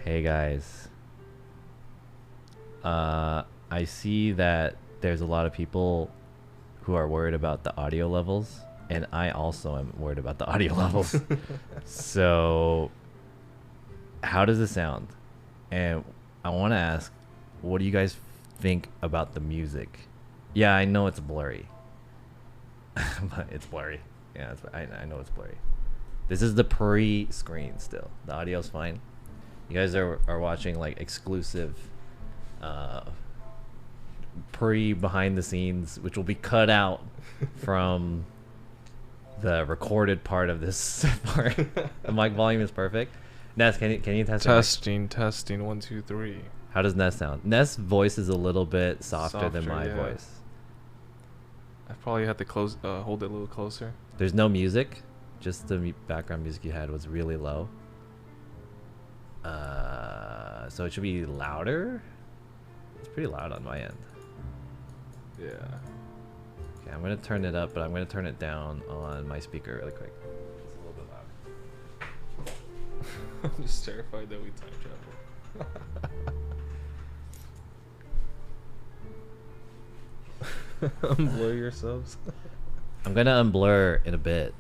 Hey guys. I see that there's a lot of people who are worried about the audio levels, and I also am worried about the audio levels. So, how does it sound? And I want to ask, what do you guys think about the music? Yeah, I know it's blurry, but it's blurry. Yeah, I know it's blurry. This is the pre-screen still. The audio's fine. You guys are watching like exclusive uh, pre behind the scenes, which will be cut out from the recorded part of this part. The mic volume is perfect. Ness, can you test Testing, 1, 2, 3. How does Ness sound? Ness' voice is a little bit softer than my voice. I probably had to hold it a little closer. There's no music. Just the background music you had was really low. So it should be louder. It's pretty loud on my end. Yeah. Okay, I'm gonna turn it up, but I'm gonna turn it down on my speaker really quick. It's a little bit loud. I'm just terrified that we time travel. Unblur yourselves. I'm gonna unblur in a bit,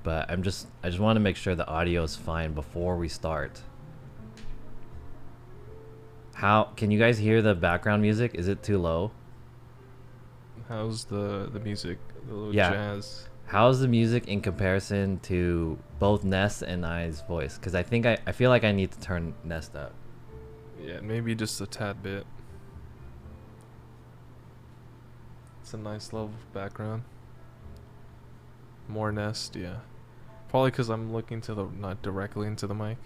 but I just want to make sure the audio is fine before we start. How can you guys hear the background music? Is it too low? How's the music? The little jazz. How's the music in comparison to both Ness and I's voice? Because I feel like I need to turn Ness up. Yeah, maybe just a tad bit. It's a nice level background. More Nest, yeah. Probably because I'm looking not directly into the mic.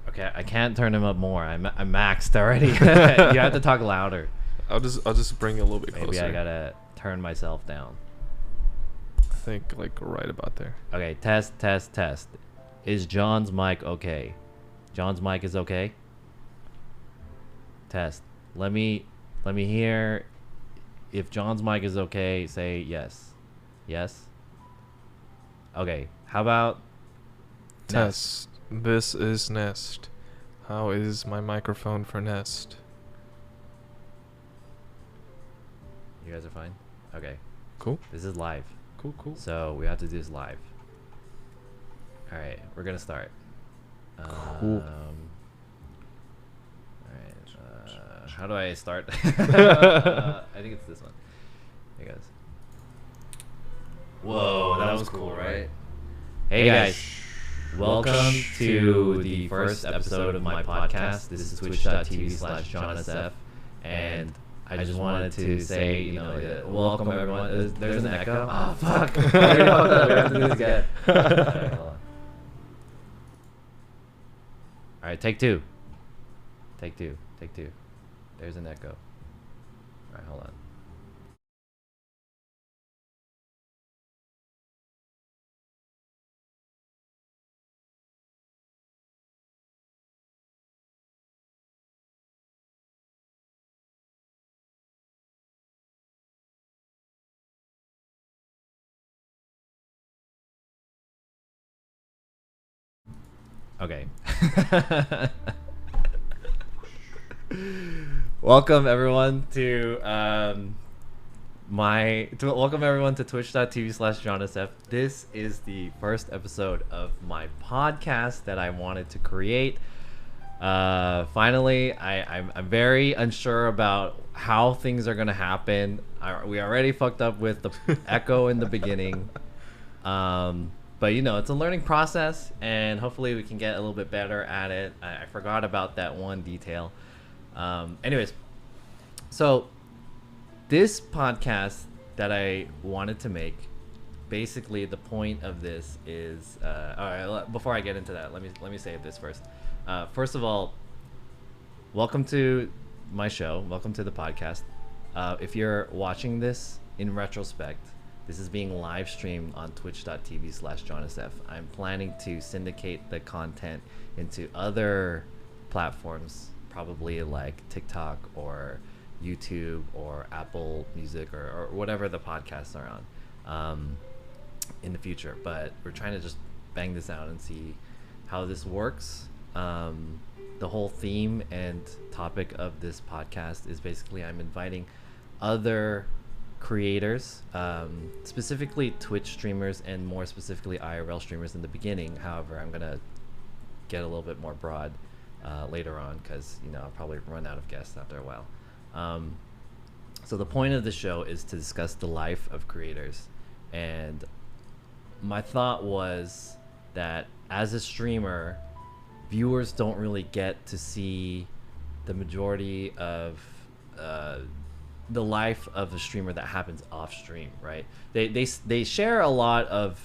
Okay, I can't turn him up more. I'm maxed already. You have to talk louder. I'll just bring it a little bit closer. Maybe I gotta turn myself down. I think like right about there. Okay, test. Is John's mic okay? John's mic is okay? Test. Let me hear if John's mic is okay, say yes. Yes? Okay, how about Test. This is Nest. How is my microphone for Nest? You guys are fine? Okay. Cool. This is live. Cool. So we have to do this live. Alright, we're gonna start. Cool. Alright, how do I start? I think it's this one. Hey guys. Whoa, that was cool, right? Hey guys. Welcome to the first episode of my podcast. This is twitch.tv/JohnSF. And I just wanted to say, welcome everyone. There's an echo. Oh, fuck. We have to do this again. Alright, hold on. Alright, take two. Take two. There's an echo. Alright, hold on. Okay. Welcome everyone to twitch.tv/JohnSF. This is the first episode of my podcast that I wanted to create. Finally, I'm very unsure about how things are gonna happen. We already fucked up with the echo in the beginning. But it's a learning process, and hopefully we can get a little bit better at it. I forgot about that one detail. Anyways, so this podcast that I wanted to make, basically the point of this is, all right, before I get into that, let me say this first. First of all, welcome to my show. Welcome to the podcast. If you're watching this in retrospect, this is being live streamed on twitch.tv/JohnSF. I'm planning to syndicate the content into other platforms, probably like TikTok or YouTube or Apple Music or whatever the podcasts are on in the future. But we're trying to just bang this out and see how this works. the whole theme and topic of this podcast is basically I'm inviting other creators, specifically Twitch streamers and more specifically IRL streamers in the beginning. However, I'm gonna get a little bit more broad later on because I'll probably run out of guests after a while. So the point of the show is to discuss the life of creators, and my thought was that as a streamer, viewers don't really get to see the majority of the life of a streamer that happens off stream, right? They share a lot of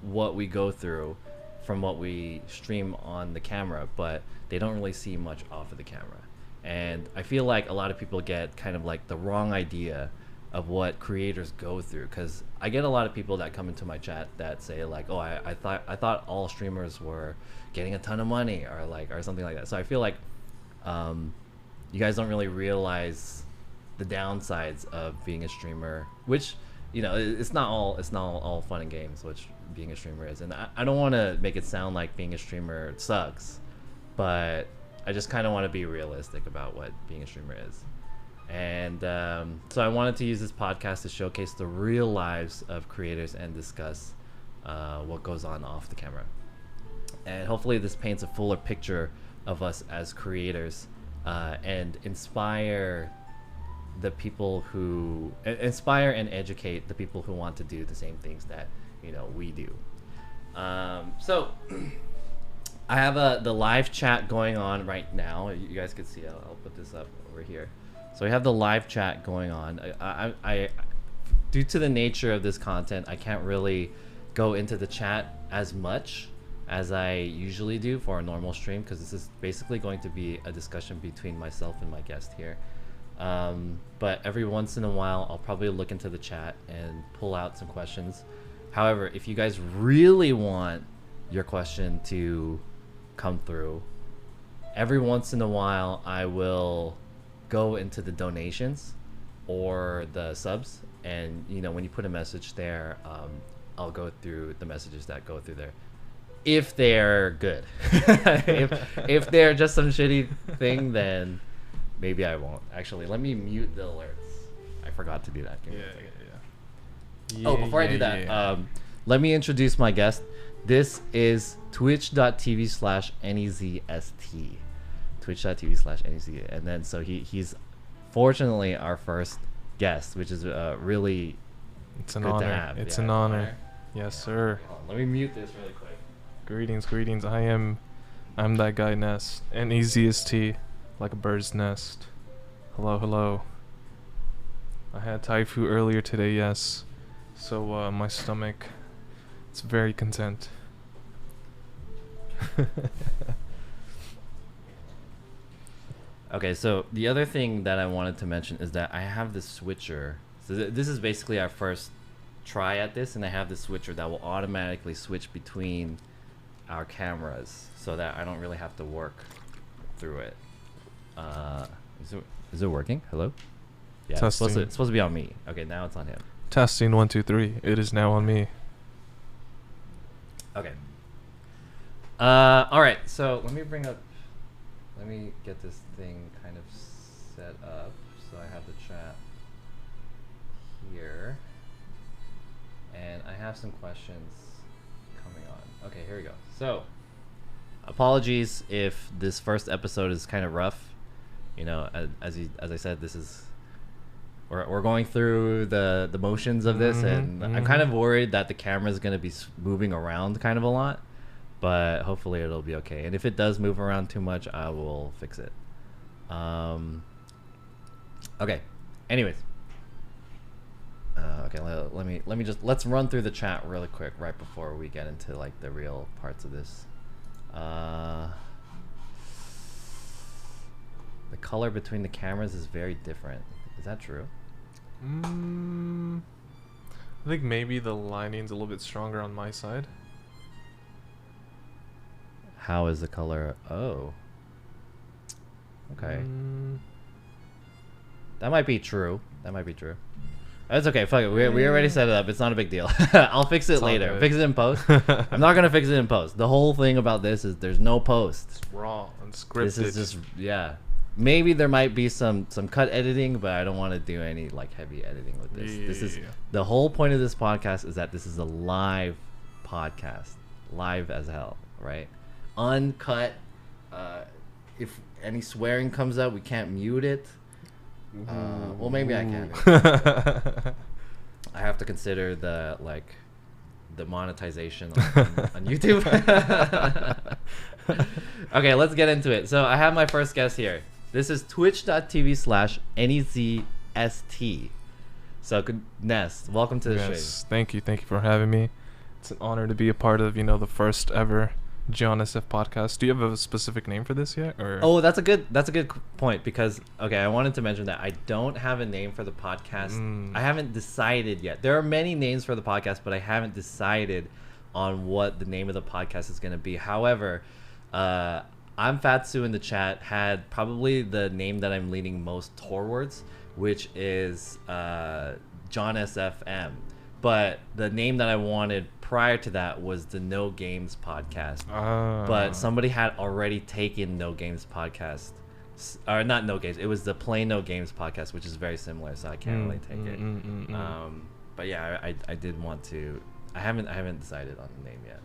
what we go through from what we stream on the camera, but they don't really see much off of the camera. And I feel like a lot of people get kind of like the wrong idea of what creators go through, because I get a lot of people that come into my chat that say like, oh, I thought all streamers were getting a ton of money or something like that. So I feel like you guys don't really realize the downsides of being a streamer, which it's not all fun and games, which being a streamer is. And I don't want to make it sound like being a streamer sucks, but I just kind of want to be realistic about what being a streamer is. And so I wanted to use this podcast to showcase the real lives of creators and discuss what goes on off the camera. And hopefully this paints a fuller picture of us as creators and inspire and educate the people who want to do the same things that we do. So I have the live chat going on right now. You guys can see it. I'll put this up over here. So we have the live chat going on. I due to the nature of this content, I can't really go into the chat as much as I usually do for a normal stream, because this is basically going to be a discussion between myself and my guest here. But every once in a while, I'll probably look into the chat and pull out some questions. However, if you guys really want your question to come through, every once in a while, I will go into the donations or the subs, and when you put a message there, I'll go through the messages that go through there if they're good. if they're just some shitty thing, then maybe I won't. Actually, let me mute the alerts. I forgot to do that. Before I do that, let me introduce my guest. This is twitch.tv/NEZST. Twitch.tv/NEZ. And then so he's fortunately our first guest, which is really it's an honor. It's an honor. Yes, sir. Let me mute this really quick. Greetings. I'm that guy Nest. NEZST, like a bird's nest. Hello. I had Thai food earlier today, yes. So my stomach, it's very content. Okay, so the other thing that I wanted to mention is that I have this switcher. So this is basically our first try at this, and I have this switcher that will automatically switch between our cameras so that I don't really have to work through it. Is it working? Hello? Yeah, it's supposed to be on me. Okay, now it's on him. Testing 1 2 3. It is now on me. Okay. All right. So let me get this thing kind of set up. So I have the chat here, and I have some questions coming on. Okay, here we go. So, apologies if this first episode is kind of rough. As I said, this is we're going through the motions of this, and I'm kind of worried that the camera is going to be moving around kind of a lot, but hopefully it'll be okay. And if it does move around too much, I will fix it. Okay. Anyways. Okay, let's run through the chat really quick right before we get into like the real parts of this. The color between the cameras is very different. Is that true? I think maybe the lining's a little bit stronger on my side. How is the color? Oh. Okay. That might be true. That's okay. Fuck it. We already set it up. It's not a big deal. I'll fix it It's all later. good. Fix it in post. I'm not gonna fix it in post. The whole thing about this is there's no post. It's raw, unscripted. This is just Maybe there might be some cut editing, but I don't want to do any like heavy editing with this. This is Yeah. the whole point of this podcast is that this is a live podcast, live as hell, right? Uncut. If any swearing comes up, we can't mute it. Well, maybe I can. I have to consider the monetization on YouTube. Okay, let's get into it. So I have my first guest here. This is twitch.tv/NEZST. So Nest, welcome to the stream. Yes, thank you for having me. It's an honor to be a part of the first ever John SF podcast. Do you have a specific name for this yet? Or Oh, that's a good point because I wanted to mention that I don't have a name for the podcast. I haven't decided yet. There are many names for the podcast, but I haven't decided on what the name of the podcast is going to be. However, I'm Fatsu in the chat had probably the name that I'm leaning most towards, which is John SFM. But the name that I wanted prior to that was the No Games podcast. But somebody had already taken No Games podcast. Or not No Games. It was the Plain No Games podcast, which is very similar, so I can't really take it. But yeah, I did want to. I haven't decided on the name yet.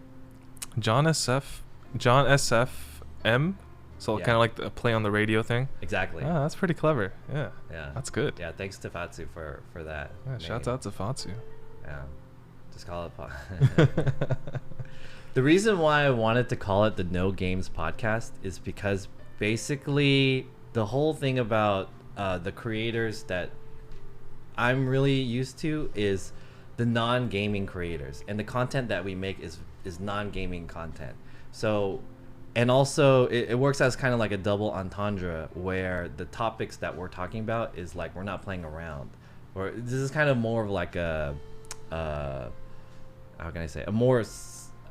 John SFM. So Yeah. kind of like a play on the radio thing. Exactly. Ah, that's pretty clever. Yeah. Yeah. That's good. Yeah. Thanks to Fatsu for that. Yeah, shouts name. out to Fatsu. Yeah. Just call it. The reason why I wanted to call it the No Games podcast is because basically the whole thing about the creators that I'm really used to is the non-gaming creators, and the content that we make is non-gaming content. So, and also it works as kind of like a double entendre where the topics that we're talking about is like we're not playing around, or this is kind of more of like a how can I say, a more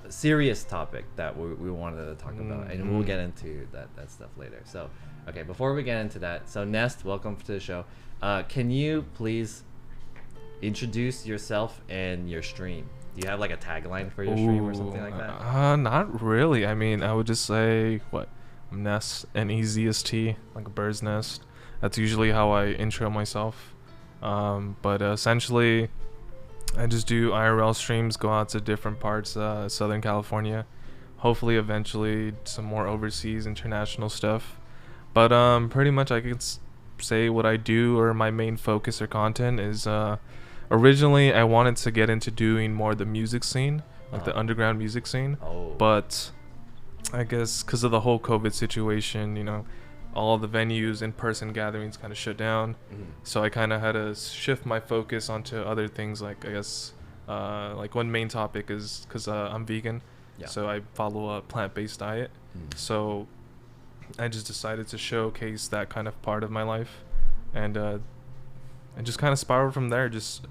serious topic that we wanted to talk about, and we'll get into that stuff later. So okay, before we get into that, so Nest, welcome to the show. Can you please introduce yourself and your stream? Do you have like a tagline for your stream or something like that? Not really. I mean, I would just say I'm Nest, NEZST, like a bird's nest. That's usually how I intro myself. But essentially, I just do IRL streams, go out to different parts, Southern California. Hopefully, eventually, some more overseas, international stuff. But pretty much, I could say what I do, or my main focus or content is. Originally, I wanted to get into doing more the music scene, like the underground music scene. Oh. But I guess because of the whole COVID situation, all of the venues, in-person gatherings kind of shut down. So I kind of had to shift my focus onto other things, like I guess like one main topic is because I'm vegan. Yeah. So I follow a plant-based diet. So I just decided to showcase that kind of part of my life, and just kind of spiraled from there, just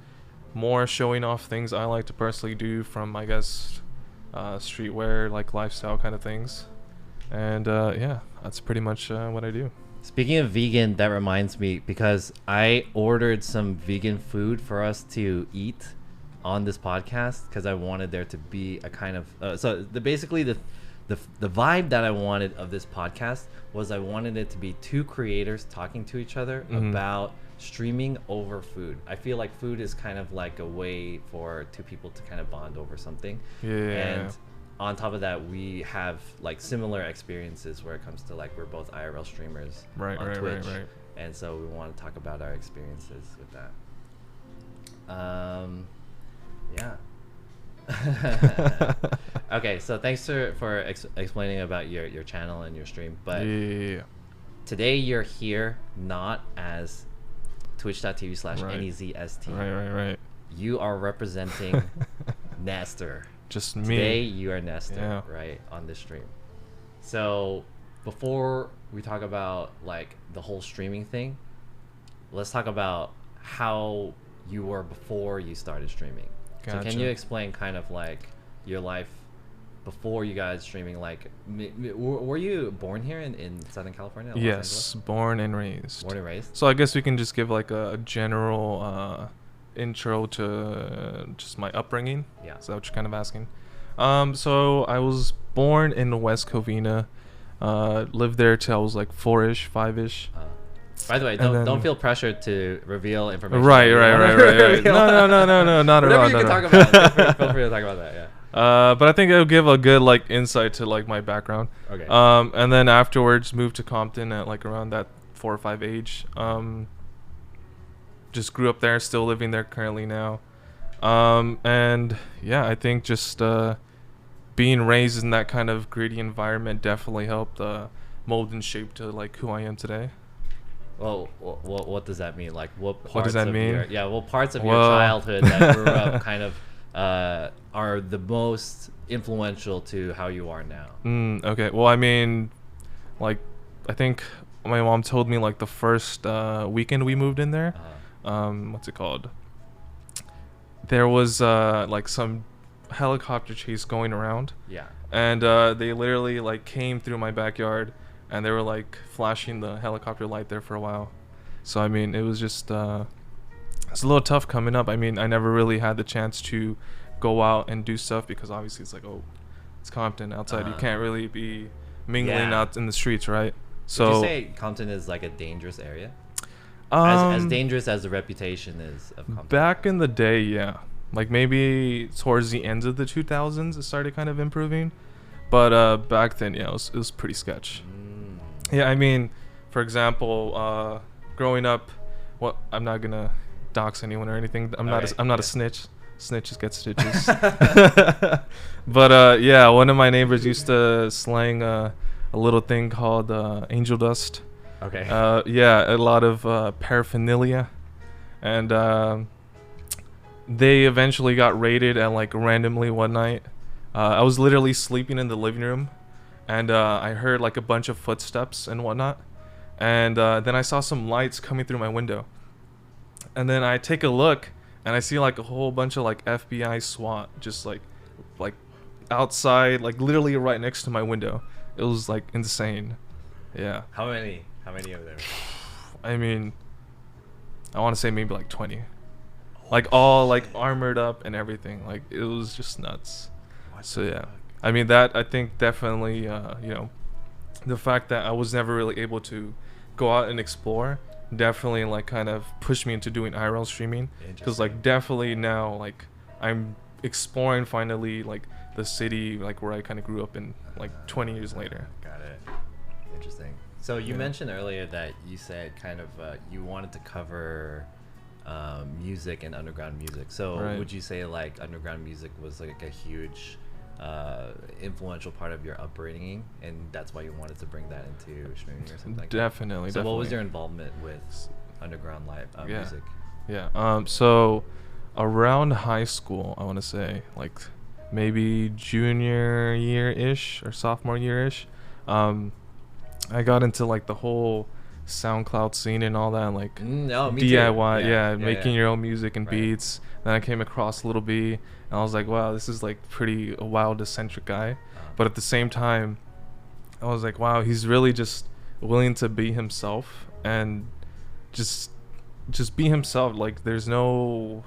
more showing off things I like to personally do, from I guess streetwear, like lifestyle kind of things. And yeah, that's pretty much what I do. Speaking of vegan, that reminds me, because I ordered some vegan food for us to eat on this podcast because I wanted there to be a kind of basically the vibe that I wanted of this podcast was I wanted it to be two creators talking to each other about streaming over food. I feel like food is kind of like a way for two people to kind of bond over something. Yeah. And on top of that, we have like similar experiences where it comes to like we're both IRL streamers on Twitch. Right. And so we want to talk about our experiences with that. Yeah. Okay, so thanks for explaining about your channel and your stream. But Yeah. today you're here not as twitch.tv/NEZST. Right. You are representing Nestor. Just me. Today you are Nestor, Yeah. right, on this stream. So before we talk about like the whole streaming thing, let's talk about how you were before you started streaming. So can Gotcha. you explain kind of like your life before you guys streaming? Like, were you born here in Southern California? Los Yes, Angeles? born and raised. Born and raised? So I guess we can just give like a general intro to just my upbringing. Yeah. Is that what you're kind of asking? So I was born in West Covina. Lived there till I was like 4-ish, 5-ish. By the way, And don't then- feel pressured to reveal information. Right. that you wanna No, reveal. not at all. Whatever you can talk about. Feel free to talk about that. Yeah. But I think it'll give a good like insight to like my background. Okay. And then afterwards moved to Compton at like around that 4 or 5 age. Just grew up there, still living there currently now. And yeah, I think just being raised in that kind of gritty environment definitely helped mold and shape to like who I am today. Well, what does that mean? Like, what parts What does that of mean? what parts of your Well- childhood that grew up kind of are the most influential to how you are now? Okay. Well, I mean, like, I think my mom told me like the first weekend we moved in there. What's it called? There was like some helicopter chase going around, Yeah. and they literally like came through my backyard, and they were like flashing the helicopter light there for a while. So I mean, it was just it's a little tough coming up. I mean, I never really had the chance to go out and do stuff because obviously it's like, oh, it's Compton outside. You can't really be mingling Yeah. out in the streets, right? Would So you say Compton is like a dangerous area? As dangerous as the reputation is of Compton. back in the day, yeah. Like maybe towards the ends of the 2000s, it started kind of improving. But back then, yeah, it was pretty sketch. Yeah, I mean, for example, growing up, I'm not gonna dox anyone or anything. I'm not a snitch. Snitches get stitches. But yeah, one of my neighbors used to slang a little thing called angel dust. Okay. Yeah, a lot of paraphernalia, and they eventually got raided at like randomly one night. I was literally sleeping in the living room, and I heard like a bunch of footsteps and whatnot, and then I saw some lights coming through my window, and then I take a look, and I see like a whole bunch of like FBI SWAT just like outside, like literally right next to my window. It was like insane. Yeah. How many of them? I mean, I want to say maybe like 20. Like all like armored up and everything. Like it was just nuts. So yeah. I mean that I think definitely you know, the fact that I was never really able to go out and explore definitely like kind of pushed me into doing IRL streaming, because like definitely now like I'm exploring finally like the city like where I kind of grew up in like 20 years later. Got it. Interesting. So you mentioned earlier that you said kind of you wanted to cover music and underground music. So Right. would you say like underground music was like a huge influential part of your upbringing, and that's why you wanted to bring that into streaming or something like that? Definitely. So what was your involvement with underground live Yeah. music? Yeah. So around high school, I want to say like maybe junior year-ish or sophomore year-ish, I got into like the whole SoundCloud scene and all that, like No, me too. DIY, making your own music and Right. beats. Then I came across Little B, and I was like, wow, this is like pretty a wild, eccentric guy. But at the same time, I was like, wow, he's really just willing to be himself and just be himself. Like there's no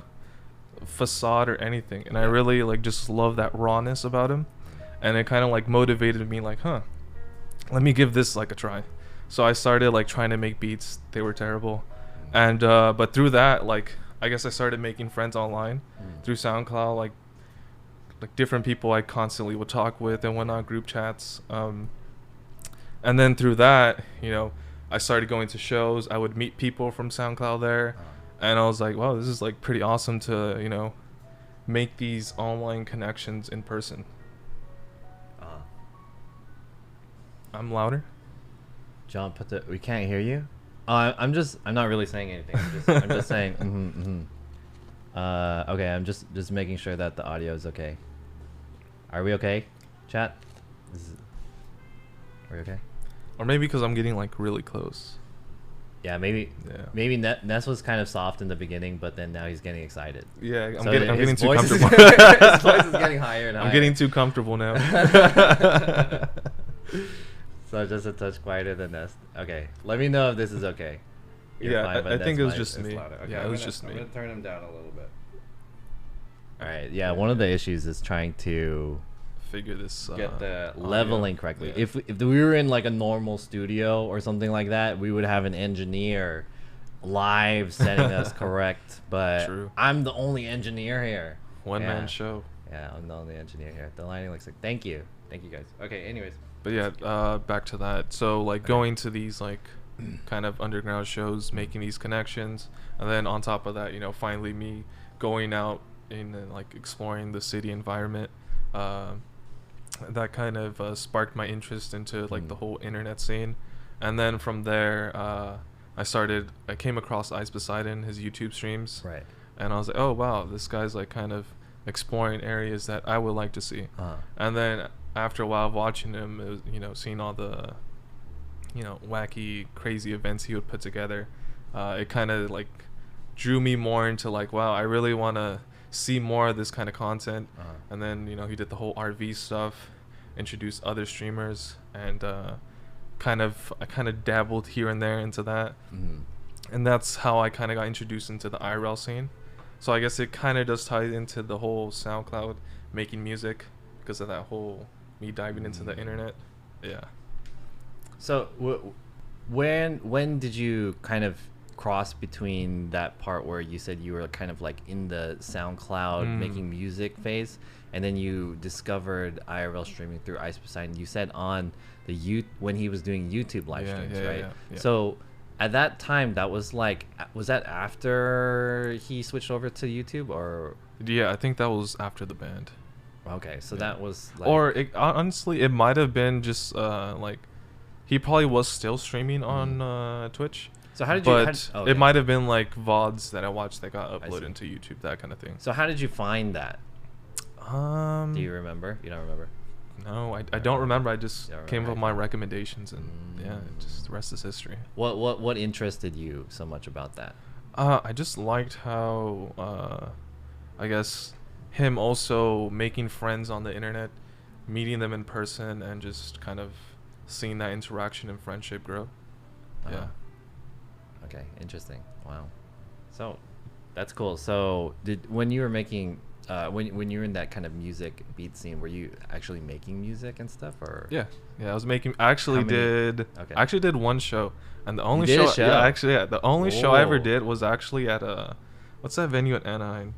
facade or anything, and I really like just love that rawness about him, and it kind of like motivated me, like, let me give this like a try. So I started like trying to make beats. They were terrible, and but through that, like I guess I started making friends online through SoundCloud, like different people I constantly would talk with and whatnot, group chats. And then through that, you know, I started going to shows. I would meet people from SoundCloud there, and I was like, wow, this is like pretty awesome to, you know, make these online connections in person. I'm louder. John, we can't hear you. I'm not really saying anything. I'm just saying. Okay, I'm just making sure that the audio is okay. Are we okay, chat? Are we okay? Or maybe because I'm getting like really close. Yeah, maybe. Yeah. Maybe Ness was kind of soft in the beginning, but then now he's getting excited. Yeah, I'm So getting his too voice comfortable. his voice is getting higher and higher. I'm getting too comfortable now. So just a touch quieter than Ness. Okay, let me know if this is okay. You're Yeah, fine, but I think it was that's just it's me. louder. Okay, Yeah, it was just I'm me. gonna turn him down a little bit. All right. Yeah, one of the issues is trying to Figure this get the audio. leveling correctly. Yeah. If we were in like a normal studio or something like that, we would have an engineer live setting us correct. But True. I'm the only engineer here. One Yeah. man show. Yeah, I'm the only engineer here. The lighting looks like. Thank you guys. Okay. Anyways. But yeah, back to that. So like going to these like kind of underground shows, making these connections, and then on top of that, finally me going out and like exploring the city environment. That kind of sparked my interest into like the whole internet scene, and then from there, I came across Ice Poseidon, his YouTube streams, Right. and I was like, oh wow, this guy's like kind of exploring areas that I would like to see. And then after a while of watching him, it was, seeing all the wacky crazy events he would put together, it kind of like drew me more into like, wow, I really want to see more of this kind of content. And then he did the whole RV stuff, introduced other streamers, and I kind of dabbled here and there into that. And that's how I kind of got introduced into the IRL scene. So I guess it kind of does tie into the whole SoundCloud making music because of that whole me diving into the internet. Yeah. So when did you kind of cross between that part where you said you were kind of like in the SoundCloud making music phase, and then you discovered IRL streaming through Ice Poseidon? You said on the when he was doing YouTube live streams, right? Yeah. So at that time, was that after he switched over to YouTube, or? Yeah, I think that was after the band. Okay, so that was like, or honestly, it might have been just like he probably was still streaming on Twitch. So how did you? It might have been like VODs that I watched that got uploaded into YouTube, that kind of thing. So how did you find that? Do you remember? You don't remember? No, I don't remember. I just came up with my Okay. recommendations, and just the rest is history. What interested you so much about that? I just liked how I guess him also making friends on the internet, meeting them in person, and just kind of seeing that interaction and friendship grow. Yeah. Okay, interesting. Wow. So that's cool. So when you were making when you were in that kind of music beat scene, were you actually making music and stuff, or? Yeah, I was making. I actually did one show, and the only You did show. a show? Yeah, the only show I ever Whoa. did was actually at what's that venue at Anaheim?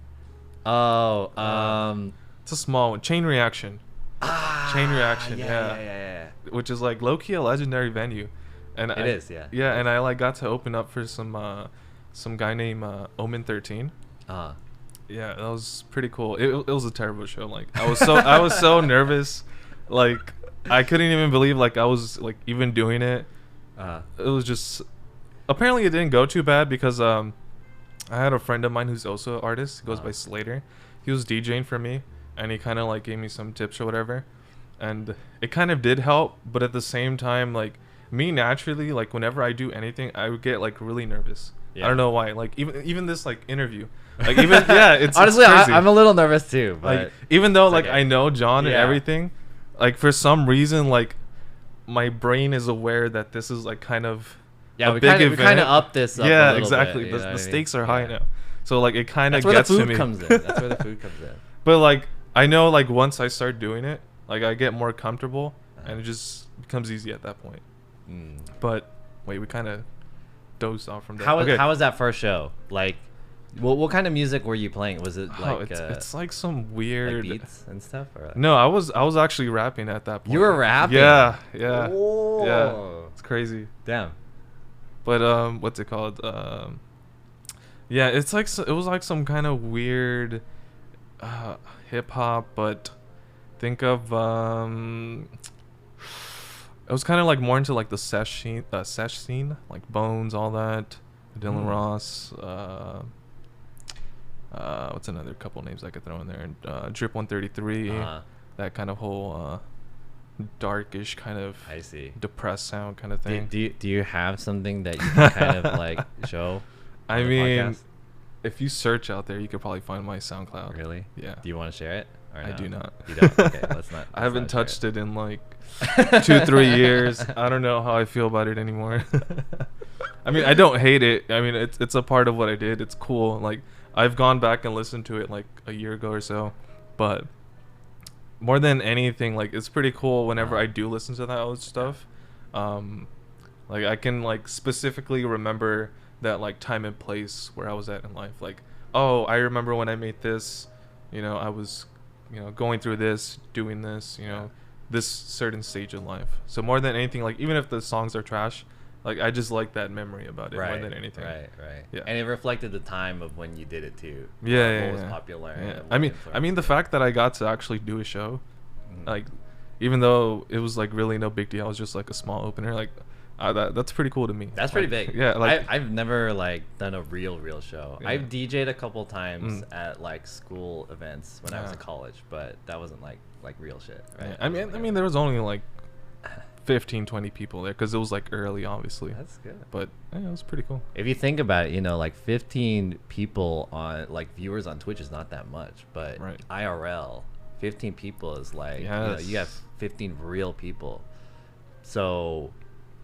Oh, It's a small one, Chain Reaction. Chain Reaction, yeah. which is like low key a legendary venue, and It is, yeah. Yeah, and I like got to open up for some guy named Omen 13. Yeah, that was pretty cool. It was a terrible show. Like I was so nervous, like I couldn't even believe like I was like even doing it. It was just apparently it didn't go too bad because I had a friend of mine who's also an artist. He goes by Slater. He was DJing for me, and he kind of like gave me some tips or whatever, and it kind of did help. But at the same time, like me naturally, like whenever I do anything, I would get like really nervous. Yeah. I don't know why. Like even this like interview, like even it's honestly, it's crazy. I'm a little nervous too. But Like even though like okay. I know John and Yeah. everything, like for some reason like my brain is aware that this is like kind of a we big kind event. of up this up a Yeah, little exactly. bit, you know The what I mean? stakes are high Yeah. now, so like it kind of That's where the gets to food me. comes in. That's where the food comes in. But like I know like once I start doing it, like I get more comfortable, and it just becomes easy at that point. But wait, we kind of dozed off from that. How was that first show? Like, what kind of music were you playing? Was it Oh, like it's like some like weird beats and stuff? Or like? No, I was actually rapping at that point. You were rapping? Yeah. Whoa. Yeah. It's crazy. Damn. But what's it called? Yeah, it's like it was like some kind of weird hip hop, but think of it was kind of like more into like the sesh scene, like Bones, all that, Dylan Ross, what's another couple names I could throw in there? Drip 133, that kind of whole darkish kind of I see. depressed sound kind of thing. Do you have something that you can kind of like show? I on the mean, podcast? if you search out there, you could probably find my SoundCloud. Really? Yeah. Do you want to share it? Or I no? do not. You don't? Okay, let's not. I haven't touched it in like 2-3 years. I don't know how I feel about it anymore. I mean, I don't hate it. I mean, it's a part of what I did. It's cool. Like, I've gone back and listened to it like a year ago or so, but more than anything, like, it's pretty cool whenever I do listen to that old stuff. Like, I can like specifically remember that like time and place where I was at in life. Like, oh, I remember when I made this. I was, going through this, doing this. This certain stage in life. So more than anything, like, even if the songs are trash, like, I just like that memory about it more than anything. Right. Yeah. And it reflected the time of when you did it too. Yeah. What was popular. Yeah. And I mean, the fact that I got to actually do a show, like, even though it was like really no big deal, I was just like a small opener. Like, that's pretty cool to me. That's pretty big. Yeah. Like, I've never like done a real show. Yeah. I've DJ'd a couple times at like school events when I was in college, but that wasn't like real shit. Right. Yeah. I mean, there was only like 15, 20 people there because it was like early, obviously. That's good. But yeah, it was pretty cool. If you think about it, like 15 people on like viewers on Twitch is not that much, but IRL, 15 people is like, you have 15 real people. So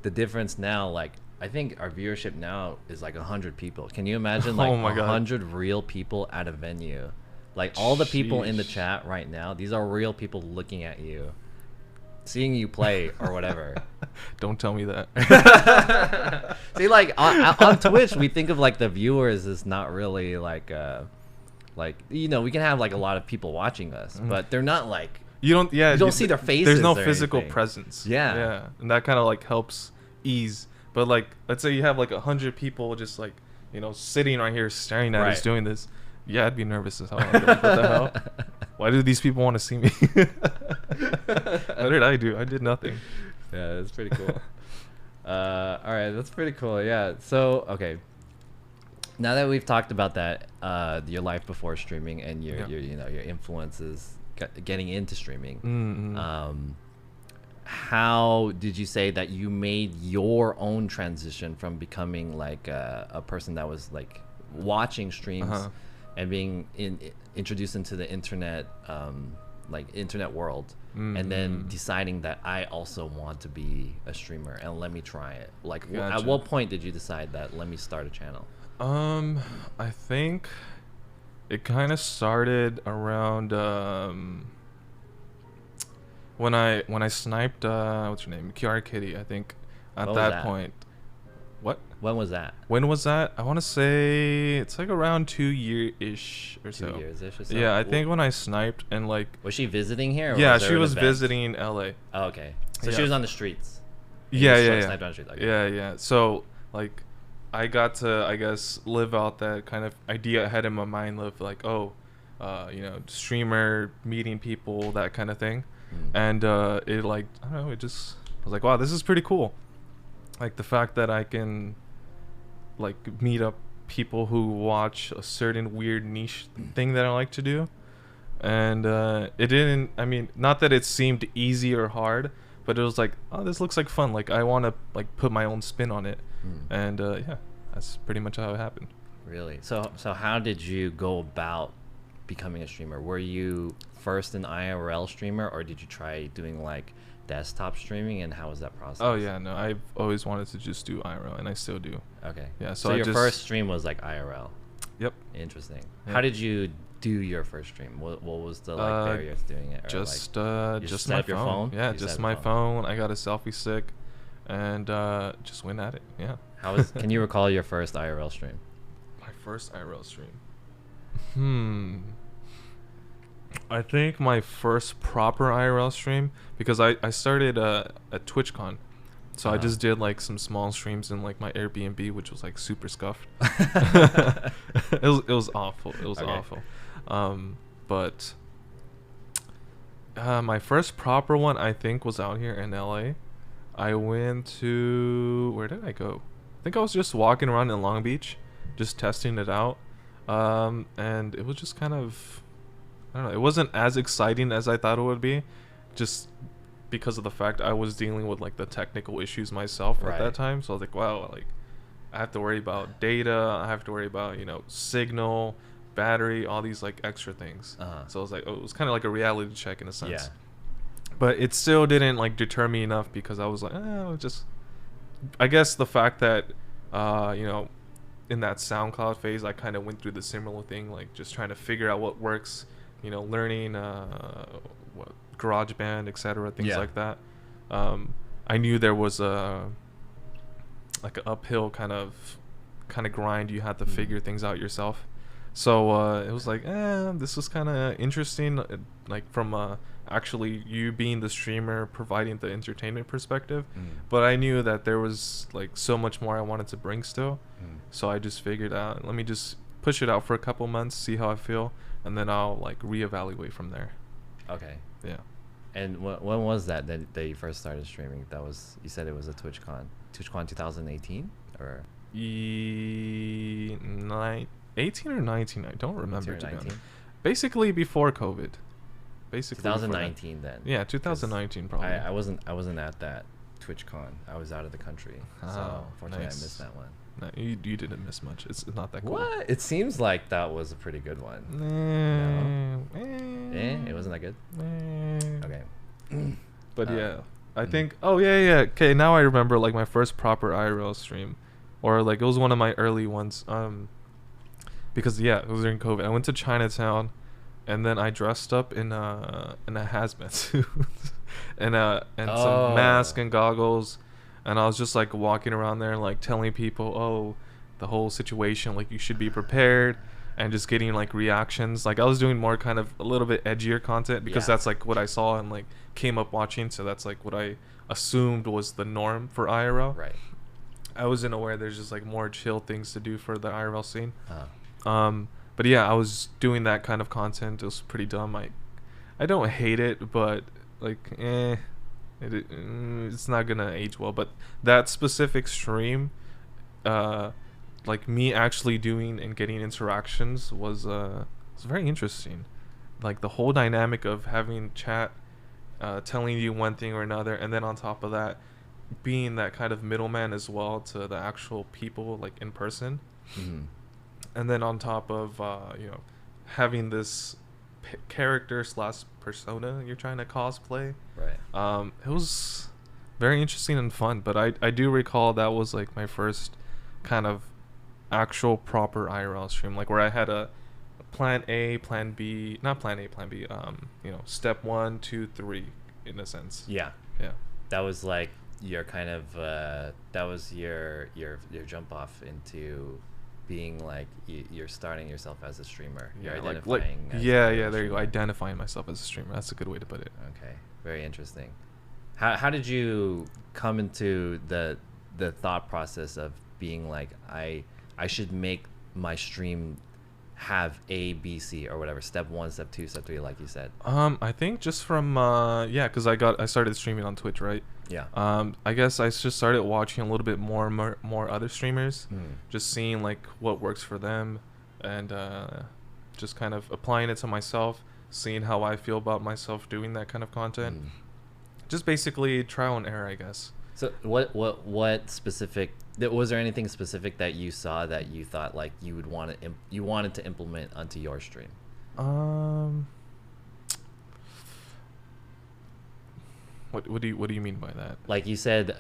the difference now, like, I think our viewership now is like 100 people. Can you imagine like 100 real people at a venue? Like, all the people in the chat right now, these are real people looking at you, seeing you play or whatever. Don't tell me that. See, like on Twitch, we think of like the viewers as not really like we can have like a lot of people watching us, but they're not like you don't see their faces. There's no or physical anything. presence. Yeah, and that kind of like helps ease. But like, let's say you have like 100 people just like sitting right here staring at us doing this. Yeah, I'd be nervous as hell. Like, what the hell? Why do these people want to see me? What did I do? I did nothing. Yeah, that's pretty cool. All right, that's pretty cool. Yeah. So, okay. Now that we've talked about that, your life before streaming and your influences getting into streaming, Mm-hmm. How did you say that you made your own transition from becoming like a person that was like watching streams and being introduced into the internet, like internet world, and then deciding that I also want to be a streamer and let me try it? Like, at what point did you decide that let me start a channel? I think it kind of started around when I sniped what's her name, Kiara Kitty. I think at that point. What? When was that? When was that? I want to say it's like around 2 year-ish or so. 2 years-ish or so? Yeah, I think when I sniped and like... Was she visiting here? Or yeah, was she was visiting LA. Oh, okay. So she was on the streets. Yeah. Sniped on the streets. Okay. Yeah. So like, I got to, I guess, live out that kind of idea I had in my mind of like, streamer, meeting people, that kind of thing. And it like, I don't know, I was like, wow, this is pretty cool. Like the fact that I can like meet up people who watch a certain weird niche thing that I like to do. And it didn't, I mean, not that it seemed easy or hard, but it was like, oh, this looks like fun. Like I want to like put my own spin on it. And that's pretty much how it happened. Really? So how did you go about becoming a streamer? Were you first an IRL streamer, or did you try doing like desktop streaming, and how was that process? Oh yeah, no, I've always wanted to just do IRL, and I still do. Okay. Yeah. So your first stream was like IRL. Yep. Interesting. Yep. How did you do your first stream? What was the like barrier to doing it? Or just set my up your phone. Yeah, just my phone. I got a selfie stick, and just went at it. Yeah. Can you recall your first IRL stream? My first IRL stream. I think my first proper IRL stream, because I started at TwitchCon, so I just did like some small streams in like my Airbnb, which was like super scuffed. It was awful. It was awful. But my first proper one, I think, was out here in LA. I went to, where did I go? I think I was just walking around in Long Beach, just testing it out. And it was just kind of, I don't know, it wasn't as exciting as I thought it would be, just because of the fact I was dealing with like the technical issues myself at that time. So I was like, wow, like I have to worry about data, I have to worry about, signal, battery, all these like extra things. So I was like, it was kind of like a reality check in a sense. Yeah. But it still didn't like deter me enough, because I was like, I guess the fact that You know, in that SoundCloud phase, I kind of went through the similar thing, like just trying to figure out what works. You know, learning what GarageBand, etc., things Yeah. like that. I knew there was a like an uphill kind of grind. You had to figure things out yourself. So it was like, this was kind of interesting, like from actually you being the streamer, providing the entertainment perspective. But I knew that there was like so much more I wanted to bring still. So I just figured out, let me just push it out for a couple months, see how I feel, and then I'll like reevaluate from there. Okay. Yeah. And when was that you first started streaming? That was, you said it was a TwitchCon 2018 or 18 or 19, I don't remember, 18 or to be 19? honest. Basically before COVID. Basically before that. 2019 then. Yeah, 2019 probably. I wasn't at that TwitchCon. I was out of the country, so Oh, unfortunately nice. I missed that one. No, you didn't miss much. It's not that cool. What? It seems like that was a pretty good one. It wasn't that good. Okay. But yeah, I think. Oh yeah. Okay, now I remember like my first proper IRL stream, or like it was one of my early ones. Because yeah, it was during COVID. I went to Chinatown, and then I dressed up in a hazmat suit, and some mask and goggles, and I was just like walking around there, like telling people, oh, the whole situation, like you should be prepared, and just getting like reactions. Like I was doing more kind of a little bit edgier content because that's like what I saw and like came up watching, so that's like what I assumed was the norm for IRL. Right. I wasn't aware there's just like more chill things to do for the IRL scene. Uh, But yeah, I was doing that kind of content. It was pretty dumb. I don't hate it, but like, it's not gonna age well. But that specific stream, like me actually doing and getting interactions was very interesting. Like the whole dynamic of having chat, telling you one thing or another, and then on top of that, being that kind of middleman as well to the actual people, like in person. And then on top of having this character / persona you're trying to cosplay, right. it was very interesting and fun. But I do recall that was like my first kind of actual proper IRL stream, like where I had a plan A, plan B, not plan A, plan B, step 1, 2, 3 in a sense. Yeah. That was like your kind of that was your jump off into being like you're starting yourself as a streamer. You're identifying there you go, identifying myself as a streamer. That's a good way to put it. Okay, very interesting. How did you come into the thought process of being like, I should make my stream have A, B, C, or whatever, step 1, step 2, step 3, like you said? I think just from because I started streaming on Twitch, right? Yeah. I guess I just started watching a little bit more other streamers, just seeing like what works for them, and just kind of applying it to myself, seeing how I feel about myself doing that kind of content. Just basically trial and error, I guess. So what specific, was there anything specific that you saw that you thought like you would wanted to implement onto your stream? What do you mean by that? Like you said,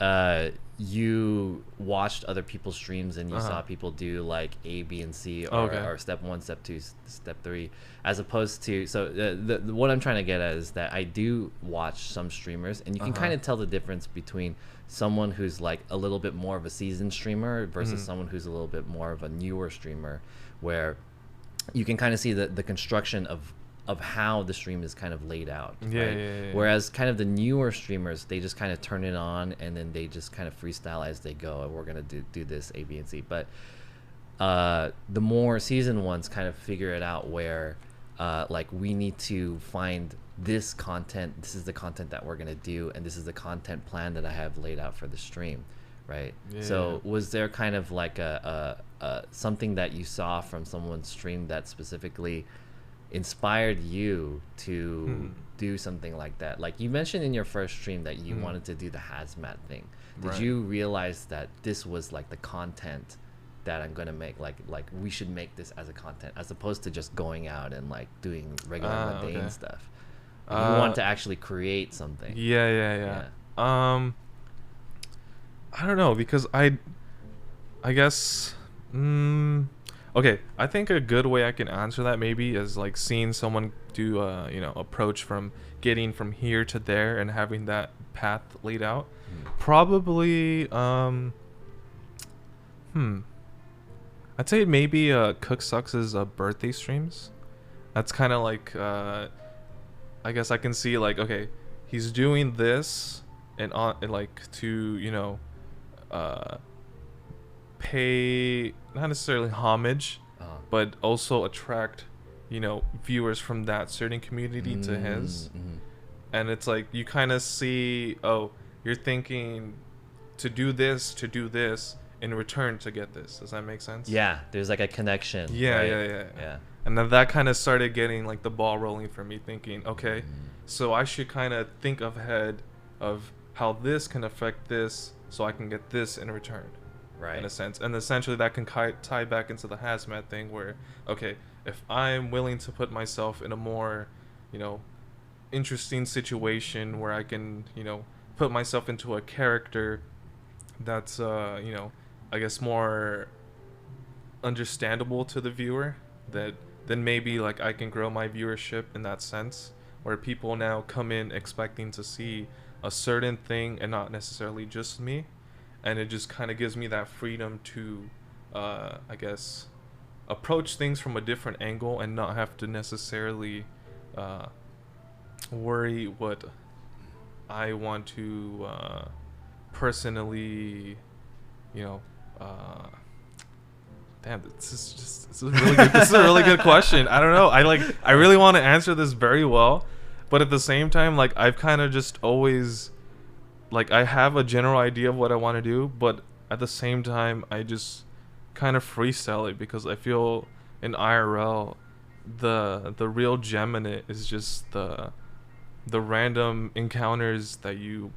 you watched other people's streams and you saw people do like A, B, and C, or step 1, step 2, step 3, as opposed to, so what I'm trying to get at is that I do watch some streamers, and you can kind of tell the difference between someone who's like a little bit more of a seasoned streamer versus someone who's a little bit more of a newer streamer, where you can kind of see the construction of how the stream is kind of laid out. Yeah. Whereas kind of the newer streamers, they just kind of turn it on and then they just kind of freestyle as they go, and we're gonna do this A, B, and C. But the more seasoned ones kind of figure it out where like we need to find this content, this is the content that we're gonna do, and this is the content plan that I have laid out for the stream, right? So was there kind of like a something that you saw from someone's stream that specifically inspired you to do something like that? Like you mentioned in your first stream that you wanted to do the hazmat thing. Did you realize that this was like the content that I'm gonna make, like we should make this as a content as opposed to just going out and like doing regular mundane stuff? You want to actually create something. Yeah. I don't know, because I guess. Okay, I think a good way I can answer that maybe is like seeing someone do approach from getting from here to there and having that path laid out. Probably I'd say maybe Cook Sucks' birthday streams. That's kind of like I guess I can see like, okay, he's doing this and like to pay not necessarily homage, but also attract viewers from that certain community to his. And it's like you kind of see, oh, you're thinking to do this in return to get this. Does that make sense? Yeah, there's like a connection. Yeah, right? yeah. And then that kind of started getting like the ball rolling for me, thinking, okay, so I should kind of think ahead of how this can affect this, so I can get this in return. Right. In a sense. And essentially that can tie back into the hazmat thing where, okay, if I'm willing to put myself in a more, interesting situation where I can, put myself into a character that's, I guess more understandable to the viewer, that then maybe like I can grow my viewership in that sense, where people now come in expecting to see a certain thing and not necessarily just me. And it just kind of gives me that freedom to, I guess, approach things from a different angle and not have to necessarily worry what I want to personally, damn, this is a really good, this is a really good question. I don't know. I really want to answer this very well, but at the same time, like I've kind of just always. Like I have a general idea of what I want to do, but at the same time I just kind of freestyle it, because I feel in IRL the real gem in it is just the random encounters that you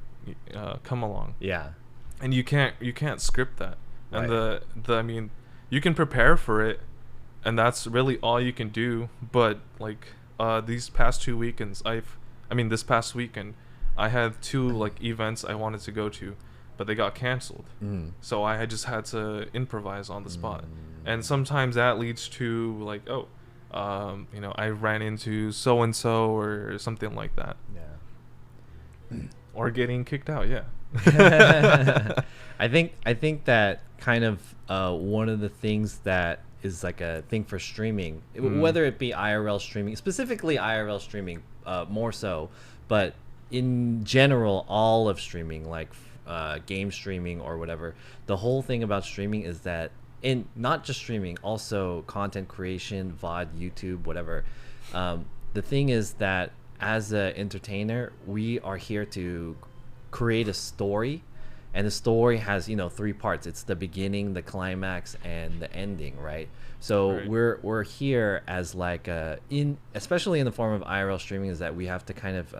come along. Yeah. And you can't script that. And Right. I mean, you can prepare for it, and that's really all you can do, but like these past 2 weekends this past weekend I had 2 like events I wanted to go to, but they got canceled. So I had just had to improvise on the spot. And sometimes that leads to like, I ran into so and so or something like that. Yeah. Or getting kicked out, yeah. I think that kind of one of the things that is like a thing for streaming, whether it be IRL streaming, specifically IRL streaming, more so, but in general, all of streaming, like game streaming or whatever, the whole thing about streaming is that, in not just streaming, also content creation, VOD, YouTube, whatever. The thing is that as an entertainer, we are here to create a story, and the story has 3 parts. It's the beginning, the climax, and the ending, right? So Right. we're here as like especially in the form of IRL streaming, is that we have to kind of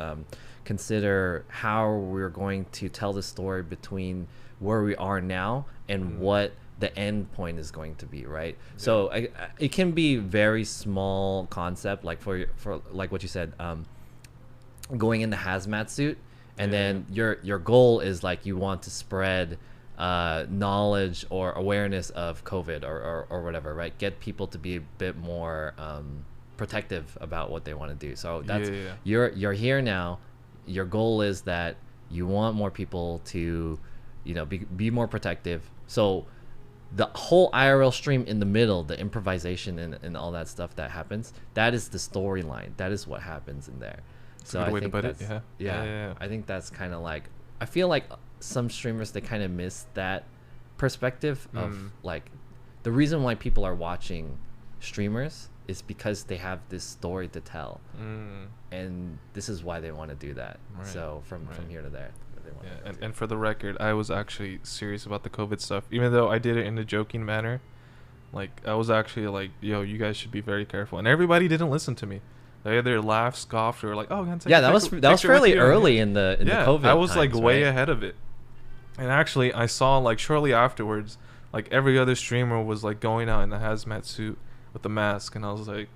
consider how we're going to tell the story between where we are now and what the end point is going to be, right? Yeah. So it can be very small concept, like for like what you said, going in the hazmat suit, and then your goal is like you want to spread knowledge or awareness of COVID or whatever, right? Get people to be a bit more protective about what they want to do. So that's you're here now. Your goal is that you want more people to be more protective. So the whole IRL stream in the middle, the improvisation and all that stuff that happens, that is the storyline. That is what happens in there. So I think that's, yeah, I think that's kind of like, I feel like some streamers, they kind of miss that perspective of like, the reason why people are watching streamers is because they have this story to tell, and this is why they want to do that. Right. So from here to there. And for the record, I was actually serious about the COVID stuff, even though I did it in a joking manner. Like I was actually like, yo, you guys should be very careful, and everybody didn't listen to me. They either laughed, scoffed, or like, oh, that was fairly early in the COVID. I was times, like way right? ahead of it. And actually, I saw like shortly afterwards, like every other streamer was like going out in a hazmat suit with a mask, and I was like,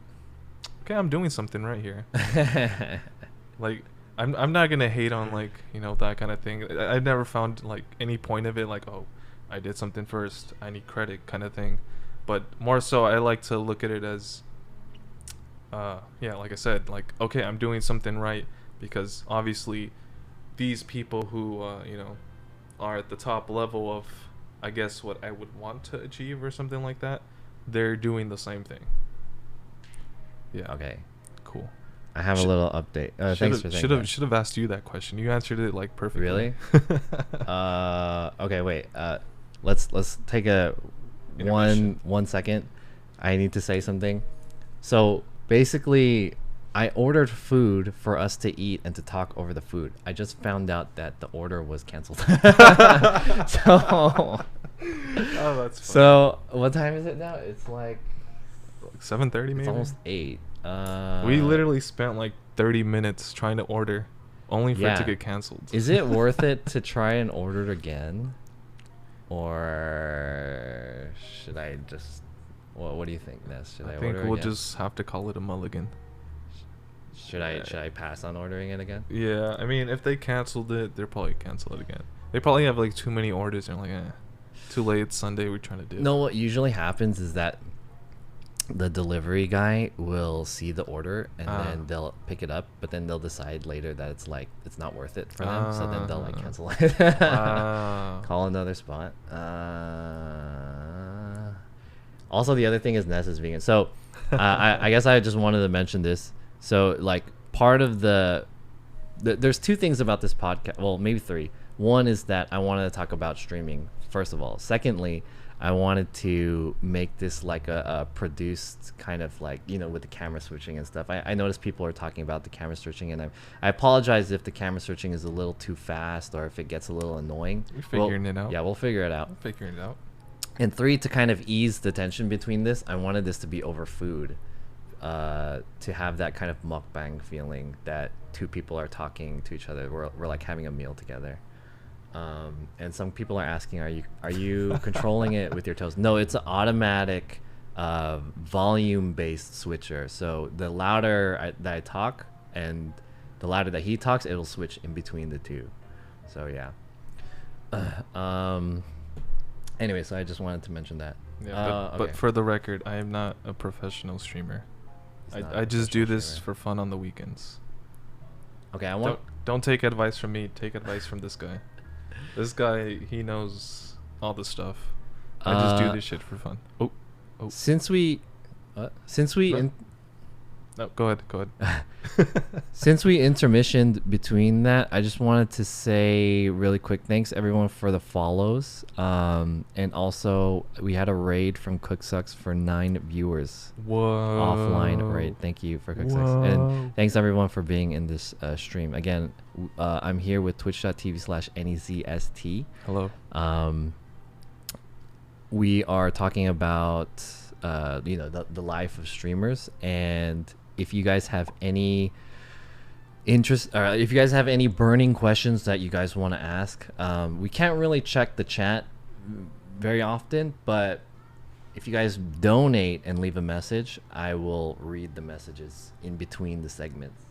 okay, I'm doing something right here. Like, I'm not gonna hate on like that kind of thing. I never found like any point of it like, oh, I did something first. I need credit, kind of thing. But more so, I like to look at it as, yeah, like I said, like, okay, I'm doing something right, because obviously these people who, are at the top level of, I guess, what I would want to achieve or something like that, they're doing the same thing. Yeah. Okay. Cool. I have a little update. Thanks for saying that. Should have asked you that question. You answered it like perfectly. Really? Okay, wait. Let's take a Intermission. 1 second. I need to say something. So basically, I ordered food for us to eat and to talk over the food. I just found out that the order was canceled. So, Oh, that's funny. so what time is it now? It's like 7:30 maybe. it's almost 8. We literally spent like 30 minutes trying to order, only for it to Yeah. get canceled. Is it worth it to try and order it again, or should I just? What do you think, Ness? Should I, I think order we'll again? just have to call it a mulligan. Should I pass on ordering it again? Yeah, I mean, if they canceled it, they'll probably cancel it again. They probably have like too many orders. And they're like, too late. It's Sunday. We're trying to do. No, what usually happens is that the delivery guy will see the order and then they'll pick it up, but then they'll decide later that it's not worth it for them, so then they'll like cancel it. Call another spot. Also, the other thing is Ness is vegan, so I guess I just wanted to mention this. So like part of there's two things about this podcast, well maybe three. One is that I wanted to talk about streaming, first of all. Secondly, I wanted to make this like a produced kind of like, with the camera switching and stuff. I noticed people are talking about the camera switching, and I apologize if the camera switching is a little too fast or if it gets a little annoying. We're figuring it out. Yeah, we'll figure it out. Figuring it out. And three, to kind of ease the tension between this, I wanted this to be over food. To have that kind of mukbang feeling that two people are talking to each other. We're like having a meal together. And some people are asking, are you controlling it with your toes? No, it's an automatic volume-based switcher. So the louder that I talk and the louder that he talks, it'll switch in between the two. So yeah. Anyway, so I just wanted to mention that. Yeah, but okay. for the record, I am not a professional streamer. He's not I a just do professional this streamer. for fun on the weekends. Okay, I want. Don't take advice from me. Take advice from this guy. This guy, he knows all the stuff. I just do this shit for fun. Oh. Since we No. No, go ahead. since we intermissioned between that, I just wanted to say really quick thanks everyone for the follows. And also we had a raid from Cook Sucks for 9 viewers. Whoa. Offline raid. Thank you for Cook Sucks. Whoa. And thanks everyone for being in this stream. Again, I'm here with twitch.tv/NEZST. Hello. We are talking about the life of streamers, and if you guys have any interest, if you guys have any burning questions that you guys want to ask, we can't really check the chat very often, but if you guys donate and leave a message, I will read the messages in between the segments.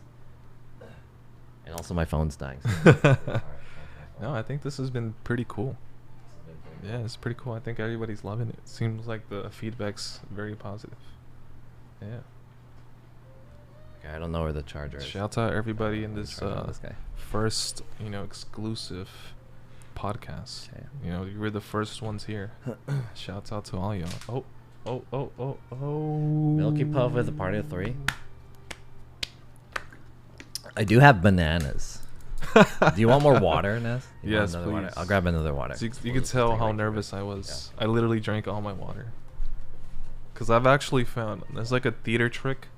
And also my phone's dying. No, I think this has been pretty cool. Yeah, it's pretty cool. I think everybody's loving it. Seems like the feedback's very positive. Yeah. Okay, I don't know where the charger is. Shouts out everybody in this this guy. first, exclusive podcast. Okay. You were the first ones here. Shouts out to all y'all. Oh. Milky Puff with a party of 3. I do have bananas. Do you want more water, Ness? You want Yes, another water? please. I'll grab another water. So you We'll could just tell take how like- nervous I was. I literally drank all my water. Because I've actually found there's like a theater trick.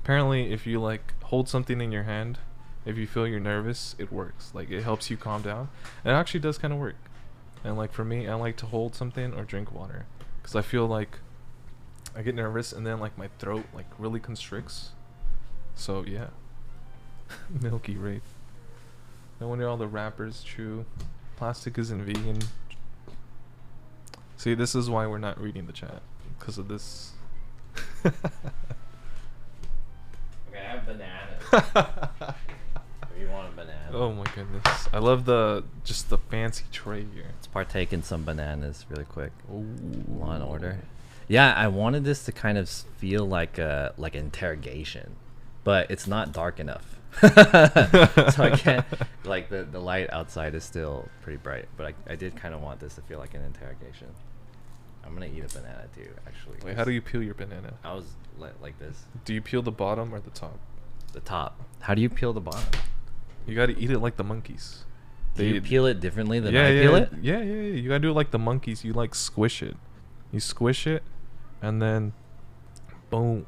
Apparently, if you like hold something in your hand, if you feel you're nervous, it works. Like it helps you calm down. And it actually does kind of work. And like for me, I like to hold something or drink water. Because I feel like I get nervous and then like my throat like really constricts. So yeah. Milky Raid. No wonder all the rappers chew. Plastic isn't vegan. See, this is why we're not reading the chat. Because of this. Okay, I have bananas. you want a banana. Oh my goodness. I love the fancy tray here. Let's partake in some bananas really quick. Ooh. Law and Order. Yeah, I wanted this to kind of feel like an interrogation, but it's not dark enough. So I can't, like, the light outside is still pretty bright, but I did kind of want this to feel like an interrogation. I'm gonna eat a banana too, actually. Wait, how do you peel your banana? I was like this. Do you peel the bottom or the top? The top. How do you peel the bottom? You gotta eat it like the monkeys. Do you peel it differently than I peel it? Yeah. You gotta do it like the monkeys. You like squish it. You squish it, and then, boom.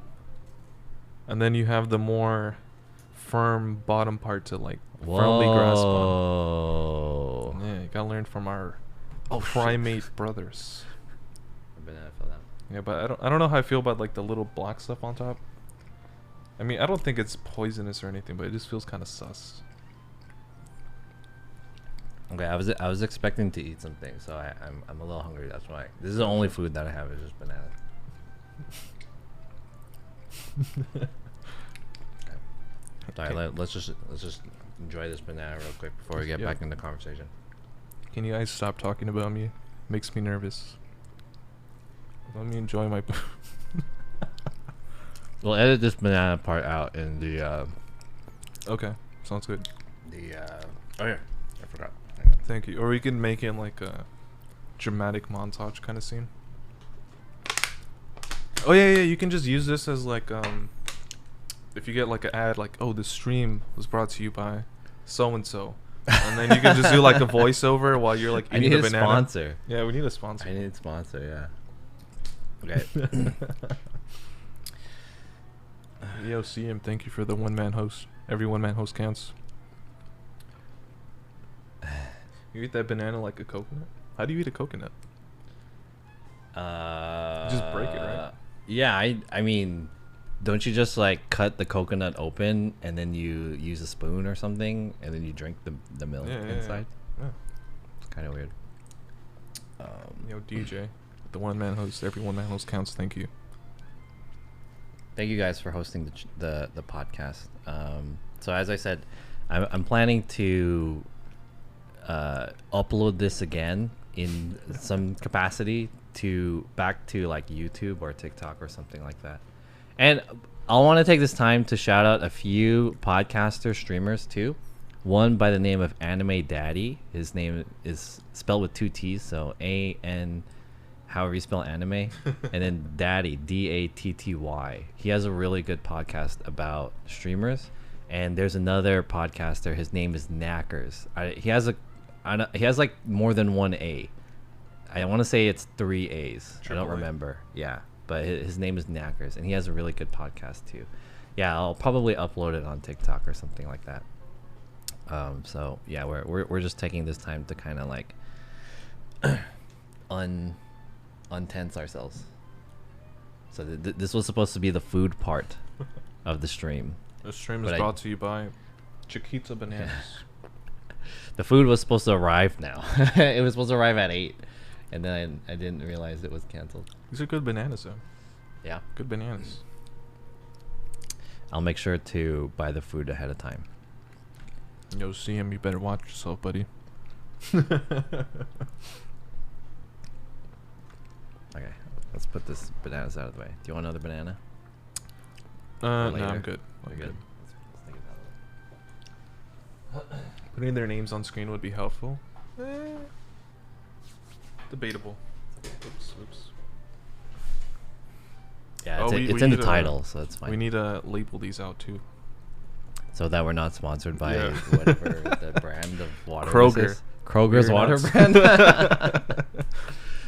And then you have the more firm bottom part to like firmly grasp on. Yeah, you gotta learn from our primate brothers. The banana fell down. Yeah, but I don't know how I feel about like the little black stuff on top. I mean, I don't think it's poisonous or anything, but it just feels kind of sus. Okay, I was expecting to eat something, so I'm a little hungry. That's why this is the only food that I have is just banana. Okay. Sorry, let's just enjoy this banana real quick before we get back into conversation. Can you guys stop talking about me? Makes me nervous. Let me enjoy my. We'll edit this banana part out in the. Okay, sounds good. Oh yeah, I forgot. Thank you. Or we can make it like a dramatic montage kind of scene. Oh yeah, you can just use this as like if you get like an ad like, oh, this stream was brought to you by so and so, and then you can just do like a voiceover while you're like eating the banana. Sponsor. Yeah, we need a sponsor. I need a sponsor. Yeah. Okay. Yo, CM, thank you for the one-man host. Every one-man host counts. You eat that banana like a coconut? How do you eat a coconut? Just break it, right? Yeah, I mean, don't you just like cut the coconut open and then you use a spoon or something and then you drink the milk inside? Yeah. It's kind of weird. Yo, DJ, the one-man host. Every one-man host counts. Thank you. Thank you guys for hosting the podcast. So as I said, I'm planning to upload this again in some capacity back to like YouTube or TikTok or something like that. And I want to take this time to shout out a few podcaster streamers too. One by the name of Anime Daddy. His name is spelled with 2 T's, so A-N, however you spell anime, and then Daddy, D-A-T-T-Y. He has a really good podcast about streamers. And there's another podcaster. His name is Knackers. He has like more than one A. I want to say it's 3 A's. I don't remember. Yeah, but his name is Knackers, and he has a really good podcast too. Yeah, I'll probably upload it on TikTok or something like that. So yeah, we're just taking this time to kind of like untense ourselves. So this was supposed to be the food part of the stream. The stream is brought to you by Chiquita Bananas. The food was supposed to arrive now. It was supposed to arrive at 8, and then I didn't realize it was canceled. These are good bananas, though. Yeah. Good bananas. I'll make sure to buy the food ahead of time. Yo, CM, you better watch yourself, buddy. Okay, let's put this bananas out of the way. Do you want another banana? No, I'm good. We're good. Let's take it out of the way. Putting their names on screen would be helpful. Debatable. Oops. Yeah, it's in the title, so it's fine. We need to label these out too. So that we're not sponsored by whatever the brand of water Kroger. is. Kroger's water brand.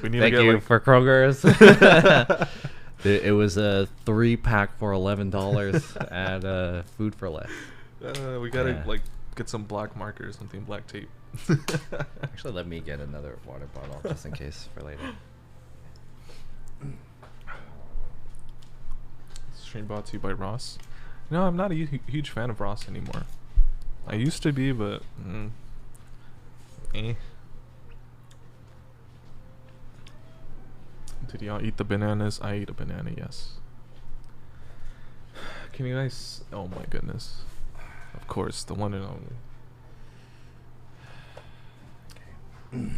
We need Thank to get you for Kroger's. It was a 3-pack for $11 at Food for Less. We gotta get some black marker or something, black tape. Actually, let me get another water bottle just in case for later. Stream brought to you by Ross. No, I'm not a huge fan of Ross anymore. I used to be, but Did y'all eat the bananas? I ate a banana, yes. Can you guys... Oh my goodness. Of course, the one and only.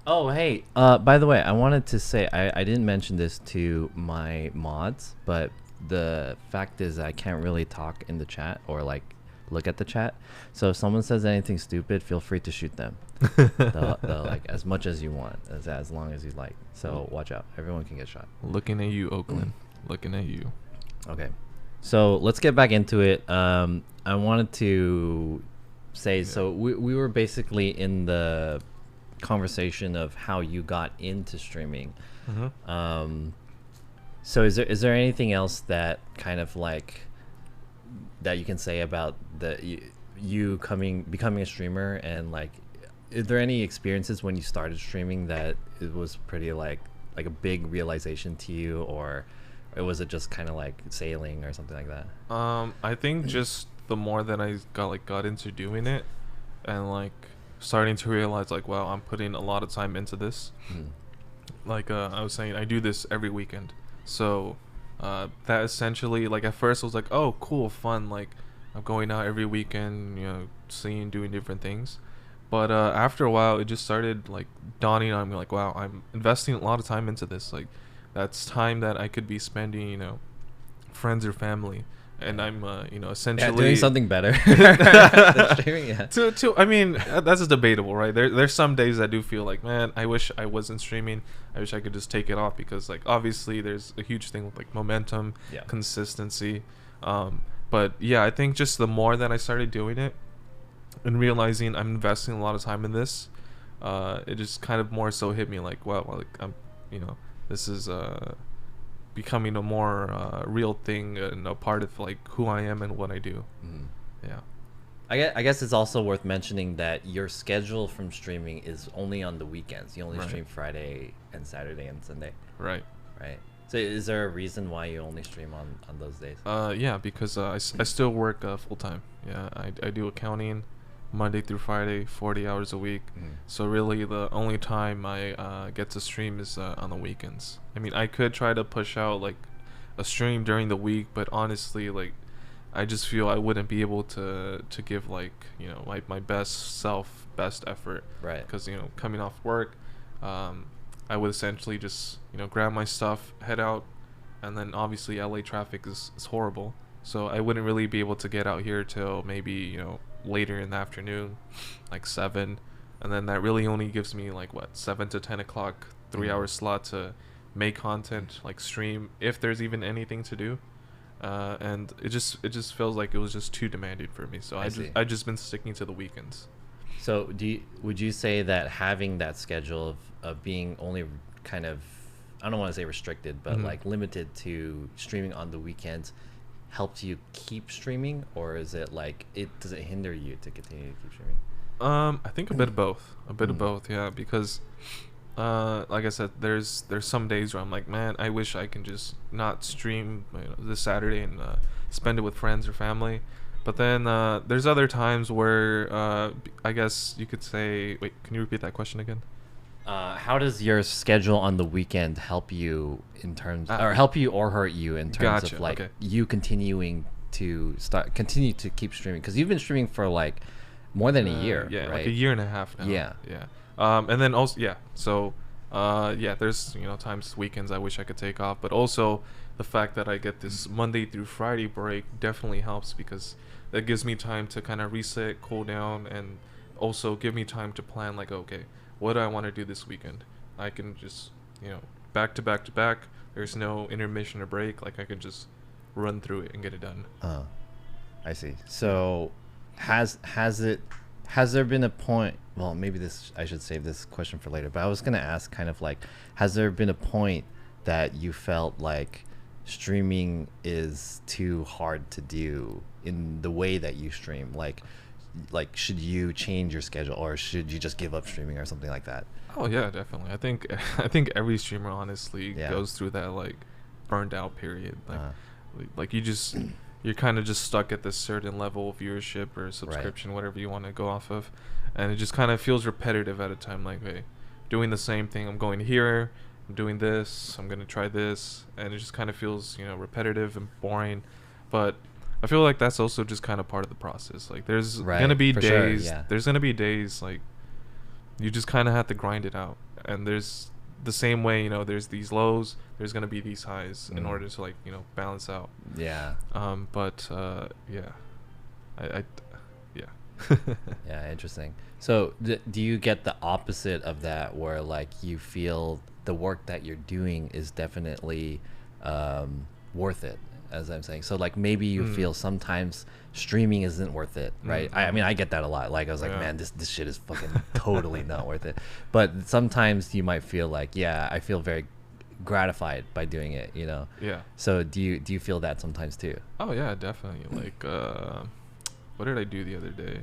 Oh, hey. By the way, I wanted to say I didn't mention this to my mods, but the fact is I can't really talk in the chat or like look at the chat. So if someone says anything stupid, feel free to shoot them. They'll, like as much as you want, as long as you like. So watch out. Everyone can get shot. Looking at you, Oakland. Looking at you. Okay. So let's get back into it. I wanted to say, so we were basically in the conversation of how you got into streaming. So is there anything else that kind of like that you can say about you becoming a streamer, and like is there any experiences when you started streaming that it was pretty like a big realization to you, or was it just kind of like sailing or something like that? I think just the more that I got into doing it, and like starting to realize like, wow, I'm putting a lot of time into this. Like I was saying, I do this every weekend. So that essentially, like at first I was like, oh cool, fun, like I'm going out every weekend, you know, seeing, doing different things. But after a while it just started like dawning on me like, wow, I'm investing a lot of time into this. Like that's time that I could be spending, you know, friends or family. And I'm, you know, essentially doing something better than streaming. Yeah. I mean, that's debatable, right? There's some days I do feel like, man, I wish I wasn't streaming. I wish I could just take it off, because, like, obviously there's a huge thing with like momentum, consistency. But yeah, I think just the more that I started doing it and realizing I'm investing a lot of time in this, it just kind of more so hit me like, wow, like I'm, you know, this is becoming a more real thing and a part of like who I am and what I do. Yeah. I guess it's also worth mentioning that your schedule from streaming is only on the weekends. You only stream Friday and Saturday and Sunday. Right. So is there a reason why you only stream on those days? Yeah, because I still work full time. Yeah, I do accounting Monday through Friday, 40 hours a week. So really the only time I get to stream is on the weekends. I mean, I could try to push out like a stream during the week, but honestly, like I just feel I wouldn't be able to give like, you know, like my best effort. Right. Because, you know, coming off work, I would essentially just, you know, grab my stuff, head out, and then obviously LA traffic is horrible. So I wouldn't really be able to get out here till maybe, you know, later in the afternoon, like 7, and then that really only gives me like what, 7 to 10 o'clock, 3-hour slot to make content, like stream, if there's even anything to do. And it just feels like it was just too demanding for me. So I just been sticking to the weekends. So would you say that having that schedule of being only kind of, I don't want to say restricted, but like limited to streaming on the weekends helped you keep streaming, or is it like does it hinder you to continue to keep streaming? I think a bit of both. Of both, yeah, because like I said, there's some days where I'm like, man, I wish I can just not stream, you know, this Saturday and spend it with friends or family. But then there's other times where I guess you could say, wait, can you repeat that question again? How does your schedule on the weekend help you in terms, or help you or hurt you in terms of like you continuing to keep streaming? Because you've been streaming for like more than a year, yeah, right? like a year and a half now. Yeah. And then also, so there's, you know, times, weekends I wish I could take off, but also the fact that I get this Monday through Friday break definitely helps, because that gives me time to kind of reset, cool down, and also give me time to plan like, okay, what do I want to do this weekend? I can just, you know, back to back to back. There's no intermission or break. Like I can just run through it and get it done. I see. So has there been a point, well, maybe I should save this question for later, but I was going to ask kind of like, has there been a point that you felt like streaming is too hard to do in the way that you stream? Like should you change your schedule, or should you just give up streaming or something like that? Oh yeah, definitely. I think every streamer honestly goes through that like burned out period. Like you're kind of just stuck at this certain level of viewership or subscription, whatever you want to go off of, and it just kind of feels repetitive at a time. Like, hey, doing the same thing. I'm going here. I'm doing this. I'm gonna try this, and it just kind of feels, you know, repetitive and boring. But I feel like that's also just kind of part of the process. Like there's Right, gonna be for sure, days. yeah. There's gonna be days like you just kind of have to grind it out. And there's the same way, you know, there's these lows. There's gonna be these highs in Mm. order to like, you know, balance out. Yeah. But yeah, I yeah. Yeah, interesting. So, do you get the opposite of that, where like you feel the work that you're doing is definitely worth it, as I'm saying? So, like maybe you feel sometimes streaming isn't worth it, right? I mean, I get that a lot. Like I was like, Yeah. man, this shit is fucking totally not worth it. But sometimes you might feel like, yeah, I feel very gratified by doing it, you know? Yeah. So, do you feel that sometimes too? Oh yeah, definitely. Like, what did I do the other day?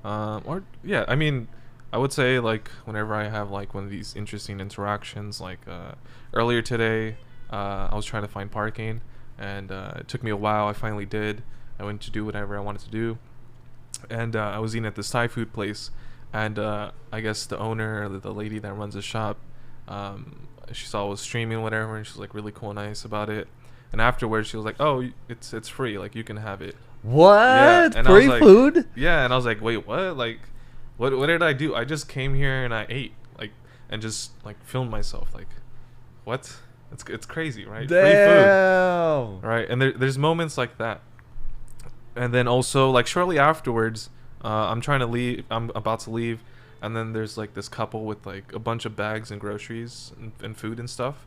Or yeah, I mean, I would say like whenever I have like one of these interesting interactions, like earlier today, I was trying to find parking, and it took me a while. I finally did. I went to do whatever I wanted to do, and I was eating at this Thai food place, and I guess the owner, the lady that runs the shop, she saw I was streaming whatever, and she was like really cool, nice about it. And afterwards, she was like, "Oh, it's free. Like you can have it." What? Yeah, and I Free was like, food? Yeah, and I was like, "Wait, what? Like, what did I do? I just came here and I ate, like, and just like filmed myself. Like, what? It's crazy, right? Free food, Damn. right? And there's moments like that. And then also like shortly afterwards, I'm trying to leave. I'm about to leave, and then there's like this couple with like a bunch of bags and groceries and food and stuff,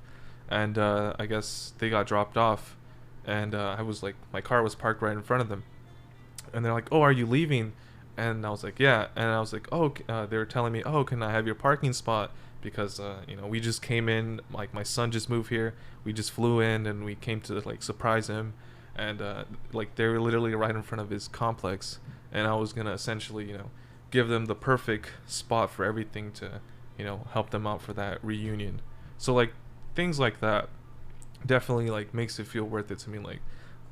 and I guess they got dropped off, and I was like, my car was parked right in front of them, and they're like, "Oh, are you leaving?" And I was like, "Yeah." And I was like, "Oh," they were telling me, "Oh, can I have your parking spot?" Because you know, we just came in, like my son just moved here, we just flew in, and we came to like surprise him, and like they were literally right in front of his complex, and I was gonna essentially, you know, give them the perfect spot for everything to, you know, help them out for that reunion. So like things like that definitely like makes it feel worth it to me, like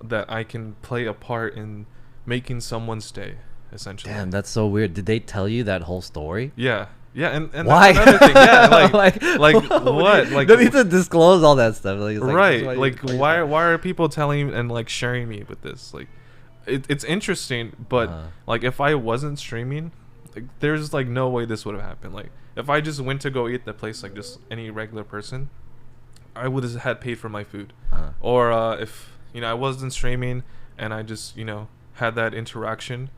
that I can play a part in making someone's day, essentially. Damn, that's so weird. Did they tell you that whole story? Yeah, and Why? that's another thing. Yeah, like like what? Like don't need to disclose all that stuff. Like, it's like, right? that's Like you- why are people telling and like sharing me with this? Like it's interesting, but like if I wasn't streaming, like there's like no way this would have happened. Like if I just went to go eat at the place like just any regular person, I would have had paid for my food. Or if you know I wasn't streaming and I just, you know, had that interaction,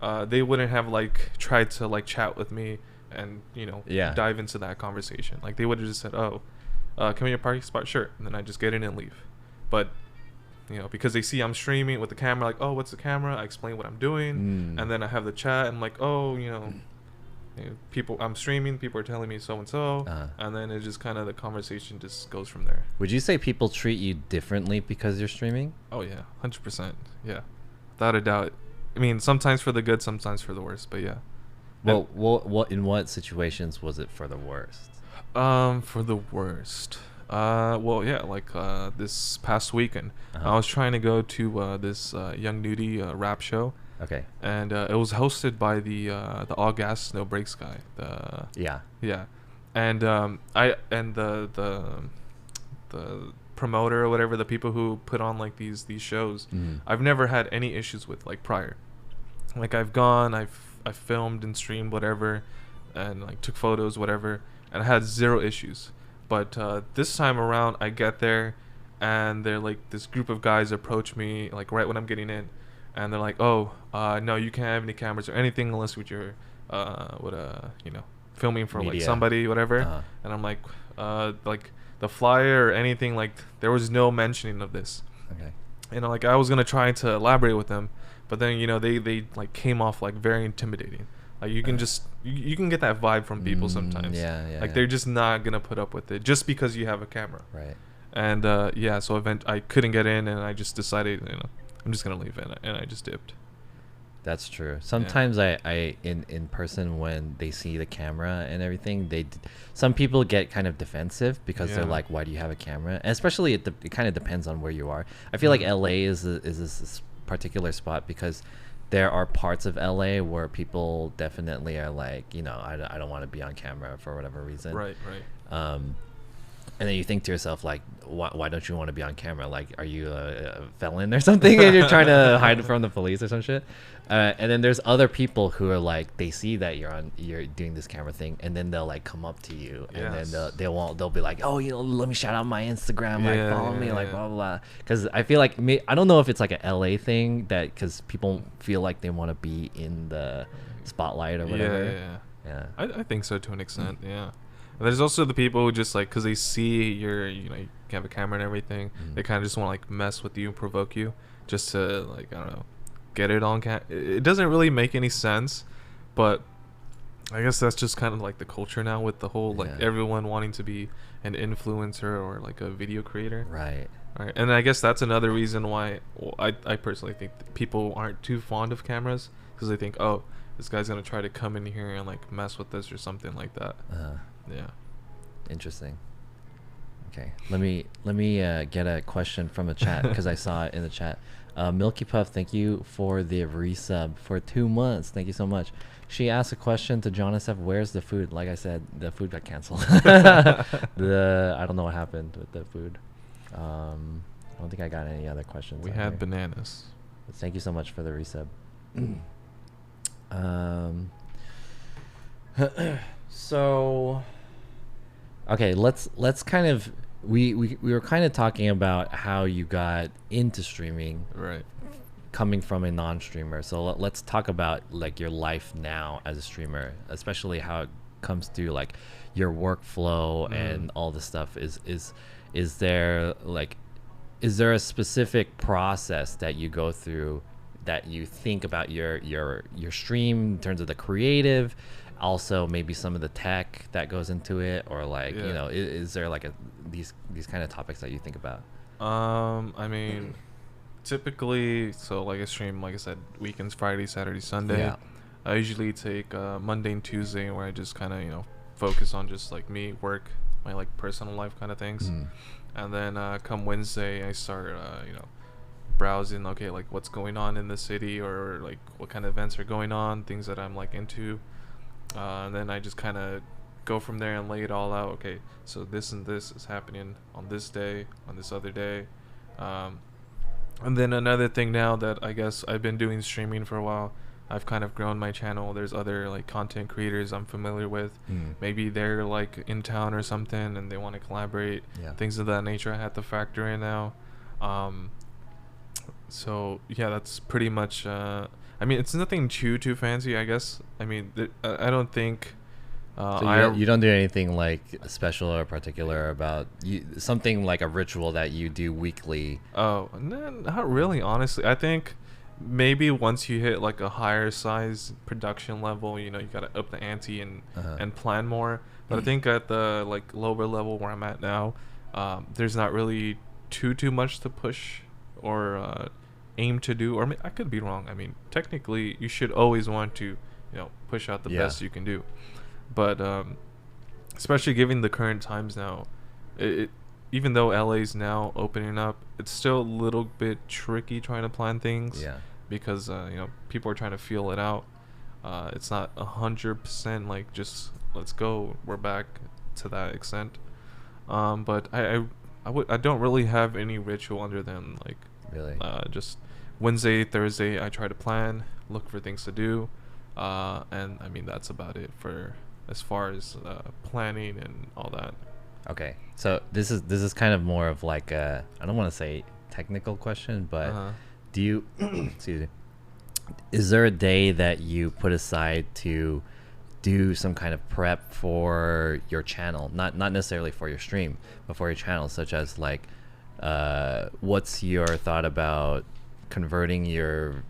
they wouldn't have like tried to like chat with me and, you know, Yeah. dive into that conversation. Like they would have just said, "Oh, can we get a parking spot?" Sure. And then I just get in and leave. But you know, because they see I'm streaming with the camera, like, "Oh, what's the camera?" I explain what I'm doing, and then I have the chat. And I'm like, "Oh, you know, people, I'm streaming. People are telling me so and so," and then it just kind of the conversation just goes from there. Would you say people treat you differently because you're streaming? Oh yeah, 100%. Yeah, without a doubt. I mean, sometimes for the good, sometimes for the worse. But yeah. Well, what in what situations was it for the worst? For the worst. Well, yeah, like this past weekend, I was trying to go to this Young Nudie rap show. Okay. And it was hosted by the All Gas No Brakes guy. Yeah. And I and the promoter or whatever, the people who put on like these shows, I've never had any issues with like prior. Like I've gone, I've filmed and streamed whatever, and like took photos whatever, and I had zero issues. But this time around, I get there, and they're like this group of guys approach me like right when I'm getting in, and they're like, "Oh, no, you can't have any cameras or anything unless with your you know, filming for Media. like somebody whatever." And I'm like the flyer or anything, like there was no mentioning of this. Okay. You know, like I was gonna try to elaborate with them, but then, you know, they like came off like very intimidating. Like you can just you can get that vibe from people sometimes. Yeah. Like they're just not gonna put up with it just because you have a camera. Right. And yeah, so I couldn't get in, and I just decided, you know, I'm just gonna leave, and I just dipped. That's true. Sometimes I in person, when they see the camera and everything, some people get kind of defensive because they're like, "Why do you have a camera?" And especially it kind of depends on where you are. I feel like LA is this particular spot because there are parts of LA where people definitely are like, you know, I don't want to be on camera for whatever reason. Right. And then you think to yourself, like, why don't you want to be on camera? Like, are you a felon or something? And you're trying to hide from the police or some shit. And then there's other people who are like, they see that you're doing this camera thing, and then they'll like come up to you, and then they'll be like, oh, let me shout out my Instagram, like follow me, like blah blah blah. Because I feel like I don't know if it's like a LA thing that because people feel like they want to be in the spotlight or whatever. Yeah. I think so to an extent. Yeah. And there's also the people who just like, because they see you have a camera and everything, they kind of just want to like mess with you and provoke you just to like, I don't know, get it on it doesn't really make any sense, but I guess that's just kind of like the culture now with the whole like everyone wanting to be an influencer or like a video creator. Right. And I guess that's another reason why I personally think that people aren't too fond of cameras, because they think, oh, this guy's gonna try to come in here and like mess with us or something like that. Yeah. Interesting. Okay. Let me get a question from the chat because I saw it in the chat. Milky Puff, thank you for the resub for 2 months. Thank you so much. She asked a question to John SF. Where's the food? Like I said, the food got canceled. I don't know what happened with the food. I don't think I got any other questions. We had bananas. But thank you so much for the resub. So, okay, let's kind of we were kind of talking about how you got into streaming, right? Coming from a non-streamer. So let's talk about like your life now as a streamer, especially how it comes through like your workflow and all this stuff. Is there a specific process that you go through that you think about your stream in terms of the creative, also maybe some of the tech that goes into it, or like is there like these kind of topics that you think about? I mean, typically, so like I stream, like I said, weekends, Friday, Saturday, Sunday. I usually take Monday and Tuesday where I just kind of focus on just like me, work, my like personal life kind of things. And then come Wednesday I start browsing, okay, like what's going on in the city, or like what kind of events are going on, things that I'm like into, and then I just kind of go from there and lay it all out. Okay, so this and this is happening on this day, on this other day, and then another thing now that I guess I've been doing streaming for a while, I've kind of grown my channel. There's other like content creators I'm familiar with. Maybe they're like in town or something and they want to collaborate, things of that nature I have to factor in now. So yeah, that's pretty much I mean, it's nothing too fancy, I guess. I mean, I don't think so you don't do anything like special or particular about something like a ritual that you do weekly? Oh, no, not really, honestly. I think maybe once you hit like a higher size production level, you gotta up the ante and plan more. But I think at the like lower level where I'm at now, there's not really too much to push or aim to do. Or I could be wrong. I mean, technically you should always want to push out the best you can do, but especially given the current times now, it even though LA's now opening up, it's still a little bit tricky trying to plan things. Because people are trying to feel it out. It's not 100% like just let's go, we're back to that extent. But I don't really have any ritual other than like just Wednesday, Thursday I try to plan, look for things to do, and I mean that's about it for as far as planning and all that. Okay, so this is kind of more of like I don't want to say technical question, but do you excuse me, is there a day that you put aside to do some kind of prep for your channel, not necessarily for your stream, but for your channel, such as like what's your thought about converting your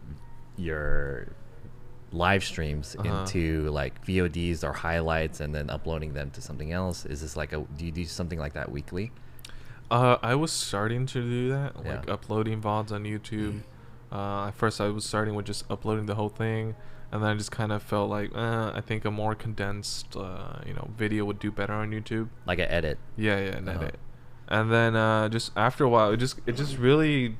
live streams into like VODs or highlights and then uploading them to something else? Is this like do you do something like that weekly? I was starting to do that, like uploading VODs on YouTube. At first I was starting with just uploading the whole thing, and then I just kind of felt like I think a more condensed video would do better on YouTube, like an edit. An edit. And then just after a while it just really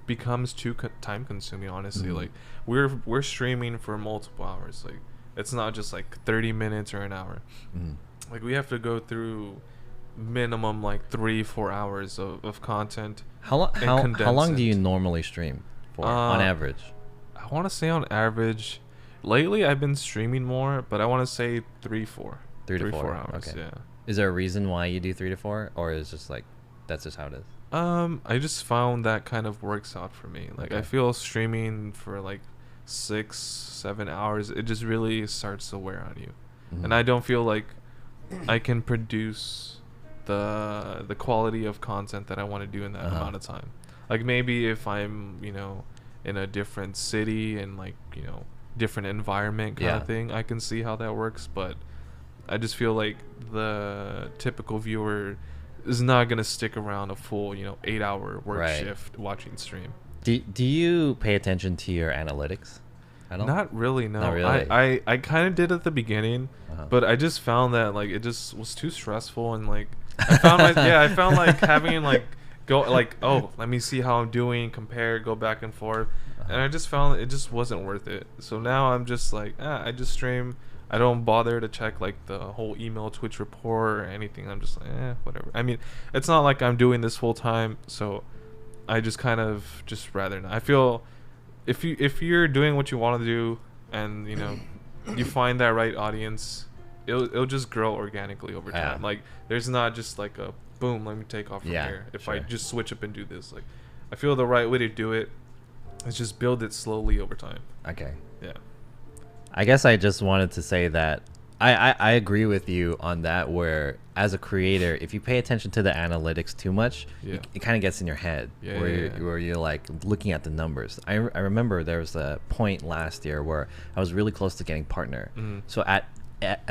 becomes too time consuming, honestly. Like we're streaming for multiple hours. Like it's not just like 30 minutes or an hour. Like we have to go through minimum like 3-4 hours of content. How and how condense long do you it. normally stream for on Uh, average? I want to say on average, lately I've been streaming more, but I want to say 3-4, 3 to 4. 3-4 hours. Okay. Yeah. Is there a reason why you do 3 to 4, or is just like that's just how it is? I just found that kind of works out for me. Like I Okay. feel streaming for like 6-7 hours, it just really starts to wear on you, Mhm. and I don't feel like I can produce the quality of content that I want to do in that Uh-huh. amount of time. Like maybe if I'm, in a different city and like, different environment kind Yeah. of thing, I can see how that works, but I just feel like the typical viewer is not going to stick around a full, 8-hour work Right. shift watching stream. Do you pay attention to your analytics at all? Not really, no. Not really. I kind of did at the beginning, Uh-huh. but I just found that like it just was too stressful, and like I found like having like go like, oh, let me see how I'm doing, compare, go back and forth, and I just found it just wasn't worth it. So now I'm just like, I just stream. I don't bother to check like the whole email, Twitch report or anything. I'm just like, whatever. I mean, it's not like I'm doing this full time, so I just kind of just rather not. I feel if you're doing what you want to do, and you find that right audience, it'll just grow organically over time. Yeah. Like there's not just like a boom, let me take off from Yeah, here. If I sure. just switch up and do this, like I feel the right way to do it is just build it slowly over time. Okay. Yeah. I guess I just wanted to say that I agree with you on that, where as a creator, if you pay attention to the analytics too much, Yeah. it kind of gets in your head, Yeah, where, yeah, yeah. where you're like looking at the numbers. I remember there was a point last year where I was really close to getting partner. Mhm. So at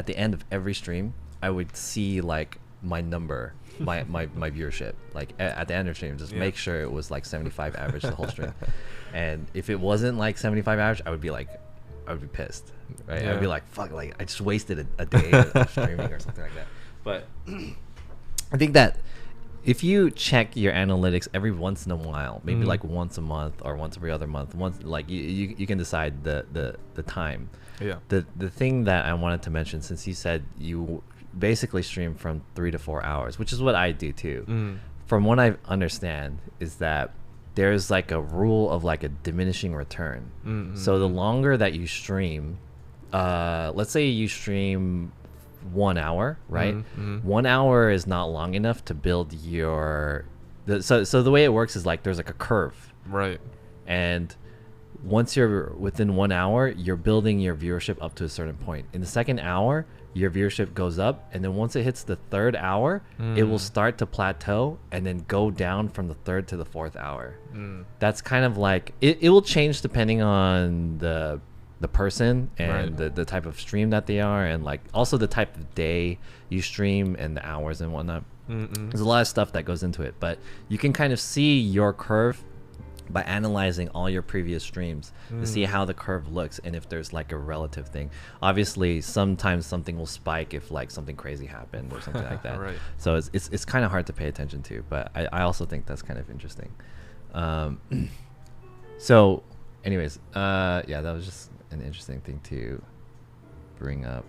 the end of every stream, I would see like my number, my viewership, like at the end of the stream, just Yeah. make sure it was like 75 average the whole stream. And if it wasn't like 75 average, I would be pissed, right? I'd be Yeah. like, fuck, like I just wasted a day of streaming or something like that. But I think that if you check your analytics every once in a while, maybe Mhm. like once a month or once every other month, once, like you can decide the time. Yeah. The thing that I wanted to mention, since you said you basically stream from 3 to 4 hours, which is what I do too. Mm. From what I understand is that there's like a rule of like a diminishing return. Mm, So the mm, longer that you stream, let's say you stream 1 hour, right? mhm. 1 hour is not long enough to build your. So the way it works is like there's like a curve, Right. and once you're within 1 hour, you're building your viewership up to a certain point. In the second hour, your viewership goes up, and then once it hits the third hour, it will Mm. start to plateau and then go down from the third to the fourth hour. Mm. That's kind of like it will change depending on the person and Right. the type of stream that they are, and like also the type of day you stream and the hours and whatnot. Mm-mm. There's a lot of stuff that goes into it, but you can kind of see your curve by analyzing all your previous streams to see Mm. how the curve looks and if there's like a relative thing. Obviously, sometimes something will spike if like something crazy happened or something like that. Right. So it's kind of hard to pay attention to, but I also think that's kind of interesting. So, anyways, yeah, that was just an interesting thing to bring up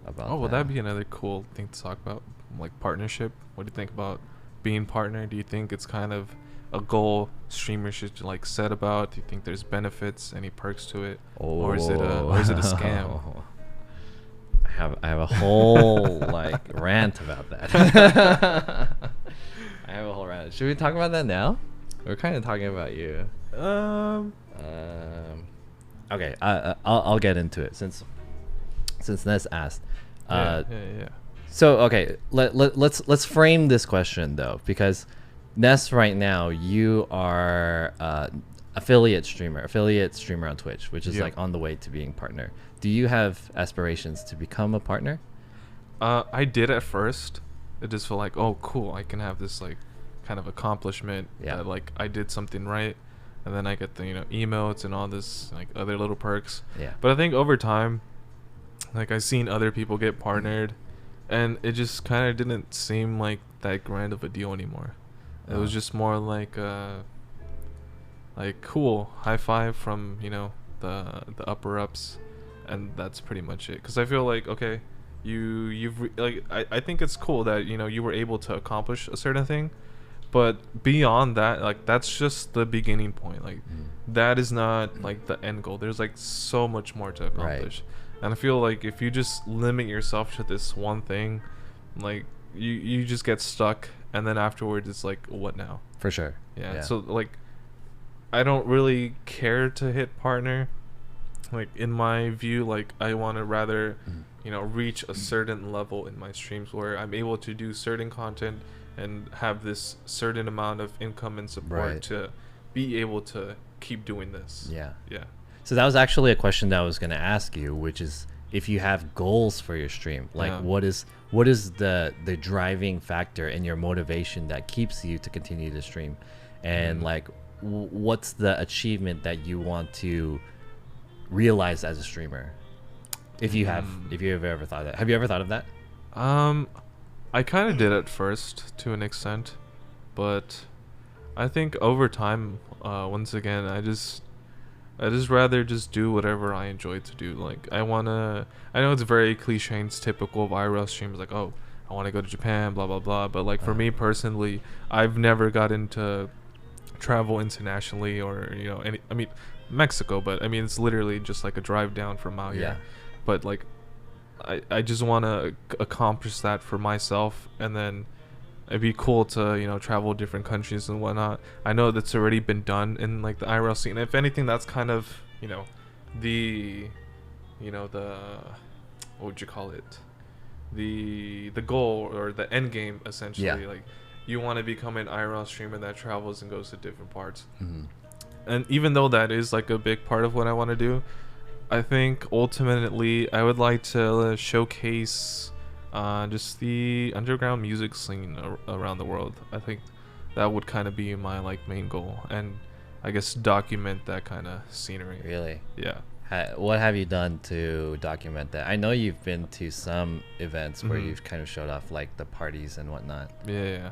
about. Oh, well, that. that'd be another cool thing to talk about, like partnership. What do you think about being partner? Do you think it's kind of a goal streamers should like set about? Do you think there's benefits, any perks to it, or is it a scam? I have a whole like rant about that. I have a whole rant. Should we talk about that now? We're kind of talking about you. Okay, I'll get into it since Ness asked. Yeah. So okay, let's frame this question though, because Ness, right now you are affiliate streamer on Twitch, which is Yeah. like on the way to being partner. Do you have aspirations to become a partner? I did at first. It just felt like, oh, cool, I can have this like kind of accomplishment. Yeah. That, like I did something right, and then I get the emotes and all this like other little perks. Yeah. But I think over time, like I've seen other people get partnered, and it just kind of didn't seem like that grand of a deal anymore. It was just more like cool, high five from the upper ups, and that's pretty much it. Because I feel like, okay, I think it's cool that you were able to accomplish a certain thing, but beyond that, like, that's just the beginning point. Like, that is not like the end goal. There's like so much more to accomplish. And I feel like if you just limit yourself to this one thing, like, you just get stuck, and then afterwards it's like, what now? For sure. Yeah. So like, I don't really care to hit partner. Like, in my view, like, I want to rather reach a certain level in my streams where I'm able to do certain content and have this certain amount of income and support to be able to keep doing this. Yeah. Yeah. So that was actually a question that I was going to ask you, which is if you have goals for your stream, like what is the driving factor and your motivation that keeps you to continue to stream, and like what's the achievement that you want to realize as a streamer? If you've ever thought of that. Have you ever thought of that? I kind of did at first to an extent, but I think over time, once again, I just rather just do whatever I enjoy to do. Like, I know it's very cliche and it's typical of IRL streams, like, oh, I want to go to Japan, blah blah blah, but like, for me personally, I've never got into travel internationally, or Mexico, but I mean, it's literally just like a drive down from out here. But like, I just want to accomplish that for myself, and then it'd be cool to travel different countries and whatnot. I know that's already been done in like the IRL scene. If anything, that's kind of the what would you call it, the goal or the end game, essentially. Like, you want to become an IRL streamer that travels and goes to different parts. And even though that is like a big part of what I want to do, I think ultimately I would like to showcase just the underground music scene around the world. I think that would kind of be my like main goal, and I guess document that kind of scenery. Really? Yeah. What have you done to document that? I know you've been to some events where you've kind of showed off like the parties and whatnot. Yeah.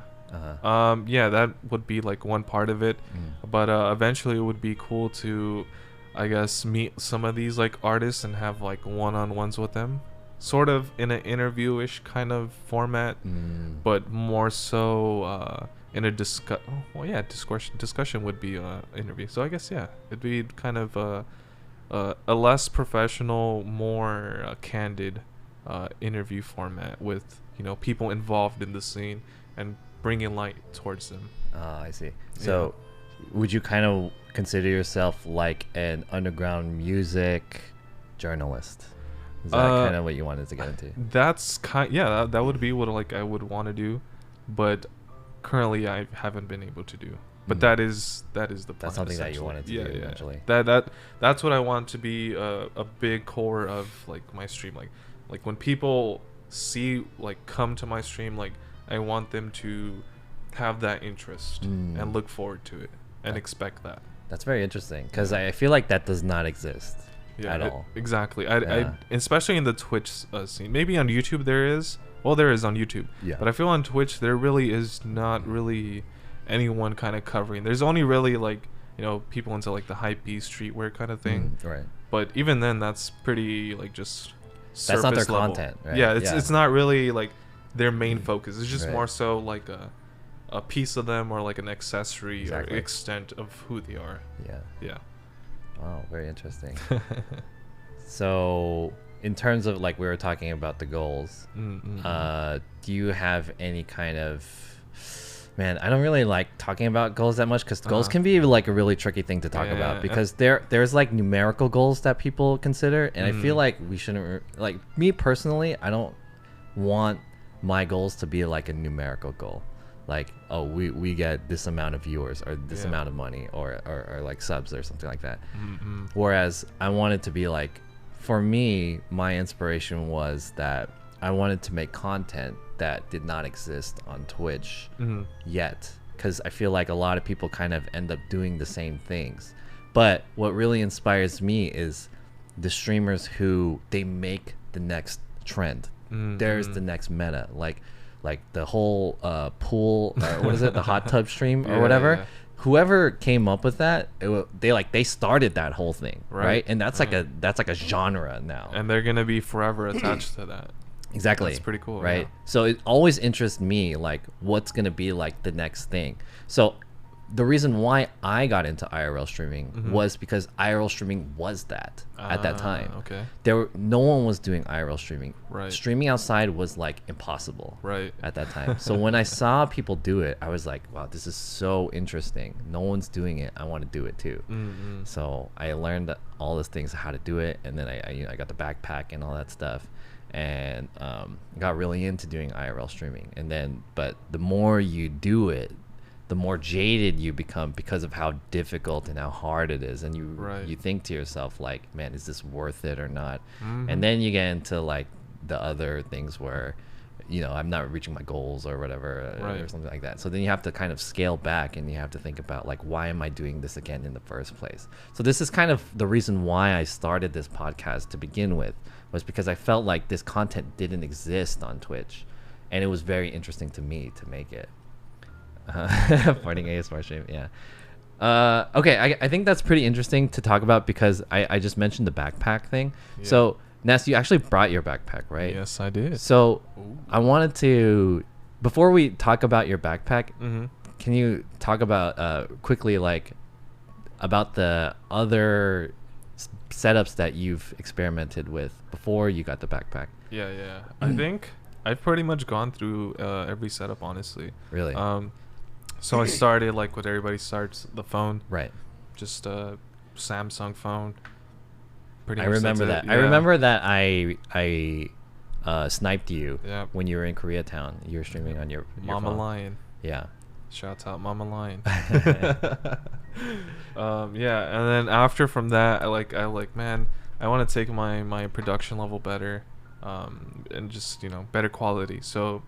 Yeah, that would be like one part of it, but eventually it would be cool to, I guess, meet some of these like artists and have like one-on-ones with them, sort of in an interview-ish kind of format, but more so in a discussion would be interview. So I guess it'd be kind of a less professional, more candid interview format with people involved in the scene and bringing light towards them. I see. So would you kind of consider yourself like an underground music journalist? Is that kind of what you wanted to get into? That's that would be what like I would want to do, but currently I haven't been able to do. But that is the plan. That's something that you wanted to do eventually. That's what I want to be a big core of like my stream. Like when people come to my stream, like, I want them to have that interest and look forward to it and expect that. That's very interesting, because I feel like that does not exist at all. Exactly. I especially in the Twitch scene. Maybe on YouTube there is. Well, there is on YouTube. Yeah. But I feel on Twitch there really is not really anyone kind of covering. There's only really like people into like the hypebeast streetwear kind of thing. Right. But even then, that's pretty like just surface that's not their level content, right? Yeah, it's not really like their main focus. It's just more so like a piece of them, or like an accessory or extent of who they are. Yeah. Wow, very interesting. So in terms of like we were talking about the goals, do you have any kind of I don't really like talking about goals that much, because goals can be like a really tricky thing to talk about, because there's like numerical goals that people consider, and I feel like we shouldn't like, me personally, I don't want my goals to be like a numerical goal, like, oh, we get this amount of viewers or this amount of money or like subs or something like that. Whereas I wanted to be like, for me, my inspiration was that I wanted to make content that did not exist on Twitch yet, because I feel like a lot of people kind of end up doing the same things. But what really inspires me is the streamers who they make the next trend. There's the next meta, like the whole pool, or what is it, the hot tub stream or whatever. Whoever came up with that, they started that whole thing, right? And that's like a genre now, and they're gonna be forever attached to that. Exactly. That's pretty cool, right? yeah. So it always interests me, like, what's gonna be like the next thing. So the reason why I got into IRL streaming was because IRL streaming was that at that time. Okay. No one was doing IRL streaming. Right. Streaming outside was like impossible. Right. At that time. So when I saw people do it, I was like, wow, this is so interesting. No one's doing it. I want to do it too. So I learned all these things, how to do it, and then I got the backpack and all that stuff, and got really into doing IRL streaming. And then, but the more you do it, the more jaded you become because of how difficult and how hard it is, and you think to yourself like, man, is this worth it or not? And then you get into like the other things where, you know, I'm not reaching my goals or whatever, or something like that. So then you have to kind of scale back, and you have to think about like, why am I doing this again in the first place? So this is kind of the reason why I started this podcast to begin with, was because I felt like this content didn't exist on Twitch, and it was very interesting to me to make it. Farting ASMR stream, yeah. Okay, I think that's pretty interesting to talk about, because I just mentioned the backpack thing. Yeah. So Ness, you actually brought your backpack, right? Yes, I did. So Ooh. I wanted to, before we talk about your backpack, Mm-hmm. can you talk about quickly, like, about the other setups that you've experimented with before you got the backpack? Yeah. I think I've pretty much gone through every setup, honestly. Really? So I started like what everybody starts, the phone. Right. Just a Samsung phone. Pretty I much remember that's that. it. I Yeah. remember that I sniped you Yeah. when you were in Koreatown. You were streaming on your Mama phone. Lion. Yeah. Shouts out Mama Lion. Yeah, and then after from that, I like, man, I want to take my production level better, and just, you know, better quality. So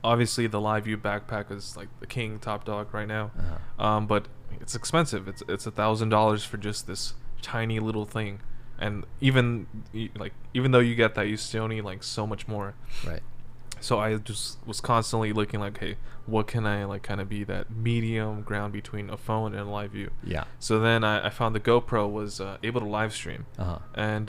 obviously the Live View backpack is like the king, top dog right now. But it's expensive. It's $1,000 for just this tiny little thing, and even though you get that, you still need like so much more. Right. So I just was constantly looking like, hey, what can I like kind of be that medium ground between a phone and a live view? Yeah. So then I found the GoPro was able to live stream, and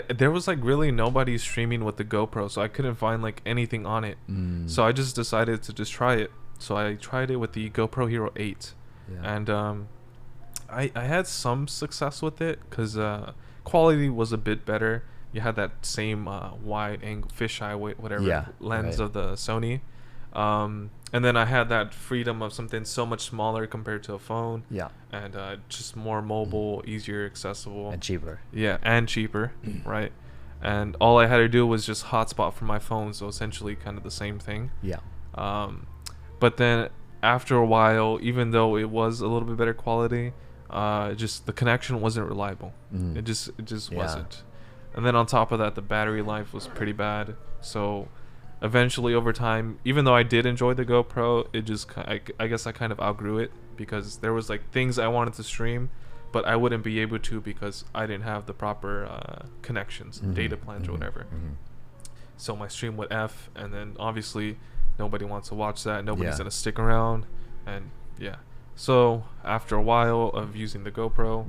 there was like really nobody streaming with the GoPro, so I couldn't find like anything on it. So I just decided to just try it. So I tried it with the GoPro Hero 8, and I had some success with it because quality was a bit better. You had that same wide angle fisheye whatever lens of the Sony, and then I had that freedom of something so much smaller compared to a phone. Yeah. And just more mobile, easier, accessible, And cheaper. Yeah, and cheaper, right? And all I had to do was just hotspot from my phone, so essentially kind of the same thing. Yeah. But then after a while, even though it was a little bit better quality, just the connection wasn't reliable. It just wasn't. And then on top of that, the battery life was pretty bad. So eventually over time, even though I did enjoy the GoPro, it just, I guess I kind of outgrew it, because there was like things I wanted to stream, but I wouldn't be able to because I didn't have the proper connections, data plans or whatever. So my stream would F, and then obviously nobody wants to watch that. Nobody's going to stick around. And yeah. So after a while of using the GoPro,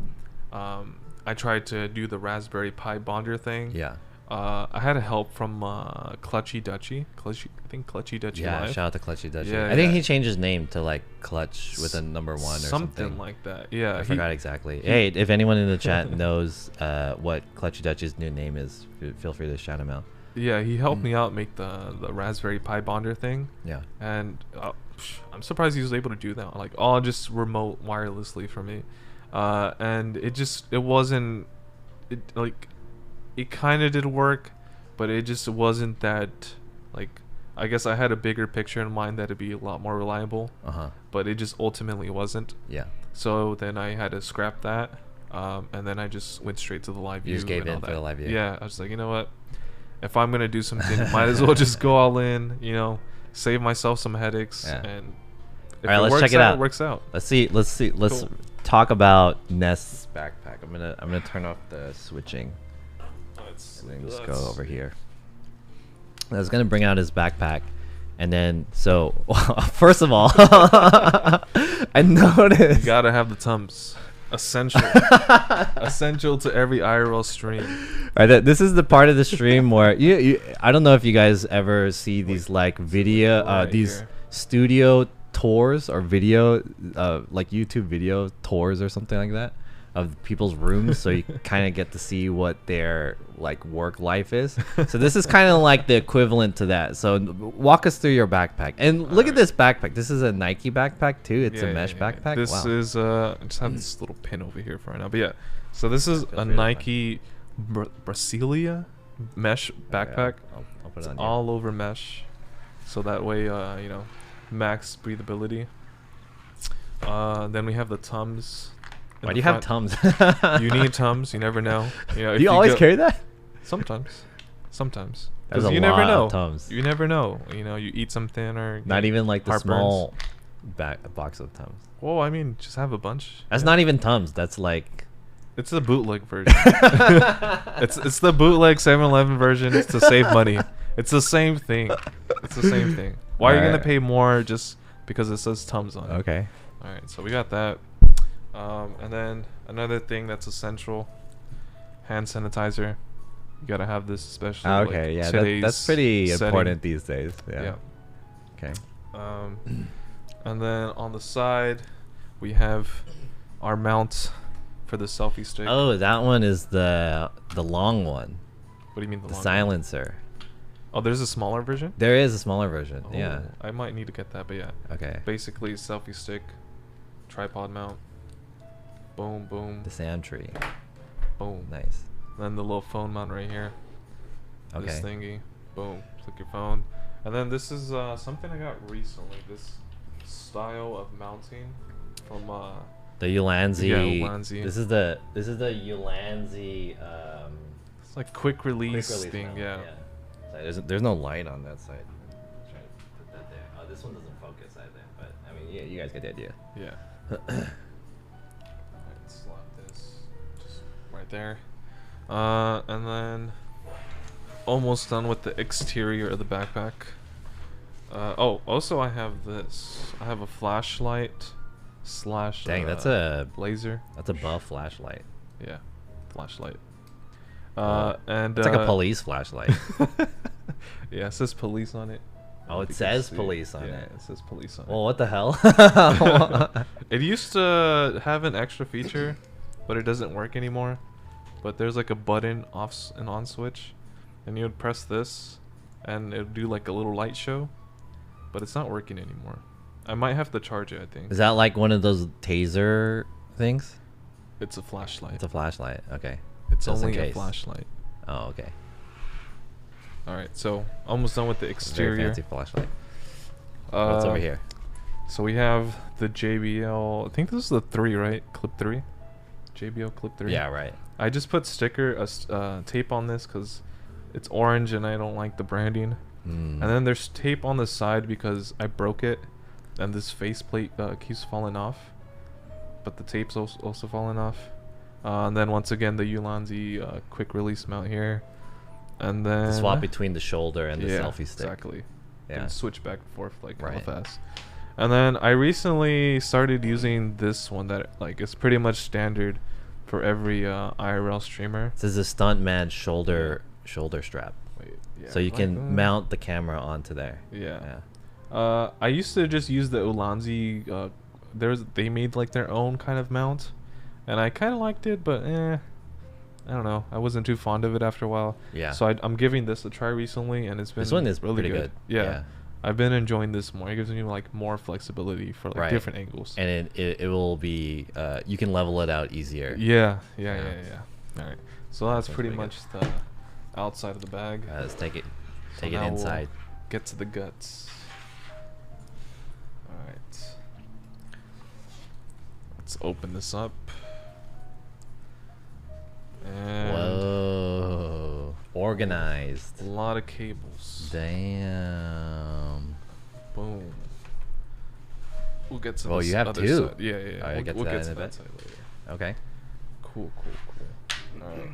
I tried to do the Raspberry Pi bonder thing. Yeah. I had help from Clutchy Dutchy. I think Clutchy Dutchy Yeah, Live. shout out to Clutchy Dutchy. Yeah, I think yeah. he changed his name to like Clutch with a number 1 or something. like that. Yeah. I forgot exactly. Hey, if anyone in the chat knows what Clutchy Dutchy's new name is, feel free to shout him out. Yeah, he helped me out make the Raspberry Pi bonder thing. Yeah. And I'm surprised he was able to do that. Like all just remote wirelessly for me. And it kind of did work, but it just wasn't that, like, I guess I had a bigger picture in mind that it'd be a lot more reliable, but it just ultimately wasn't. Yeah. So then I had to scrap that, and then I just went straight to the live view. You just gave and all in for that. the live view. Yeah, I was like, you know what? If I'm gonna do something, might as well just go all in. You know, save myself some headaches. Yeah. And if All right, let's works check it out. It works out. Let's see. Let's Cool. talk about Nest's backpack. I'm gonna turn off the switching. And just go over here. I was gonna bring out his backpack, and then first of all, I noticed. You gotta have the Tums. Essential. Essential to every IRL stream. All right, this is the part of the stream where I don't know if you guys ever see these like video right these here. studio tours or video like YouTube video tours or something like that of people's rooms, so you kind of get to see what their like work life is. So this is kind of like the equivalent to that. So walk us through your backpack and look at this backpack. This is a Nike backpack too. It's a mesh backpack. This Wow. is I just have this little pin over here for right now. But yeah, so this is a really Nike Brasilia mesh backpack. I'll put It's it on all over mesh, so that way you know, max breathability. Then we have the Tums. in Why the do you have front. Tums? You need Tums. You never know. You know, Do if you always go- carry that? Sometimes. There's Because a you lot never know. of Tums. You never know. You know, you eat something or Not even like the heartburns. small box of Tums. Well, I mean, just have a bunch. That's yeah. not even Tums. That's like. It's the bootleg version. it's the bootleg 7-Eleven version. It's to save money. It's the same thing. It's the same thing. Why are you gonna Alright. pay more just because it says Tums on it? Okay. All right, so we got that. And then another thing that's essential: hand sanitizer. You gotta have this, especially. Okay. like Yeah. today's That's pretty setting. important these days. Yeah. Yeah. Okay. And then on the side, we have our mount for the selfie stick. Oh, that one is the long one. What do you mean The long one? silencer. Oh, there's a smaller version. There is a smaller version. Yeah. Oh, I might need to get that, but yeah. Okay. Basically, selfie stick, tripod mount. Boom, boom, The sand tree. boom. Nice. Then the little phone mount right here. This Okay. thingy. Boom. Click your phone. And then this is something I got recently. This style of mounting from The Ulanzi. Yeah, Ulanzi. This is the Ulanzi. it's like quick release, quick release thing. mount, Yeah. So there's no light on that side. Try to put that there. Oh, this one doesn't focus either. But I mean, yeah, you guys get the idea. Yeah. Alright, slap this just right there. And then almost done with the exterior of the backpack. Oh, also I have this. I have a flashlight slash. Dang, that's a laser. buff flashlight. Yeah, flashlight. Wow. And It's like a police flashlight. Yeah, it says police on it. Oh, it If you can says see police on yeah, it. it says police on Well, what the hell? it. It used to have an extra feature, but it doesn't work anymore. But there's like a button off and on switch, and you would press this, and it would do like a little light show. But it's not working anymore. I might have to charge it, I think. Is that like one of those taser things? It's a flashlight. It's a flashlight. Okay. It's just in only a case. flashlight. Oh, okay. Alright, so almost done with the Very exterior. fancy flashlight. What's over here? So we have the JBL. I think this is the 3, right? Clip 3. JBL Clip 3. Yeah, right. I just put tape on this because it's orange and I don't like the branding. Mm. And then there's tape on the side because I broke it, and this faceplate keeps falling off. But the tape's also falling off. And then once again the Ulanzi quick release mount here. And then The swap between the shoulder and the yeah, selfie stick. exactly. Yeah. And switch back and forth like hella Right. fast. And then I recently started using this one that like is pretty much standard for every IRL streamer. This is a stuntman shoulder strap. Wait, yeah, So you like can that. mount the camera onto there. Yeah. Yeah. I used to just use the Ulanzi. They made like their own kind of mount, and I kind of liked it, but I don't know. I wasn't too fond of it after a while. Yeah. So I'm giving this a try recently, and it's been This one is really pretty good. Yeah. I've been enjoying this more. It gives me like more flexibility for like Right. different angles. And it will be you can level it out easier. Yeah. Yeah. All right. So that's Sounds pretty pretty much the outside of the bag. Let's take it So it now we'll inside. Get to the guts. All right. Let's open this up. And Whoa. Organized. a lot of cables. Damn. Boom. We'll get to Well, this you have other two. side. Yeah. Alright, We'll get to get that to in a that bit. side later. Okay. Cool. Alright.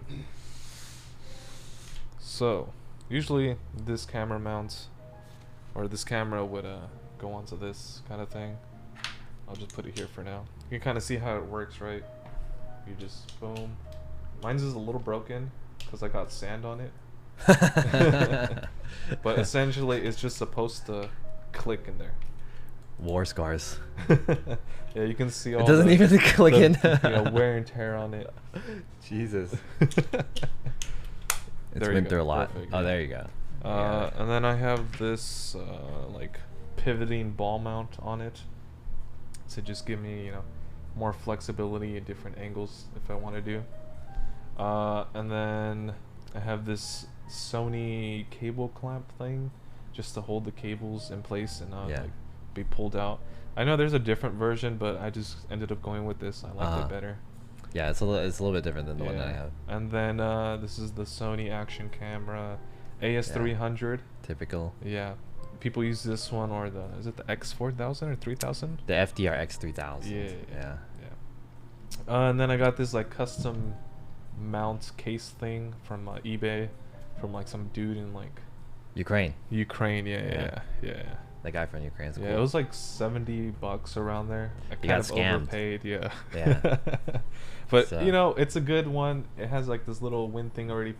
So, usually this camera mounts, or this camera would go onto this kind of thing. I'll just put it here for now. You can kind of see how it works, right? You just boom. Mine's is a little broken because I got sand on it. But essentially, it's just supposed to click in there. War scars. Yeah, you can see all. It doesn't even click in. Wear and tear on it. Jesus. It's There you been go. through a lot. Perfect, Oh, yeah. there you go. Yeah. And then I have this like pivoting ball mount on it to just give me, you know, more flexibility at different angles if I want to do. And then I have this Sony cable clamp thing just to hold the cables in place and not Yeah. like be pulled out. I know there's a different version, but I just ended up going with this. I liked it better. Yeah, it's a little bit different than the one that I have. And then this is the Sony action camera AS300. Typical. Yeah. People use this one or is it the X4000 or 3000? The FDR X3000. Yeah. Yeah. And then I got this like custom mount case thing from eBay from like some dude in like Ukraine. Ukraine. Yeah. Yeah. The guy from Ukraine is cool. Yeah, it was like $70 around there. I You kind got of scammed. overpaid, yeah. Yeah. But So- you know, it's a good one. It has like this little wind thing already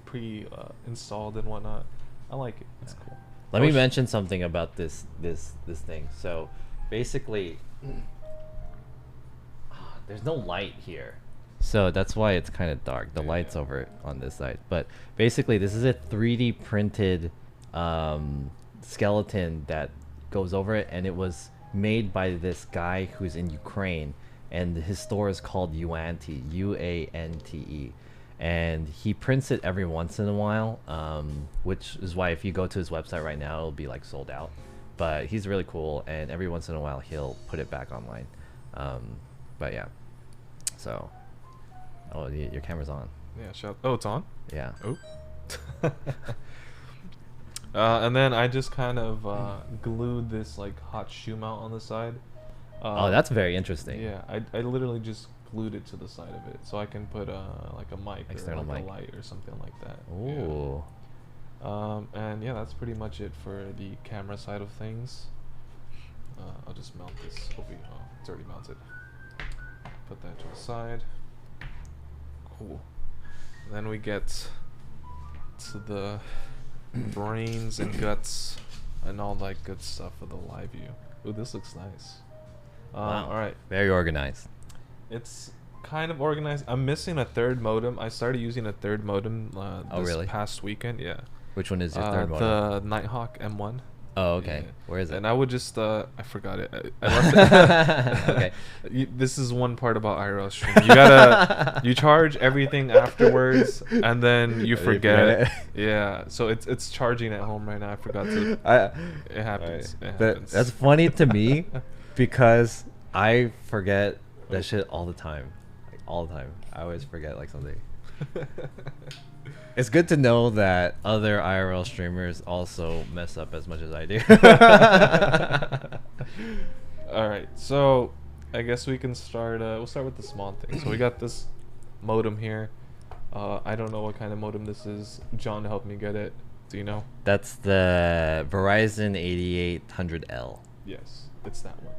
installed and whatnot. I like it. It's cool. Let me mention something about this thing. So, basically, there's no light here, so that's why it's kind of dark. The light's over on this side, but basically, this is a 3D printed skeleton that goes over it, and it was made by this guy who's in Ukraine, and his store is called Uante, Uante. And he prints it every once in a while, which is why if you go to his website right now, it'll be like sold out. But he's really cool, and every once in a while he'll put it back online. But yeah, so your camera's on. Yeah. Oh, it's on. Yeah. Oh. And then I just kind of glued this like hot shoe mount on the side. Oh, that's very interesting. Yeah, I literally just glued it to the side of it, so I can put like a mic External or like mic. a light or something like that. Ooh. Yeah. And yeah, that's pretty much it for the camera side of things. I'll just mount this over. Oh, it's already mounted. Put that to the side. Cool. Then we get to the brains and guts and all that good stuff for the live view. Ooh, this looks nice. Wow. All right. Very organized. It's kind of organized. I'm missing a third modem. I started using a third modem this really? past weekend. Yeah. Which one is your third model? The Nighthawk M1. Oh, okay. Yeah. Where is it? And I would just I forgot it. I left it. Okay. This is one part about IRL stream. You gotta you charge everything afterwards, and then you forget it. Yeah. So it's charging at home right now. I forgot to. It happens. It happens. That's funny to me because I forget that shit all the time. Like, all the time. I always forget like something. It's good to know that other IRL streamers also mess up as much as I do. All right, so I guess we can start. We'll start with the small thing. So we got this modem here. I don't know what kind of modem this is. John helped me get it. Do you know? That's the Verizon 8800L. Yes, it's that one.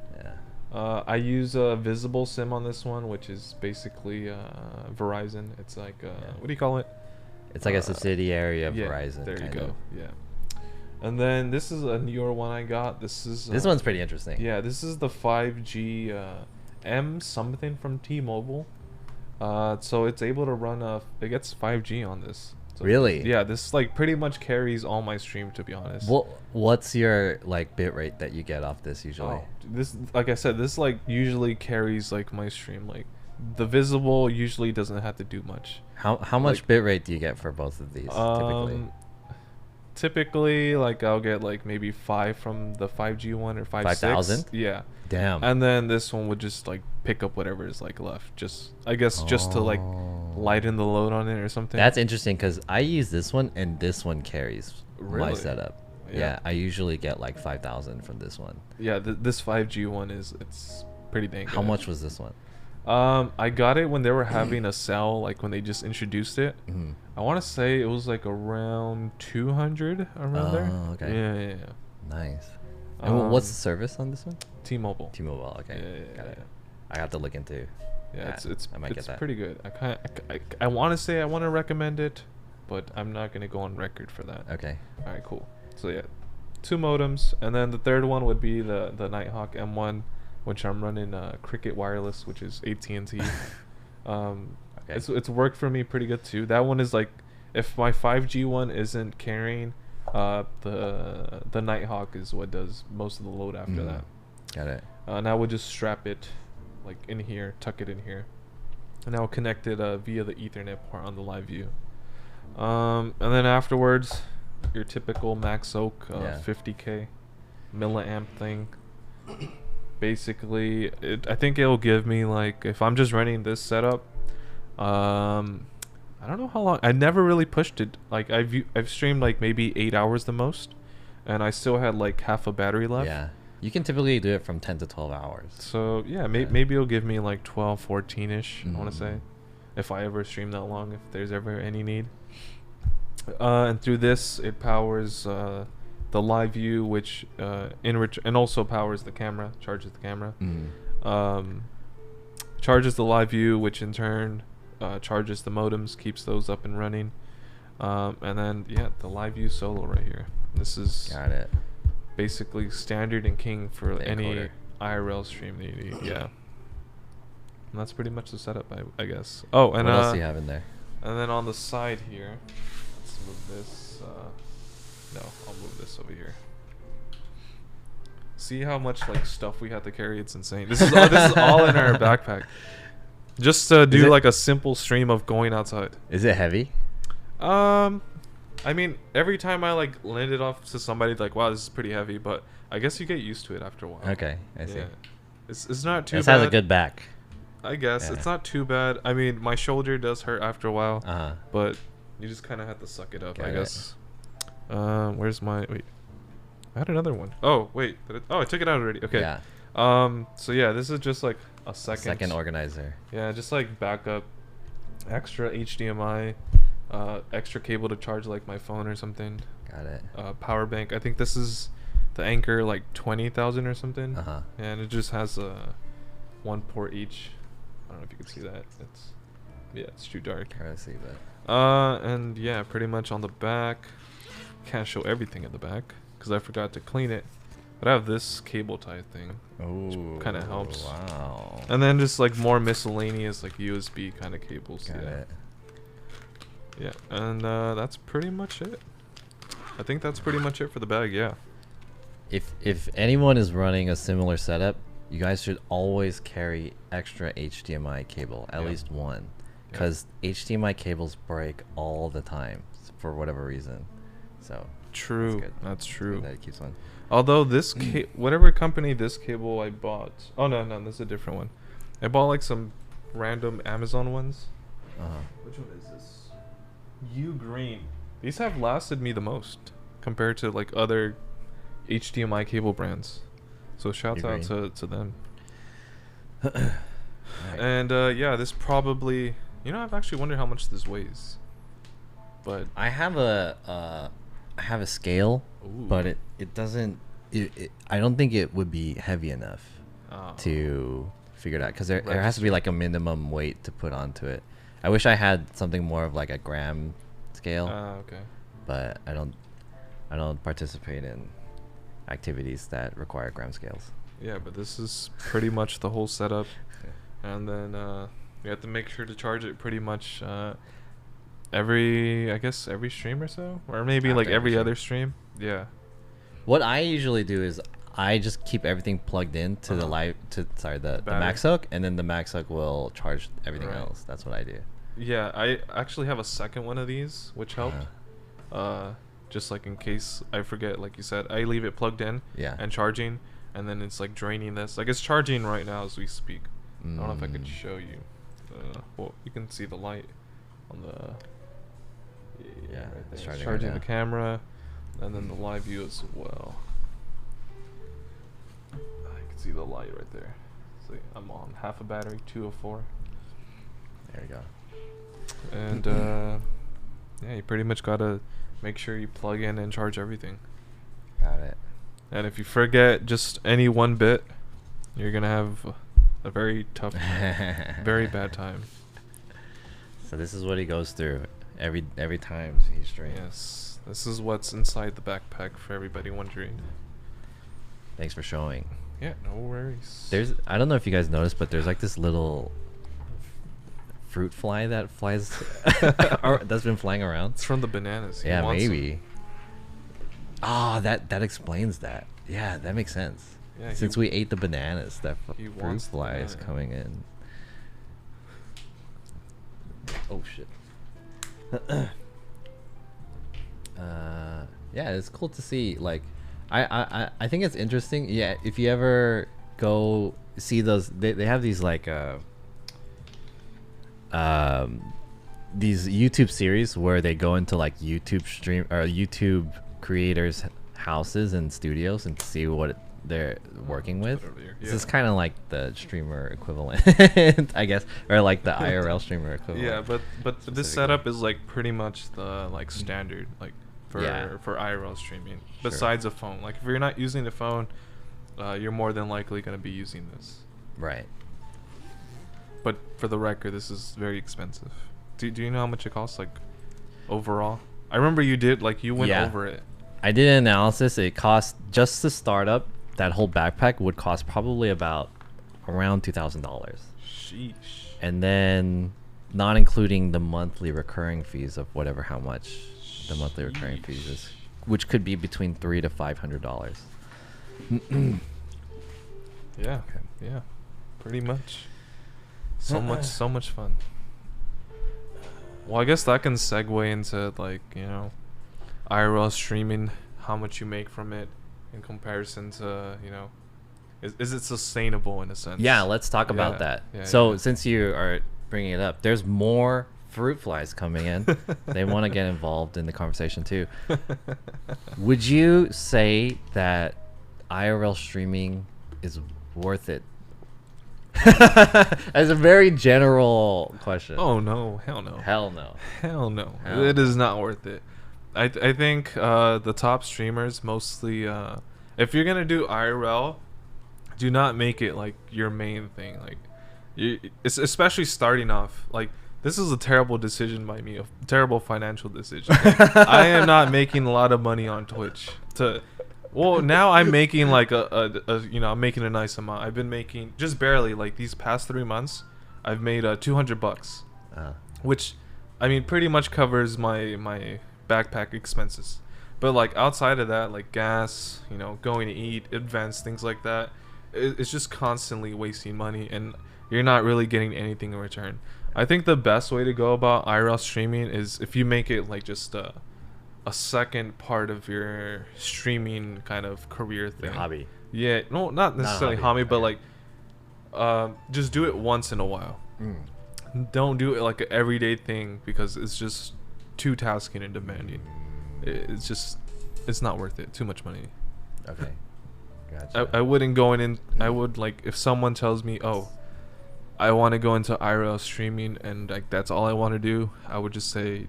Yeah. I use a visible SIM on this one, which is basically Verizon. It's like what do you call it? It's like a subsidiary of yeah, Verizon. There you kind go. of. Yeah. And then this is a newer one I got. This is This one's pretty interesting. yeah. This is the 5G M something from T-Mobile. So it's able to run it gets 5G on this. So Really? Yeah. This like pretty much carries all my stream, to be honest. What's your like bit rate that you get off this usually? Oh, this, like I said, this like usually carries like my stream. Like the visible usually doesn't have to do much. How much like- bit rate do you get for both of these typically? Typically, like I'll get like maybe 5 from the 5G one or 5,000? Yeah. Damn. And then this one would just like pick up whatever is like left. Just I guess just to like lighten the load on it or something. That's interesting because I use this one and this one carries my Really? setup. Yeah. Yeah, I usually get like 5,000 from this one. yeah. This 5G one it's pretty dang good. How much was this one? I got it when they were having a sale, like when they just introduced it. Mhm. I want to say it was like around 200 around there. Oh, okay. Yeah. Nice. And what's the Um, service on this one? T-Mobile. T-Mobile. Okay. Yeah, Got it. yeah. I have to look into Yeah, it's I might get that. pretty good. I want to say I want to recommend it, but I'm not gonna go on record for that. Okay. All right, cool. So yeah, 2 modems, and then the third one would be the Nighthawk M1, which I'm running Cricket Wireless, which is AT&T. Okay. It's worked for me pretty good too. That one is like, if my 5G one isn't carrying, the Nighthawk is what does most of the load after that. Got it. And I would just strap it like in here, tuck it in here, and I'll connect it via the Ethernet port on the live view. And then afterwards, your typical Max Oak 50K milliamp thing. Basically, I think it'll give me, like, if I'm just running this setup, I don't know how long. I never really pushed it. Like, I've streamed like maybe 8 hours the most, and I still had like half a battery left. Yeah. You can typically do it from 10 to 12 hours. So yeah, maybe it'll give me like 12, 14-ish, I want to say, if I ever stream that long, if there's ever any need. And through this, it powers the live view, which and also powers the camera, charges the camera. Charges the live view, which in turn charges the modems, keeps those up and running. And then yeah, the live view solo right here. This is Got it. basically standard and king for The any encoder. IRL stream that you need. Yeah. And that's pretty much the setup, I guess. Oh, and what else do you have in there? and then on the side here, let's move this. No, I'll move this over here. See how much like stuff we have to carry? It's insane. This is all in our backpack. Just to do like a simple stream of going outside. Is it heavy? I mean, every time I like land it off to somebody, like, wow, this is pretty heavy, but I guess you get used to it after a while. Okay, I see. Yeah. It's not too This bad. has a good back. I guess Yeah. it's not too bad. I mean, my shoulder does hurt after a while, Uh-huh. but you just kind of have to suck it up, Got I it. guess. Where's my wait? I had another one. Oh wait, I took it out already. Okay. Yeah. So yeah, this is just like a Second organizer. Yeah, just like backup, extra HDMI, extra cable to charge like my phone or something. Got it. Power bank. I think this is the Anker like 20,000 or something. Uh-huh. And it just has one port each. I don't know if you can see that. It's too dark. Can't really see, but And yeah, pretty much on the back. Can't show everything at the back because I forgot to clean it. But I have this cable tie thing. oh, kind of helps. Wow. And then just like more miscellaneous like USB kind of cables. Got yeah. it. Yeah, and that's pretty much it. I think that's pretty much it for the bag. Yeah. If anyone is running a similar setup, you guys should always carry extra HDMI cable, at Yeah. least one, because HDMI cables break all the time for whatever reason. So True. good. That's true. that keeps one. Although this whatever company this cable I bought. Oh no, this is a different one. I bought like some random Amazon ones. Uh-huh. Which one is this? U Green. These have lasted me the most compared to like other HDMI cable brands. So shouts out to them. Alright. And yeah, this probably, I've actually wondered how much this weighs. But I have a scale, Ooh. but it doesn't. I don't think it would be heavy enough Oh. to figure it out, because there has to Register. be like a minimum weight to put onto it. I wish I had something more of like a gram scale, Okay. but I don't participate in activities that require gram scales. Yeah, but this is pretty much the whole setup. And then you have to make sure to charge it pretty much every stream or so, or maybe After like every every stream. other stream. Yeah. What I usually do is I just keep everything plugged in to the Uh-huh. the Battery. MaxHook, and then the MaxHook will charge everything Right. else. That's what I do. Yeah, I actually have a second one of these, which helped. Uh-huh. Just like in case I forget, like you said, I leave it plugged in Yeah. and charging, and then it's like draining this. Like it's charging right now as we speak. I don't know if I could Mm. show you. Well, you can see the light on the. Yeah, right it's there. charging Charging right the now. camera, and then the live view as well. I can see the light right there. See, I'm on half a battery, 2 of 4. There we go. And yeah, you pretty much gotta make sure you plug in and charge everything. Got it. And if you forget just any one bit, you're gonna have a very tough time. Very bad time. So this is what he goes through every time he streams. Yes, this is what's inside the backpack for everybody wondering. Thanks for showing. Yeah, no worries. I don't know if you guys noticed, but there's like this little fruit fly that flies or that's been flying around. It's from the bananas. He Yeah, wants maybe. Ah, that explains that. Yeah, that makes sense. Yeah, Since we ate the bananas, that he fruit wants the fly is banana. coming in. Oh shit. Yeah, it's cool to see. Like, I think it's interesting. Yeah, if you ever go see those, they have these like these YouTube series where they go into like YouTube creators' houses and studios and see what they're working with. This is kind of like the streamer equivalent, I guess, or like the IRL streamer equivalent. Yeah, but this Specifically. setup is like pretty much the like standard like for Yeah. for IRL streaming. Sure. Besides a phone, like if you're not using the phone, you're more than likely gonna be using this. Right. But for the record, this is very expensive. Do you know how much it costs like overall? I remember you did like you went Yeah. over it. I did an analysis. It cost just to start up that whole backpack would cost probably about around $2,000, Sheesh. and then not including the monthly recurring fees of whatever how much the monthly recurring fees is, which could be between $300 to $500. Yeah. Yeah. Pretty much. So much fun. Well, I guess that can segue into like, you know, IRL streaming, how much you make from it in comparison to, you know, is it sustainable in a sense? Yeah, let's talk Yeah, about that. yeah, So yeah. since you are bringing it up, there's more fruit flies coming in. They want to get involved in the conversation too. Would you say that IRL streaming is worth it? As a very general question. Oh no, hell no. Hell no. Hell no. Hell It is not worth it. I think the top streamers mostly if you're going to do IRL, do not make it like your main thing. Like it's especially starting off. Like this is a terrible decision by me, a terrible financial decision. I am not making a lot of money on Twitch well, now I'm making like a you know, I'm making a nice amount. I've been making just barely like these past 3 months. I've made $200, which I mean pretty much covers my backpack expenses. But like outside of that, like gas, you know, going to eat, events, things like that, it's just constantly wasting money and you're not really getting anything in return. I think the best way to go about IRL streaming is if you make it like just a second part of your streaming kind of career thing. Your hobby. Yeah, no, not necessarily hobby, hobby, but okay. like just do it once in a while. Don't do it like an everyday thing because it's just too tasking and demanding. It's not worth it. Too much money. Okay. Gotcha. I wouldn't go in. I would like if someone tells me, oh, I want to go into IRL streaming and like that's all I want to do. I would just say,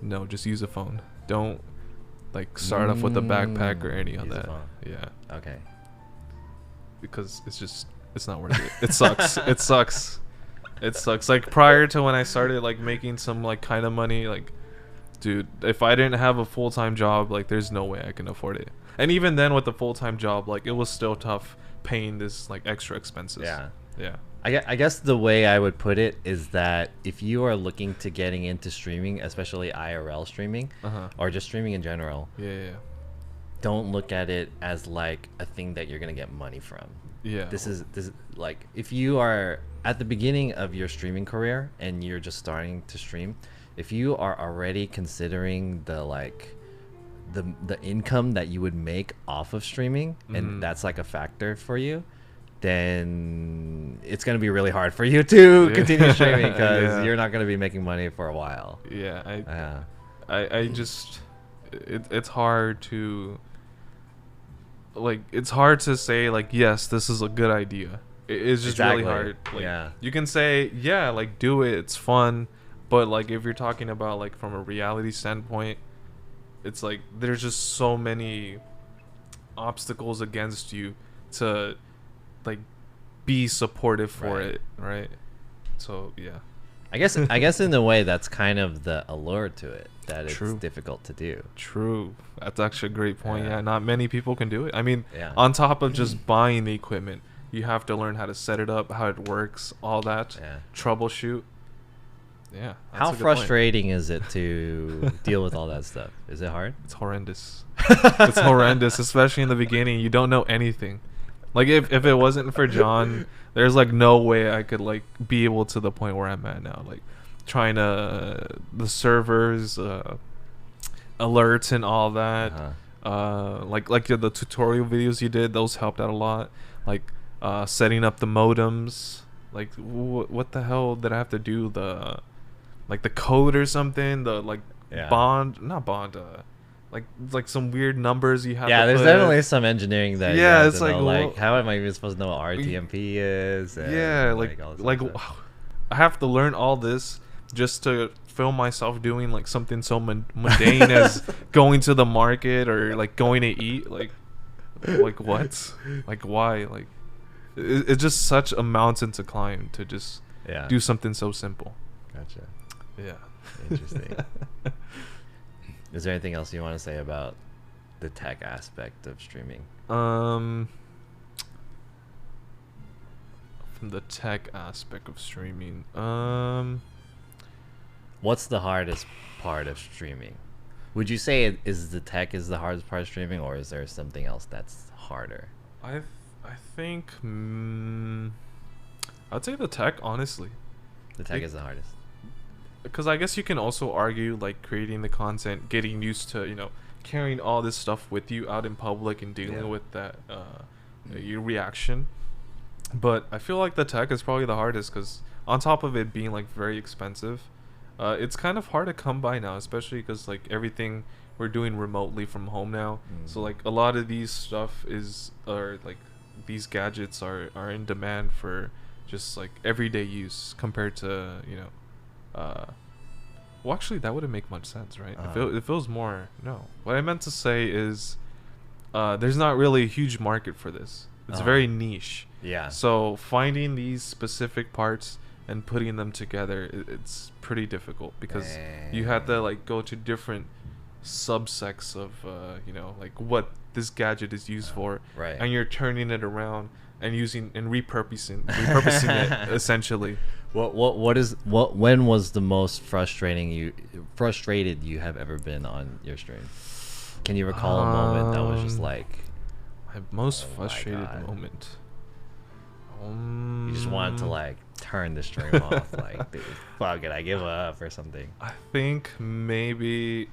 no, just use a phone. Don't like start off with a backpack or any of Use a that. phone. Yeah, Okay. because it's not worth it. It sucks. It sucks. It sucks. Like prior to when I started like making some like kind of money, like dude, if I didn't have a full-time job, like there's no way I can afford it. And even then with the full-time job, like it was still tough paying this like extra expenses. Yeah. Yeah. I guess the way I would put it is that if you are looking to getting into streaming, especially IRL streaming, Uh-huh. or just streaming in general, Yeah. don't look at it as like a thing that you're gonna get money from. Yeah. This is like if you are at the beginning of your streaming career and you're just starting to stream, if you are already considering the income that you would make off of streaming, and that's like a factor for you, then it's going to be really hard for you to continue streaming because Yeah. you're not going to be making money for a while. Yeah. I just it's hard to like it's hard to say like yes, this is a good idea. It's just Exactly. really hard. Like, Yeah. You can say yeah, like do it, it's fun, but like if you're talking about like from a reality standpoint, it's like there's just so many obstacles against you to like be supportive for Right. it, right? So yeah. I guess in a way that's kind of the allure to it, that it's True. difficult to do. True. That's actually a great point. Yeah. Yeah, not many people can do it. I mean, Yeah. on top of just buying the equipment, you have to learn how to set it up, how it works, all that, Yeah. troubleshoot. Yeah. that's How a good point. frustrating is it to deal with all that stuff? Is it hard? It's horrendous. It's horrendous, especially in the beginning. You don't know anything. Like if it wasn't for John, there's like no way I could like be able to the point where I'm at now. Like trying to the servers, alerts and all that. Like the tutorial videos you did, those helped out a lot. Like setting up the modems. Like what the hell did I have to do? The like the code or something. The like Yeah. not bond. Like some weird numbers you have. Yeah, to there's put. definitely some engineering that you Yeah, have it's to like, know, like well, how am I even supposed to know what RTMP is? And, Yeah, all like this like other stuff. I have to learn all this just to film myself doing like something so mundane as going to the market or like going to eat. Like what? Like why? Like it's just such a mountain to climb to just Yeah. do something so simple. Gotcha. Yeah. Interesting. Is there anything else you want to say about the tech aspect of streaming? From the tech aspect of streaming, What's the hardest part of streaming? Would you say it is the tech is the hardest part of streaming, or is there something else that's harder? I think I'd say the tech, honestly, The tech is the hardest. because I guess you can also argue like creating the content, getting used to carrying all this stuff with you out in public and dealing Yeah. with that your reaction. But I feel like the tech is probably the hardest because on top of it being like very expensive, it's kind of hard to come by now, especially because like everything we're doing remotely from home now. So like a lot of these stuff like these gadgets are in demand for just like everyday use compared to well, actually that wouldn't make much sense, right? It feels more. No, what I meant to say is there's not really a huge market for this. It's very niche. Yeah. So finding these specific parts and putting them together, it's pretty difficult because you have to like go to different subsects of like what this gadget is used for, Right. and you're turning it around and using and repurposing it essentially. When was the most frustrated you have ever been on your stream? Can you recall a moment that was just like My most Oh my frustrated God. moment. you just wanted to like turn the stream off, like dude, fuck it, I give up or something? I think maybe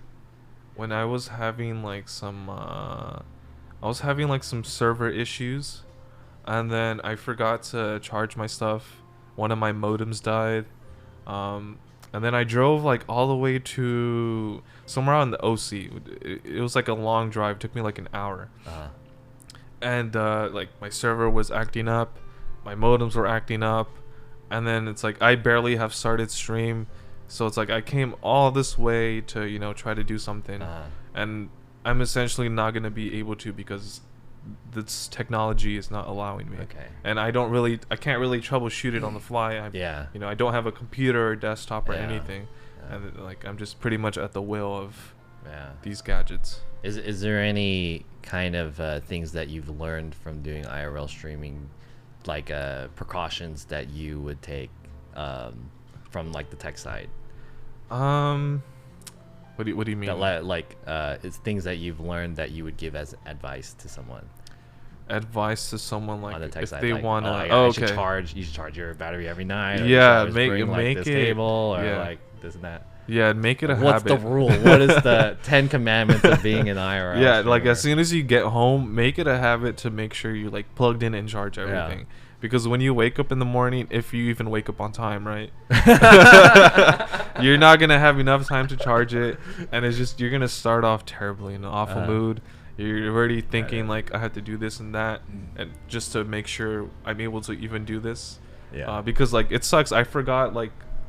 when I was having like some server issues, and then I forgot to charge my stuff. One of my modems died, and then I drove like all the way to somewhere on the OC. It was like a long drive. It took me like an hour. And like my server was acting up, my modems were acting up, and then it's like I barely have started stream, so it's like I came all this way to try to do something, and I'm essentially not gonna be able to because this technology is not allowing me. Okay. And I can't really troubleshoot it on the fly. Yeah. I don't have a computer or desktop or Yeah. anything, Yeah. and like I'm just pretty much at the will of Yeah. these gadgets. Is there any kind of things that you've learned from doing IRL streaming, like precautions that you would take from like the tech side? What do you mean? That it's things that you've learned that you would give as advice to someone Advice to someone like on the tech if side. they like, want to. I should okay. you should charge your battery every night. Or Yeah, you should always bring, make this it- table or yeah. like this and that. Yeah, make it a What's habit. the rule? What is the 10 commandments of being an IRL? Yeah, like as streamer? soon as you get home, make it a habit to make sure you like plugged in and charge everything. Because when you wake up in the morning, if you even wake up on time, right? You're not gonna have enough time to charge it, and you're gonna start off terribly in an awful mood. You're already thinking like I have to do this and that, and just to make sure I'm able to even do this. Yeah. Because like it sucks. I forgot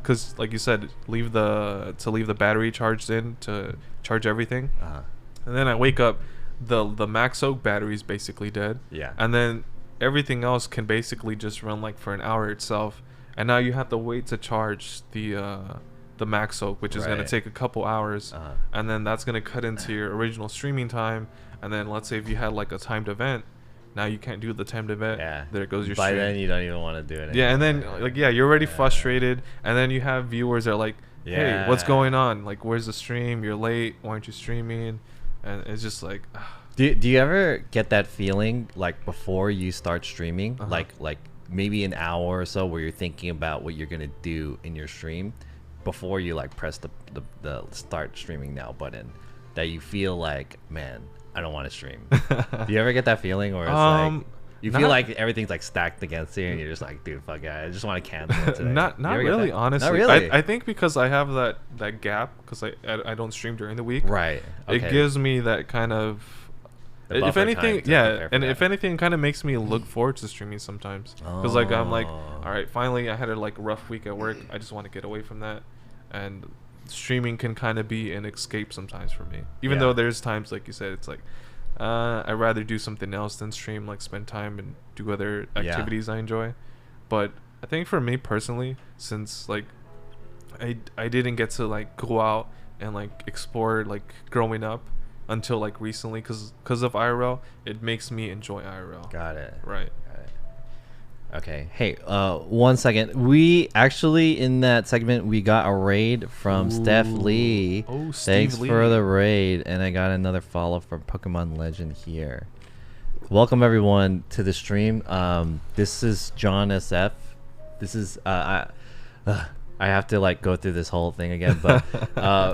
because like you said, leave the battery charged in to charge everything, and then I wake up, the Max Oak battery is basically dead. Yeah. And then everything else can basically just run like for an hour itself, and now you have to wait to charge the max soak, which is going to take a couple hours, and then that's going to cut into your original streaming time. And then let's say if you had like a timed event, now you can't do the timed event. Yeah. There goes your By stream. then you don't even want to do it anymore. Yeah, and then like you're already frustrated, and then you have viewers that are like, hey, what's going on? Like, where's the stream? You're late. Why aren't you streaming? And it's just like. Do you ever get that feeling like before you start streaming, like maybe an hour or so, where you're thinking about what you're gonna do in your stream before you like press the start streaming now button, that you feel like, man, I don't want to stream. Do you ever get that feeling, or it's like you feel like everything's like stacked against you and you're just like, dude, fuck it, I just want to cancel it today? Not really, honestly. Not really. I think because I have that gap, because I don't stream during the week. Right. Okay. It gives me that kind of. If anything, if anything, kind of makes me look forward to streaming sometimes. Because like I'm like, all right, finally I had a like rough week at work. I just want to get away from that, and streaming can kind of be an escape sometimes for me. Even though there's times, like you said, it's like I'd rather do something else than stream, like spend time and do other activities I enjoy. But I think for me personally, since like I didn't get to like go out and like explore like growing up until like recently, because of IRL, it makes me enjoy IRL. Got it. Right. Got it. Okay. Hey, 1 second. We actually, in that segment, we got a raid from Steph Lee. Oh, Thanks Lee. for the raid. And I got another follow from Pokemon Legend here. Welcome everyone to the stream. This is John SF. This is I have to like go through this whole thing again, but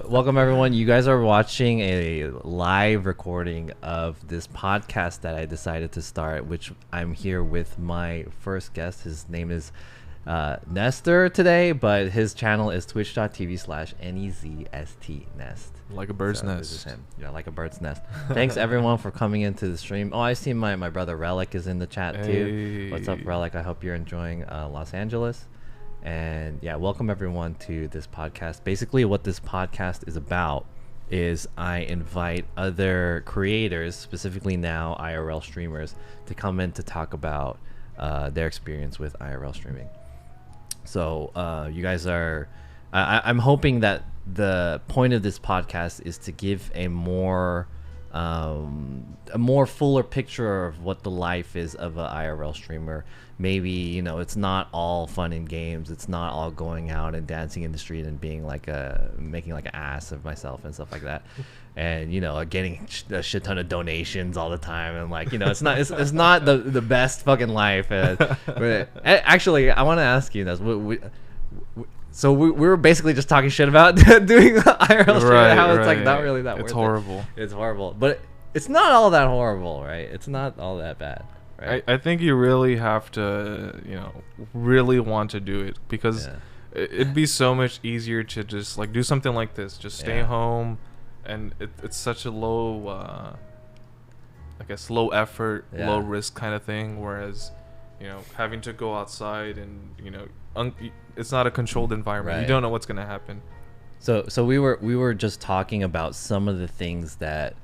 welcome everyone. You guys are watching a live recording of this podcast that I decided to start, which I'm here with my first guest. His name is Nestor today, but his channel is twitch.tv/NEZST Nest. Like a bird's nest. This is him. Yeah, like a bird's nest. Thanks everyone for coming into the stream. Oh, I see my brother Relic is in the chat too. What's up, Relic? I hope you're enjoying Los Angeles. And yeah, welcome everyone to this podcast. Basically what this podcast is about is I invite other creators, specifically now IRL streamers, to come in to talk about their experience with IRL streaming. So you guys are, I'm hoping that the point of this podcast is to give a more fuller picture of what the life is of an IRL streamer. Maybe, you know, it's not all fun and games. It's not all going out and dancing in the street and being like making like an ass of myself and stuff like that. And, you know, getting a shit ton of donations all the time. And like, you know, it's not the best fucking life. But actually, I want to ask you this. So we were basically just talking shit about doing IRL stream, how it's like not really that worth it. It's horrible. It's horrible. But it's not all that horrible, right? It's not all that bad. Right. I think you really have to, you know, really want to do it, because it'd be so much easier to just like do something like this, just stay home, and it's such a low, I guess, low effort, low risk kind of thing. Whereas, you know, having to go outside and, you know, it's not a controlled environment. Right. You don't know what's gonna happen. So we were just talking about some of the things that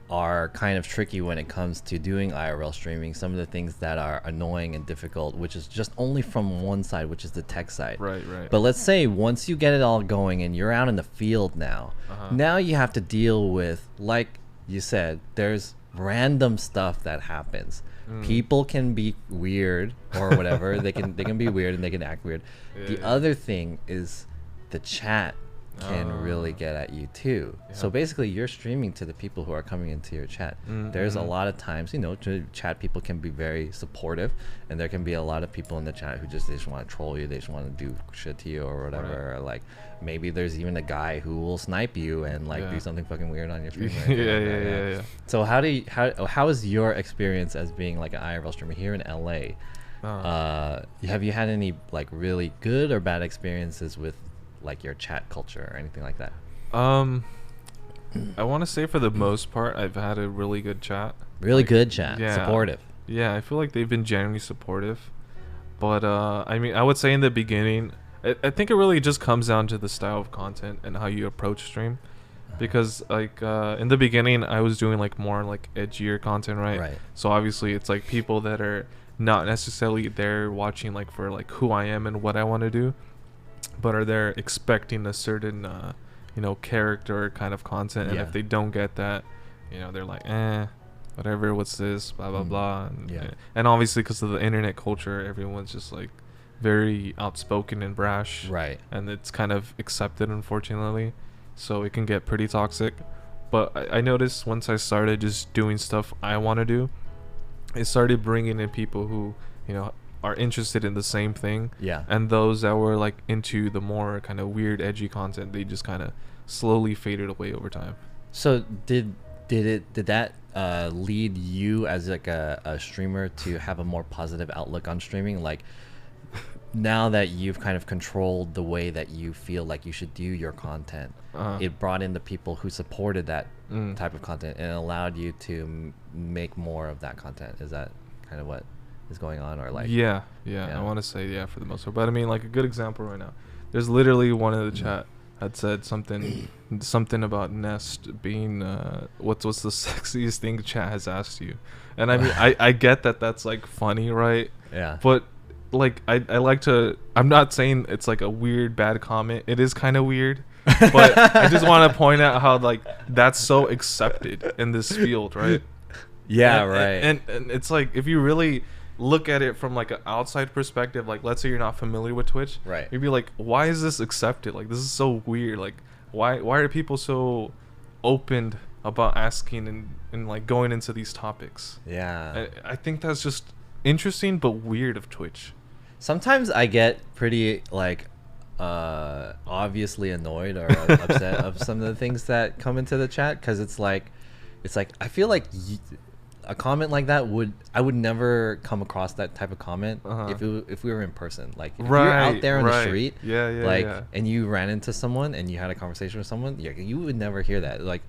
are kind of tricky when it comes to doing IRL streaming, some of the things that are annoying and difficult, which is just only from one side, which is the tech side. Right. But let's say once you get it all going and you're out in the field now, now you have to deal with, like you said, there's random stuff that happens. People can be weird or whatever. they can be weird and they can act weird. The other thing is the chat can really get at you too. So basically you're streaming to the people who are coming into your chat. There's a lot of times, you know, chat people can be very supportive, and there can be a lot of people in the chat who they just want to troll you, they just want to do shit to you or whatever. Or like maybe there's even a guy who will snipe you and like do something fucking weird on your stream. Yeah. So how is your experience as being like an IRL streamer here in LA? Have you had any like really good or bad experiences with like your chat culture or anything like that? I want to say for the most part I've had a really good chat. Good chat. Supportive. Yeah, I feel like they've been genuinely supportive. But I mean, I would say in the beginning, I think it really just comes down to the style of content and how you approach stream. Because like in the beginning I was doing like more like edgier content, right? So obviously it's like people that are not necessarily there watching like for like who I am and what I want to do, but are there expecting a certain character kind of content, and Yeah. if they don't get that, they're like, whatever, what's this, blah blah blah. And, Yeah. and obviously because of the internet culture, everyone's just like very outspoken and brash, Right. and it's kind of accepted, unfortunately, so it can get pretty toxic. But I noticed once I started just doing stuff I want to do, it started bringing in people who are interested in the same thing, Yeah. and those that were like into the more kind of weird edgy content, they just kind of slowly faded away over time. So did that lead you as like a streamer to have a more positive outlook on streaming? Like now that you've kind of controlled the way that you feel like you should do your content, it brought in the people who supported that type of content and allowed you to make more of that content. Is that kind of what is going on, or like? Yeah. I want to say for the most part, but I mean, like a good example right now, there's literally one in the chat had said something about Nest being what's the sexiest thing chat has asked you, and I mean I get that that's like funny, right? Yeah. But like I like to, I'm not saying it's like a weird bad comment, it is kind of weird, but I just want to point out how like that's so accepted in this field, right? Yeah, and, right. And it's like, if you really look at it from like an outside perspective, like let's say you're not familiar with Twitch, Right. you'd be like, why is this accepted? Like this is so weird. Like why are people so opened about asking and like going into these topics? Yeah. I think that's just interesting but weird of Twitch. Sometimes I get pretty like obviously annoyed or upset of some of the things that come into the chat, because it's like I feel like a comment like that I would never come across that type of comment if we were in person. Like if you're out there on the street, and you ran into someone and you had a conversation with someone, you would never hear that. Like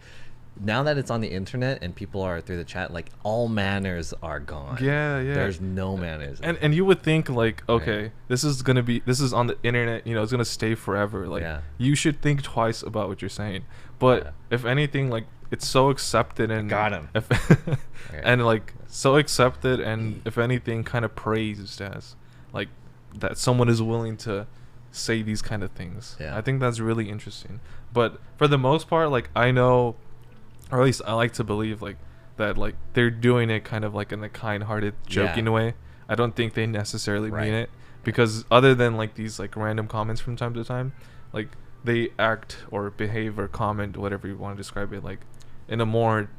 now that it's on the internet and people are through the chat, like all manners are gone. There's no manners. And you would think like, okay, this is on the internet, it's gonna stay forever. Like you should think twice about what you're saying. But if anything, like it's so accepted and got him. And like so accepted, and if anything, kind of praised as like that someone is willing to say these kind of things. I think that's really interesting. But for the most part, like I know, or at least I like to believe, like that like they're doing it kind of like in a kind-hearted, joking way. I don't think they necessarily mean it, because other than like these like random comments from time to time, like they act or behave or comment, whatever you want to describe it, like in a more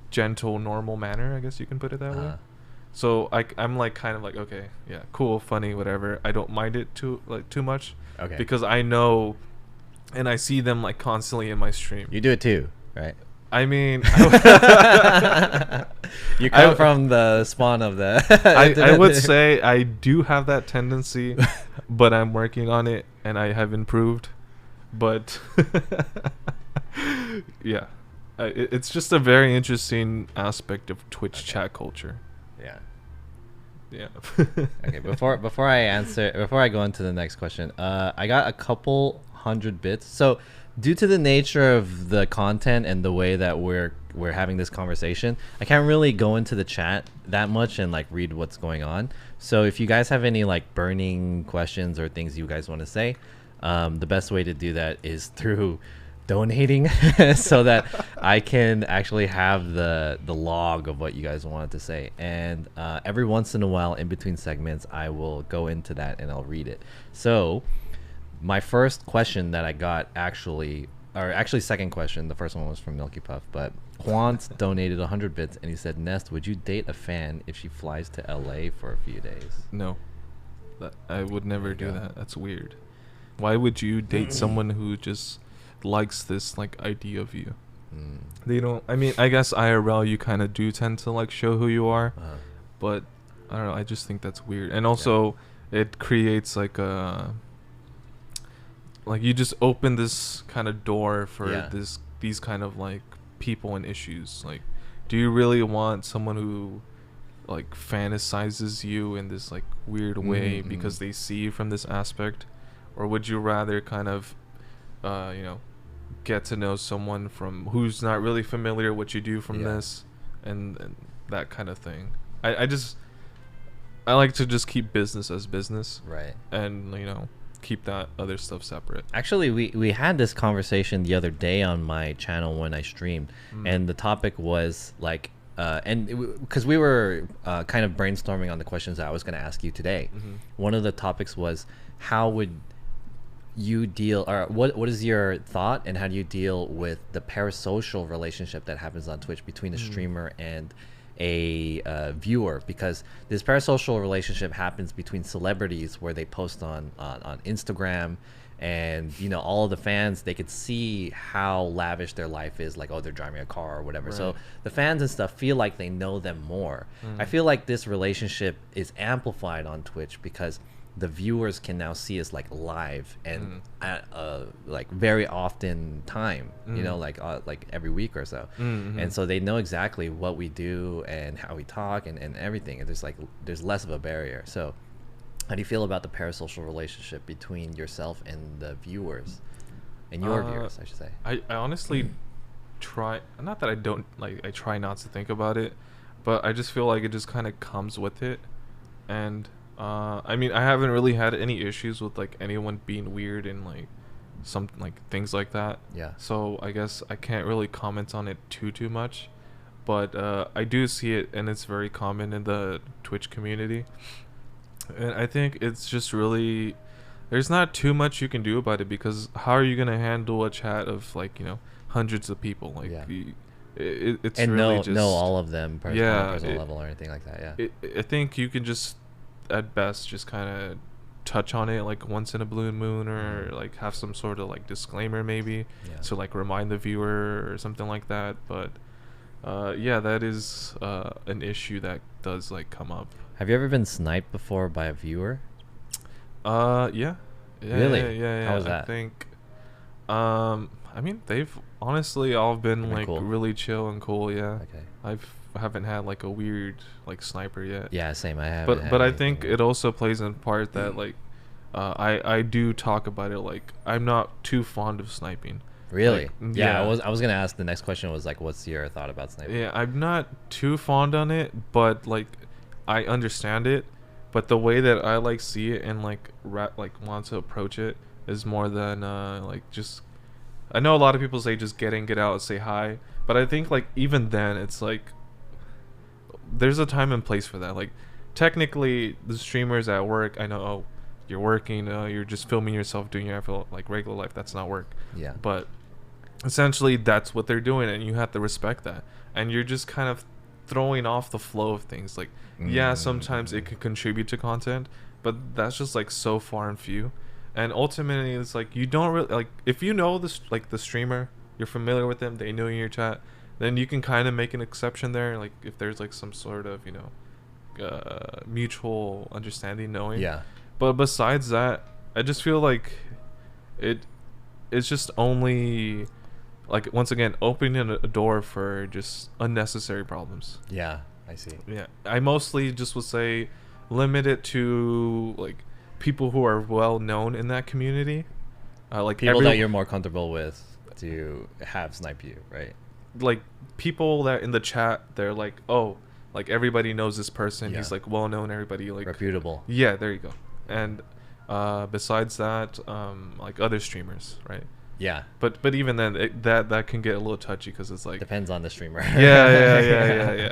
gentle, normal manner, I guess you can put it that way. So I'm like kind of like, okay, yeah, cool, funny, whatever. I don't mind it too much, because I know and I see them like constantly in my stream. You do it too, right? I mean, you come from the spawn of the I would say I do have that tendency, but I'm working on it and I have improved. But yeah, it's just a very interesting aspect of Twitch chat culture. Yeah. Okay, before I go into the next question, I got a couple hundred bits. So due to the nature of the content and the way that we're having this conversation, I can't really go into the chat that much and like read what's going on. So if you guys have any like burning questions or things you guys want to say, the best way to do that is through donating so that I can actually have the log of what you guys wanted to say. And every once in a while in between segments, I will go into that and I'll read it. So my first question that I got actually second question, the first one was from Milky Puff, but Juan's donated 100 bits and he said, Nest, would you date a fan if she flies to LA for a few days? No, I would never do that. That's weird. Why would you date someone who just likes this like idea of you? They don't, I mean, I guess IRL you kind of do tend to like show who you are, but I don't know, I just think that's weird. And also it creates like a, like you just open this kind of door for these kind of like people and issues. Like, do you really want someone who like fantasizes you in this like weird way because they see you from this aspect? Or would you rather kind of get to know someone from who's not really familiar what you do from this and that kind of thing? I just I like to just keep business as business, Right. and keep that other stuff separate. Actually, we had this conversation the other day on my channel when I streamed, and the topic was like, because we were kind of brainstorming on the questions that I was going to ask you today. One of the topics was, how would you deal, or what is your thought, and how do you deal with the parasocial relationship that happens on Twitch between a streamer and a viewer? Because this parasocial relationship happens between celebrities, where they post on Instagram, and all of the fans, they could see how lavish their life is, like, oh, they're driving a car or whatever. So the fans and stuff feel like they know them more. I feel like this relationship is amplified on Twitch because the viewers can now see us like live and at like very often time, like every week or so. And so they know exactly what we do and how we talk and everything. And there's less of a barrier. So how do you feel about the parasocial relationship between yourself and the viewers, and your viewers, I should say? I honestly try, not that I don't, like, I try not to think about it, but I just feel like it just kind of comes with it. And I mean, I haven't really had any issues with like anyone being weird and like some like things like that. Yeah. So I guess I can't really comment on it too much, but I do see it, and it's very common in the Twitch community. And I think it's just really, there's not too much you can do about it, because how are you gonna handle a chat of like hundreds of people? Like it's and really just know all of them on a personal level or anything like that. I think you can just at best just kind of touch on it like once in a blue moon, or like have some sort of like disclaimer maybe, so like remind the viewer or something like that. But that is an issue that does like come up. Have you ever been sniped before by a viewer? Yeah. Really? Yeah. How was that? I think I mean, they've honestly all been like cool? really chill and cool. Yeah. Okay. I haven't had like a weird like sniper yet. Yeah, same. I haven't. But I think it also plays in part that like I do talk about it, like I'm not too fond of sniping. Really? Like, yeah. I was gonna ask, the next question was like, what's your thought about sniping? Yeah, I'm not too fond on it, but like I understand it. But the way that I like see it and like want to approach it is more than like just, I know a lot of people say just get in, get out, say hi, but I think like even then it's like there's a time and place for that. Like technically the streamers at work, I know, oh, you're working, you're just filming yourself doing your like regular life, that's not work. Yeah. But essentially that's what they're doing, and you have to respect that. And you're just kind of throwing off the flow of things. Like yeah, sometimes it could contribute to content, but that's just like so far and few. And ultimately it's like you don't really like, if you know this like the streamer, you're familiar with them, they know you in your chat, then you can kind of make an exception there, like if there's like some sort of mutual understanding, knowing. Yeah. But besides that, I just feel like it's just only like, once again, opening a door for just unnecessary problems. Yeah, I see. Yeah, I mostly just would say limit it to like people who are well known in that community, like people that you're more comfortable with to have snipe you, right? Like people that in the chat, they're like, oh, like everybody knows this person. He's like well known. Everybody like reputable. Yeah, there you go. And besides that, like other streamers, right? Yeah. But even then, that can get a little touchy, because it's like depends on the streamer. yeah.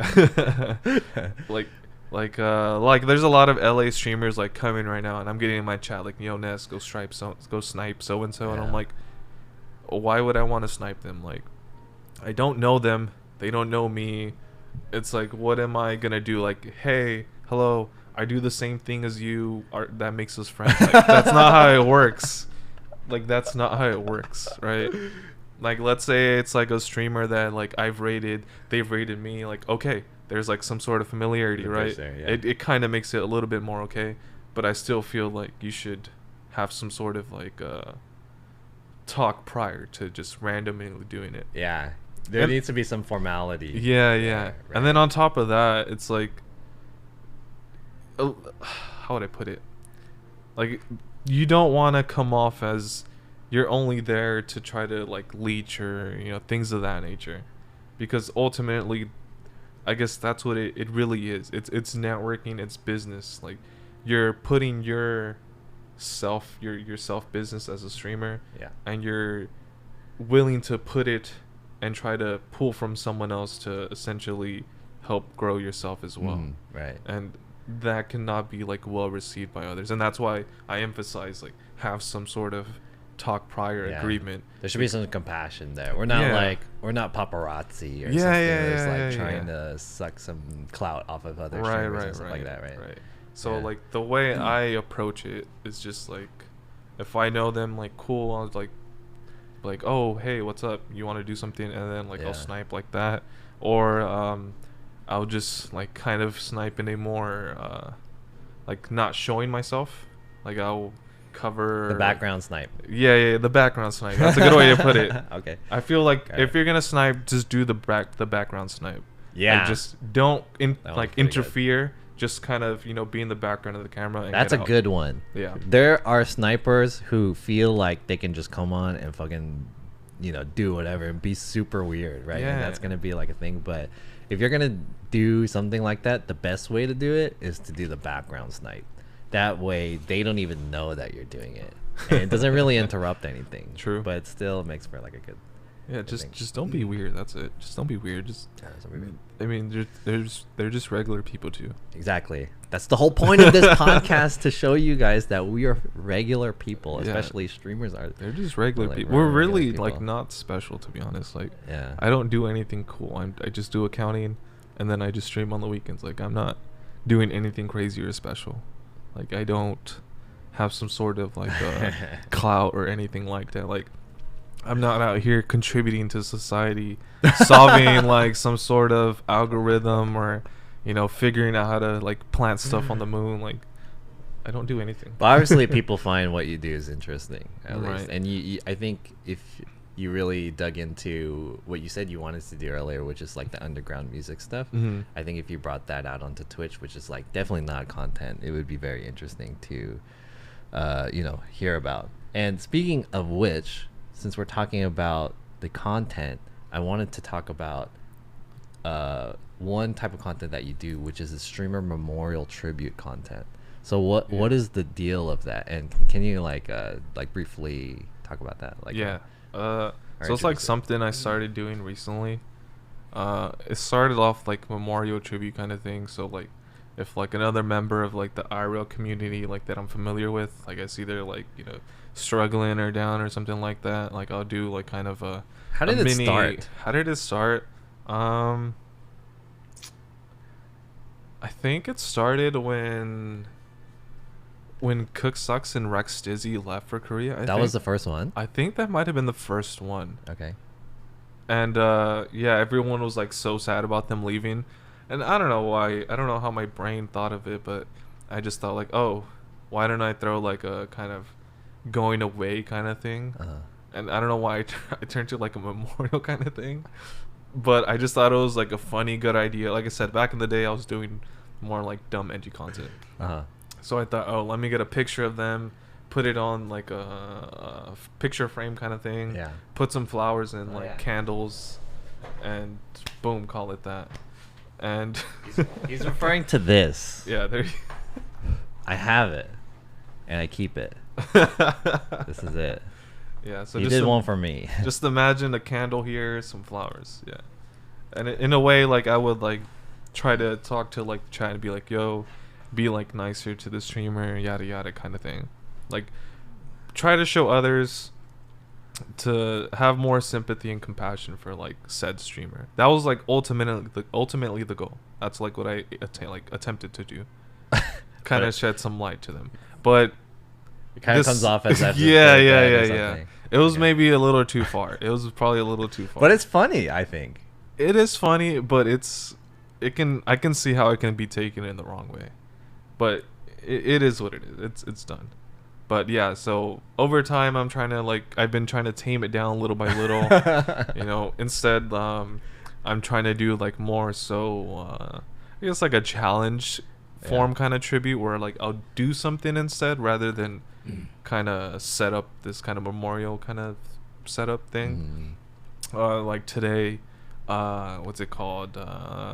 like there's a lot of LA streamers like coming right now, and I'm getting in my chat like, yo, Ness, go snipe so and so, and I'm like, why would I want to snipe them? Like, I don't know them, they don't know me. It's like, what am I gonna do? Like, hey, hello, I do the same thing as you, that makes us friends. Like, that's not how it works. Like, that's not how it works, right? Like, let's say it's like a streamer that like they've rated me, like, okay, there's like some sort of familiarity, right? There, yeah. It kind of makes it a little bit more okay, but I still feel like you should have some sort of like talk prior to just randomly doing it. Yeah, there needs to be some formality. Yeah. Right. And then on top of that, it's like, how would I put it? Like, you don't want to come off as you're only there to try to like leech or things of that nature, because ultimately I guess that's what it really is. It's networking, it's business. Like you're putting your self business as a streamer, Yeah. and you're willing to put it and try to pull from someone else to essentially help grow yourself as well. Right. And that cannot be like well received by others, and that's why I emphasize like have some sort of talk prior agreement. There should be some compassion there. We're not we're not paparazzi or something that's like trying to suck some clout off of other streamers and stuff like that, right? So like the way I approach it is just like, if I know them, like cool, I was like, oh hey, what's up? You want to do something? And then like I'll snipe like that, or I'll just like kind of snipe in a more like not showing myself. Like I'll cover the background snipe. Yeah, the background snipe. That's a good way to put it. Okay. I feel like if you're gonna snipe, just do the background snipe. Yeah. Like, just don't interfere. Good. Just kind of be in the background of the camera. And that's a good one. Yeah. There are snipers who feel like they can just come on and fucking, do whatever and be super weird, right? Yeah. And that's gonna be like a thing. But if you're gonna do something like that, the best way to do it is to do the background snipe. That way they don't even know that you're doing it, and it doesn't really interrupt anything. True. But it still makes for like a good. Yeah, just don't be weird. That's it. Just don't be weird. Just don't be weird. I mean, they're just regular people too. Exactly. That's the whole point of this podcast, to show you guys that we are regular people, especially streamers are. They're just regular like people. We're really people. like not special, to be honest. Like, yeah. I don't do anything cool. I just do accounting, and then I just stream on the weekends. Like, I'm not doing anything crazy or special. Like, I don't have some sort of like clout or anything like that. Like, I'm not out here contributing to society, solving like some sort of algorithm, or figuring out how to like plant stuff on the moon. Like, I don't do anything. But obviously people find what you do is interesting, at Right. least. And you I think if you really dug into what you said you wanted to do earlier, which is like the underground music stuff, I think if you brought that out onto Twitch, which is like definitely not content, it would be very interesting to hear about. And speaking of which, since we're talking about the content, I wanted to talk about one type of content that you do, which is the streamer memorial tribute content. So what is the deal of that? And can you like briefly talk about that? Like, so it's like something I started doing recently. It started off like memorial tribute kind of thing. So like, if like another member of like the IRL community like that I'm familiar with, I guess either like struggling or down or something like that, like I'll do like kind of a How did it start? How did it start? I think it started when Cook Sucks and Rex Dizzy left for Korea. That was the first one? I think that might have been the first one. Okay. And everyone was like so sad about them leaving. And I don't know why. I don't know how my brain thought of it, but I just thought like, oh, why don't I throw like a kind of going away kind of thing? And I don't know why I turned to like a memorial kind of thing. But I just thought it was like a funny, good idea. Like I said, back in the day, I was doing more like dumb, edgy content. So I thought, oh, let me get a picture of them, put it on like a picture frame kind of thing. Yeah. Put some flowers and candles, and boom, call it that. And he's referring to this. Yeah, there. I have it, and I keep it. This is it. Yeah, so you did one for me. Just imagine a candle here, some flowers. Yeah, and in a way, like I would like try to talk to like chat and be like, yo, be like nicer to the streamer, yada yada kind of thing. Like, try to show others to have more sympathy and compassion for like said streamer. That was like ultimately the goal. That's like what I attempted to do. Kind of shed some light to them, but it kind of comes off as that. Yeah. It was maybe a little too far. It was probably a little too far. But it's funny, I think. It is funny, but I can see how it can be taken in the wrong way. But it is what it is. It's done. But yeah, so over time I've been trying to tame it down little by little. Instead I'm trying to do like more so I guess like a challenge form kind of tribute, where like I'll do something instead rather than kind of set up this kind of memorial kind of setup thing. Like today what's it called?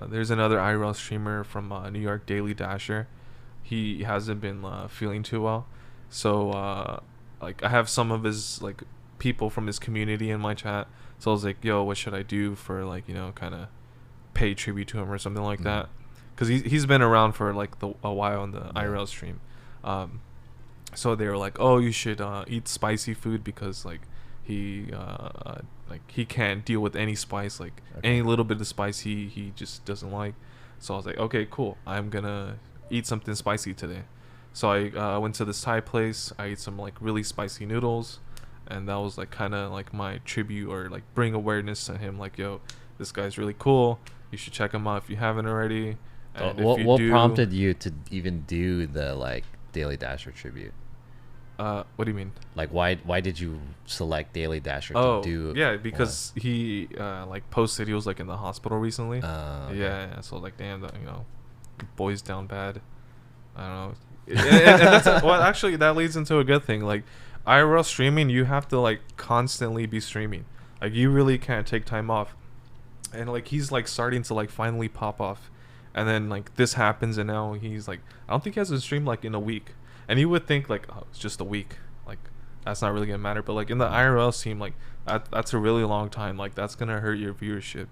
There's another IRL streamer from New York, Daily Dasher. He hasn't been feeling too well, so like I have some of his like people from his community in my chat. So I was like, yo, what should I do for like, you know, kind of pay tribute to him or something like that? Because he's been around for like a while on the IRL stream. So they were like, oh, you should eat spicy food because like he can't deal with any spice, like any little bit of spice he just doesn't like. So I was like, okay, cool, I'm gonna eat something spicy today. So I went to this Thai place. I ate some like really spicy noodles, and that was like kind of like my tribute or like bring awareness to him, like, yo, this guy's really cool, you should check him out if you haven't already. And what prompted you to even do the like Daily Dasher tribute? What do you mean? Like, why did you select Daily Dasher to do? Yeah, because he like posted he was like in the hospital recently. Okay. Yeah, so like, damn, that, you know, boys down bad. I don't know. And that's well, actually that leads into a good thing. Like IRL streaming, you have to like constantly be streaming. Like you really can't take time off. And like he's like starting to like finally pop off, and then like this happens, and now he's like, I don't think he hasn't streamed like in a week. And you would think like, oh, it's just a week, like that's not really gonna matter. But like in the IRL scene, like that's a really long time. Like that's gonna hurt your viewership.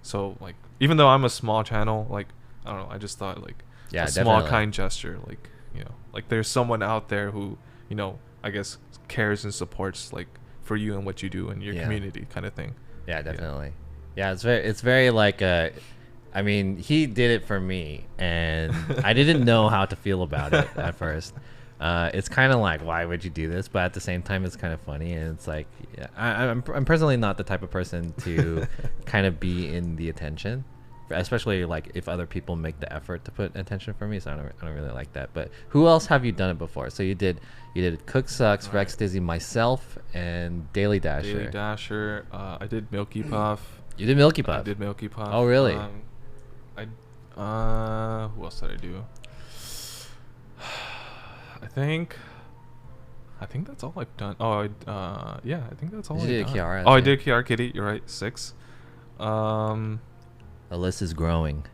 So like even though I'm a small channel, like I don't know, I just thought like a small kind gesture, like, you know, like there's someone out there who, you know, I guess cares and supports like for you and what you do in your community, kind of thing. Yeah, definitely. Yeah, it's very like I mean, he did it for me, and I didn't know how to feel about it at first. It's kind of like, why would you do this? But at the same time, it's kind of funny, and it's like, yeah, I'm personally not the type of person to kind of be in the attention, especially like if other people make the effort to put attention for me. So I don't really like that. But who else have you done it before? So you did Cook Sucks, right. Rex Dizzy, myself, and Daily Dasher. Daily Dasher. I did Milky Puff. You did Milky Puff. I did Milky Puff. Oh really? Who else did I do? I think that's all I've done. Oh, yeah, I think that's all. You did Kiara. Oh, I did Kiara Kitty. You're right. 6. The list is growing.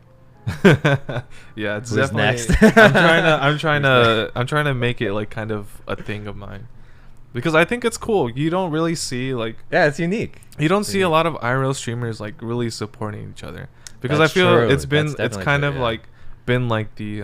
Yeah, it's Who's definitely. Next? I'm trying to make it like kind of a thing of mine, because I think it's cool. You don't really see like. Yeah, it's unique. You don't see a lot of IRL streamers like really supporting each other, because that's I feel true. It's kind of like been like the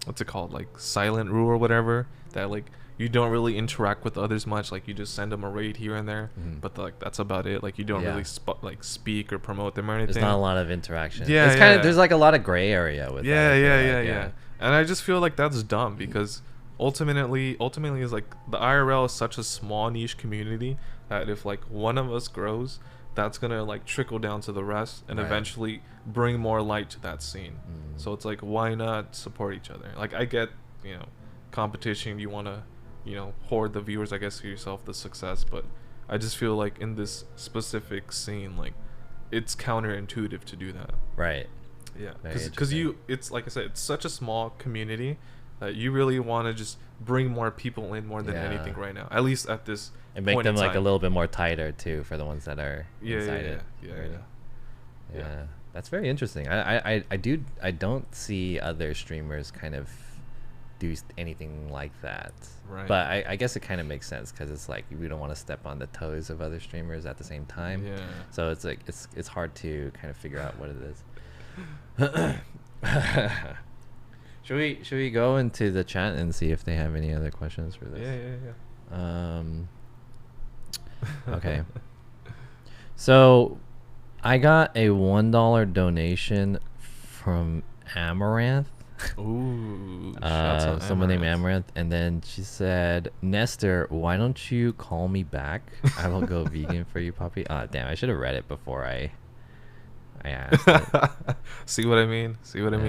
what's it called, like silent rule or whatever, that like you don't really interact with others much. Like you just send them a raid here and there, but like that's about it. Like you don't really like speak or promote them or anything. There's not a lot of interaction. Yeah, it's kind of there's like a lot of gray area with that. Yeah. And I just feel like that's dumb, because ultimately is like the IRL is such a small niche community that if like one of us grows, that's gonna like trickle down to the rest and eventually bring more light to that scene. So it's like, why not support each other? Like I get, you know, competition, you want to, you know, hoard the viewers, I guess, for yourself, the success, but I just feel like in this specific scene, like it's counterintuitive to do that. Right. Yeah, because it's like I said, it's such a small community that you really want to just bring more people in more than anything right now, at least at this and make them like a little bit more tighter too for the ones that are inside it. Yeah. That's very interesting. I don't see other streamers kind of do anything like that. Right. But I guess it kind of makes sense, because it's like we don't want to step on the toes of other streamers at the same time. Yeah. So it's like it's hard to kind of figure out what it is. Should we go into the chat and see if they have any other questions for this? Yeah. Okay. So I got a $1 donation from Amaranth. Ooh. Someone named Amaranth, and then she said, "Nestor, why don't you call me back? I will go vegan for you, puppy." Damn, I should have read it before I asked it. See what I mean? I should read it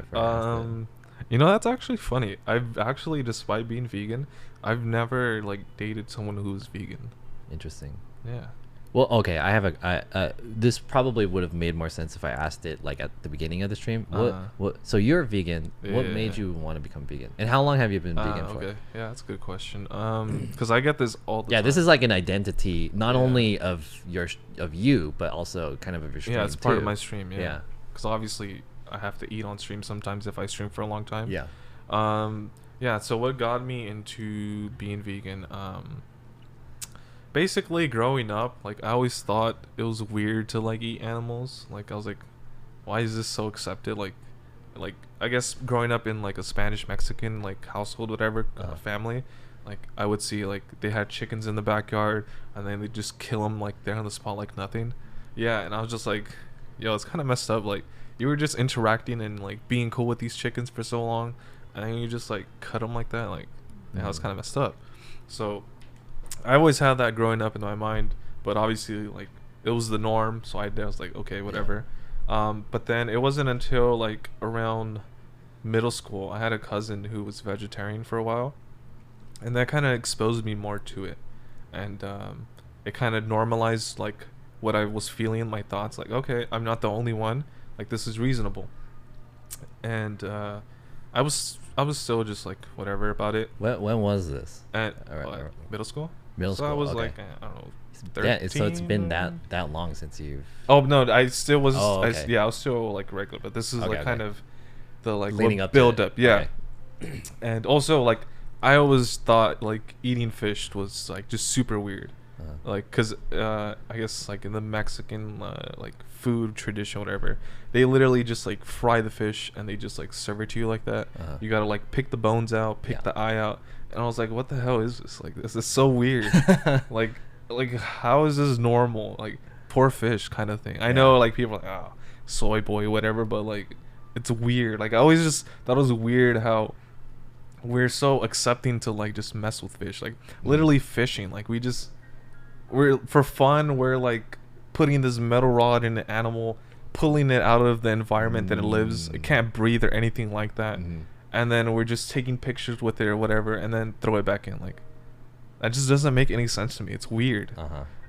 before I asked it. You know, that's actually funny. I've actually, despite being vegan, I've never like dated someone who's vegan. Interesting. Yeah. Well, okay, I have this probably would have made more sense if I asked it like at the beginning of the stream. What? So you're vegan. What made you want to become vegan? And how long have you been vegan for? Okay, yeah, that's a good question. Because I get this all the time. Yeah, this is like an identity, not only of you, but also kind of your stream. Yeah, it's part of too. my stream. Yeah. Because obviously I have to eat on stream sometimes if I stream for a long time. Yeah. Yeah. So what got me into being vegan? Basically growing up, like I always thought it was weird to like eat animals. Like I was like, why is this so accepted? Like I guess growing up in like a Spanish Mexican like household, whatever, family, like I would see like they had chickens in the backyard and then they just kill them like there on the spot like nothing. Yeah, and I was just like, yo, it's kind of messed up. Like you were just interacting and like being cool with these chickens for so long, and then you just like cut them like that. Like, yeah, it's kind of messed up. So I always had that growing up in my mind, but obviously like it was the norm, so I was like, okay, whatever. But then it wasn't until like around middle school I had a cousin who was vegetarian for a while, and that kind of exposed me more to it, and it kind of normalized like what I was feeling, my thoughts, like, okay, I'm not the only one, like this is reasonable. And I was still just like whatever about it. When was this? At middle school. Middle school. So I was okay. like, I don't know, 13. Yeah, so it's been that long since you've. Oh no, I still was. Oh, okay. I was still like regular, but this is like kind of the like leading up build to up. Yeah, and also like I always thought like eating fish was like just super weird, like because I guess like in the Mexican like food tradition, whatever, they literally just like fry the fish and they just like serve it to you like that. You gotta like pick the bones out, pick the eye out. And I was like, what the hell is this? Like, this is so weird. like how is this normal? Like, poor fish kind of thing. I know, like, people are like, oh, soy boy, whatever, but, like, it's weird. Like, I always just thought it was weird how we're so accepting to, like, just mess with fish. Like, literally fishing. Like, we're, for fun, we're, like, putting this metal rod in an animal, pulling it out of the environment that it lives. It can't breathe or anything like that. And then we're just taking pictures with it or whatever, and then throw it back in. Like, that just doesn't make any sense to me. It's weird.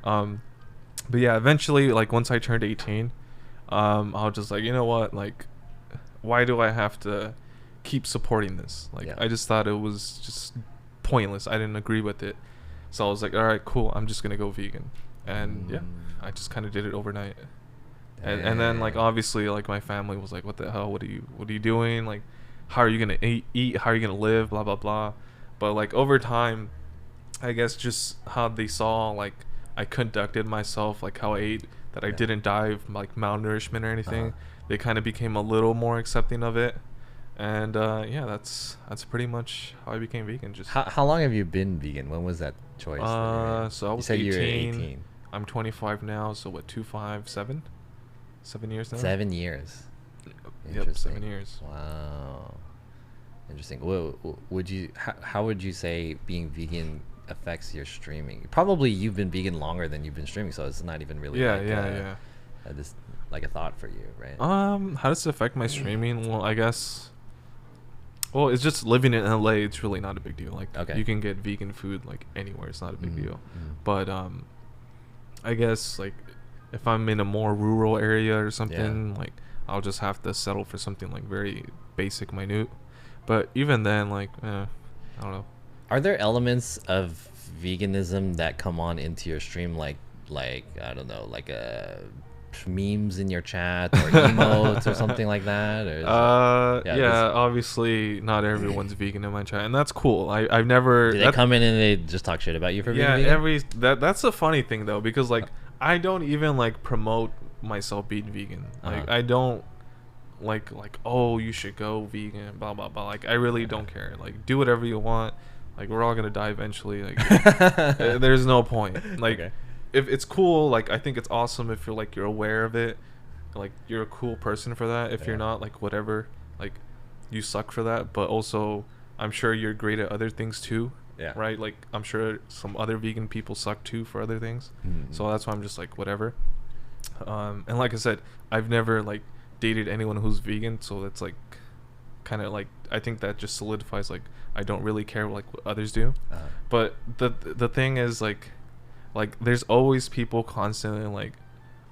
But yeah, eventually, like once I turned 18, I was just like, you know what? Like, why do I have to keep supporting this? Like, I just thought it was just pointless. I didn't agree with it, so I was like, all right, cool. I'm just gonna go vegan, and yeah, I just kind of did it overnight. And then like obviously like my family was like, what the hell? What are you doing? Like, how are you gonna eat? How are you gonna live? Blah blah blah. But like over time, I guess just how they saw like I conducted myself, like how I ate, that I didn't die of like malnourishment or anything. They kind of became a little more accepting of it, and yeah, that's pretty much how I became vegan. Just how long have you been vegan? When was that choice? So I was 18. You said you were 18. I'm 25 now, so what? 7 years now. 7 years. Yep, 7 years. Wow, interesting. Would you? How would you say being vegan affects your streaming? Probably you've been vegan longer than you've been streaming, so it's not even really this like a thought for you, right? How does it affect my streaming? Well, I guess. Well, it's just living in LA. It's really not a big deal. Like, you can get vegan food like anywhere. It's not a big deal. But I guess like if I'm in a more rural area or something, like I'll just have to settle for something like very basic, minute. But even then, like, I don't know. Are there elements of veganism that come on into your stream, like I don't know, like memes in your chat or emotes or something like that? Or obviously not everyone's vegan in my chat, and that's cool. I've never. Do they come in and they just talk shit about you for being vegan? That's a funny thing though, because like I don't even like promote myself being vegan. Like I don't like oh, you should go vegan, blah blah blah. Like I really don't care. Like do whatever you want. Like we're all gonna die eventually. Like there's no point. Like if it's cool, like I think it's awesome if you're aware of it. Like you're a cool person for that. If you're not, like whatever. Like you suck for that. But also I'm sure you're great at other things too. Yeah. Right? Like I'm sure some other vegan people suck too for other things. So that's why I'm just like whatever. And like I said, I've never like dated anyone who's vegan, so that's like kind of like I think that just solidifies like I don't really care like what others do. But the thing is like Like there's always people constantly like,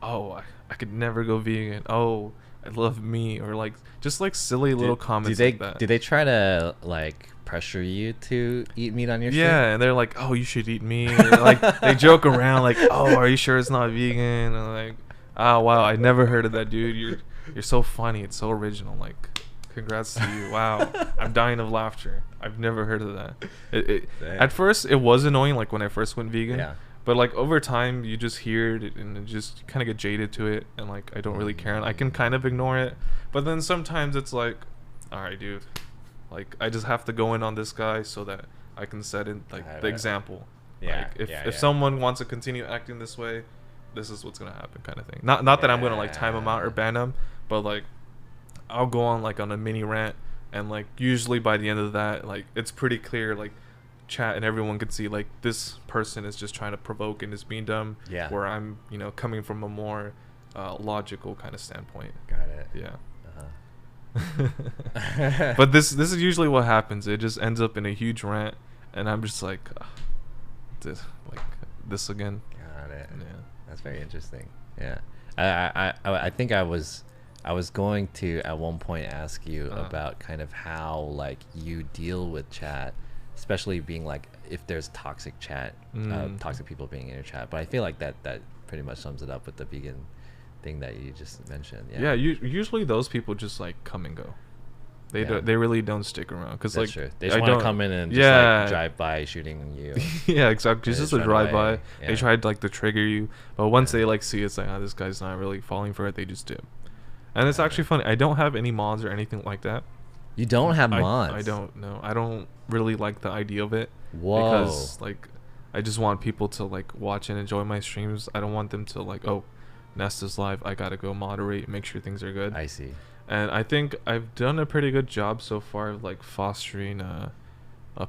oh, I could never go vegan. Oh, I love meat, or like just like silly little comments like that. Do they try to like pressure you to eat meat on your stream? Yeah, and they're like, oh, you should eat meat. Or, like they joke around like, oh, are you sure it's not vegan? And I'm like, oh wow, I never heard of that, dude. You're so funny. It's so original. Like, congrats to you. Wow, I'm dying of laughter. I've never heard of that. At first, it was annoying. Like when I first went vegan. Yeah. But like over time, you just hear it and it just kind of get jaded to it, and like I don't really care. And I can kind of ignore it, but then sometimes it's like, all right, dude, like I just have to go in on this guy so that I can set in like the example. Yeah. Like if someone wants to continue acting this way, this is what's gonna happen, kind of thing. Not that I'm gonna like time them out or ban them, but like I'll go on like on a mini rant, and like usually by the end of that, like it's pretty clear, like chat and everyone can see like this person is just trying to provoke and is being dumb. Yeah. Where I'm, coming from a more logical kind of standpoint. Got it. Yeah. Uh-huh. But this is usually what happens. It just ends up in a huge rant, and I'm just like, this again. Got it. Yeah. That's very interesting. Yeah. I think I was going to at one point ask you about kind of how like you deal with chat, especially being like if there's toxic chat, toxic people being in your chat. But I feel like that pretty much sums it up with the vegan thing that you just mentioned. Yeah. Usually those people just like come and go. They really don't stick around because like true. They just want to come in and just like drive by shooting you. Yeah, exactly. Just a drive by. Yeah. They tried like to trigger you, but once they like see it's like, this guy's not really falling for it, they just dip. And it's actually funny. I don't have any mods or anything like that. You don't have mods? I don't know. I don't really like the idea of it. Whoa. Because like I just want people to like watch and enjoy my streams. I don't want them to like, oh, Nest is live, I gotta go moderate, make sure things are good. I see. And I think I've done a pretty good job so far of like fostering a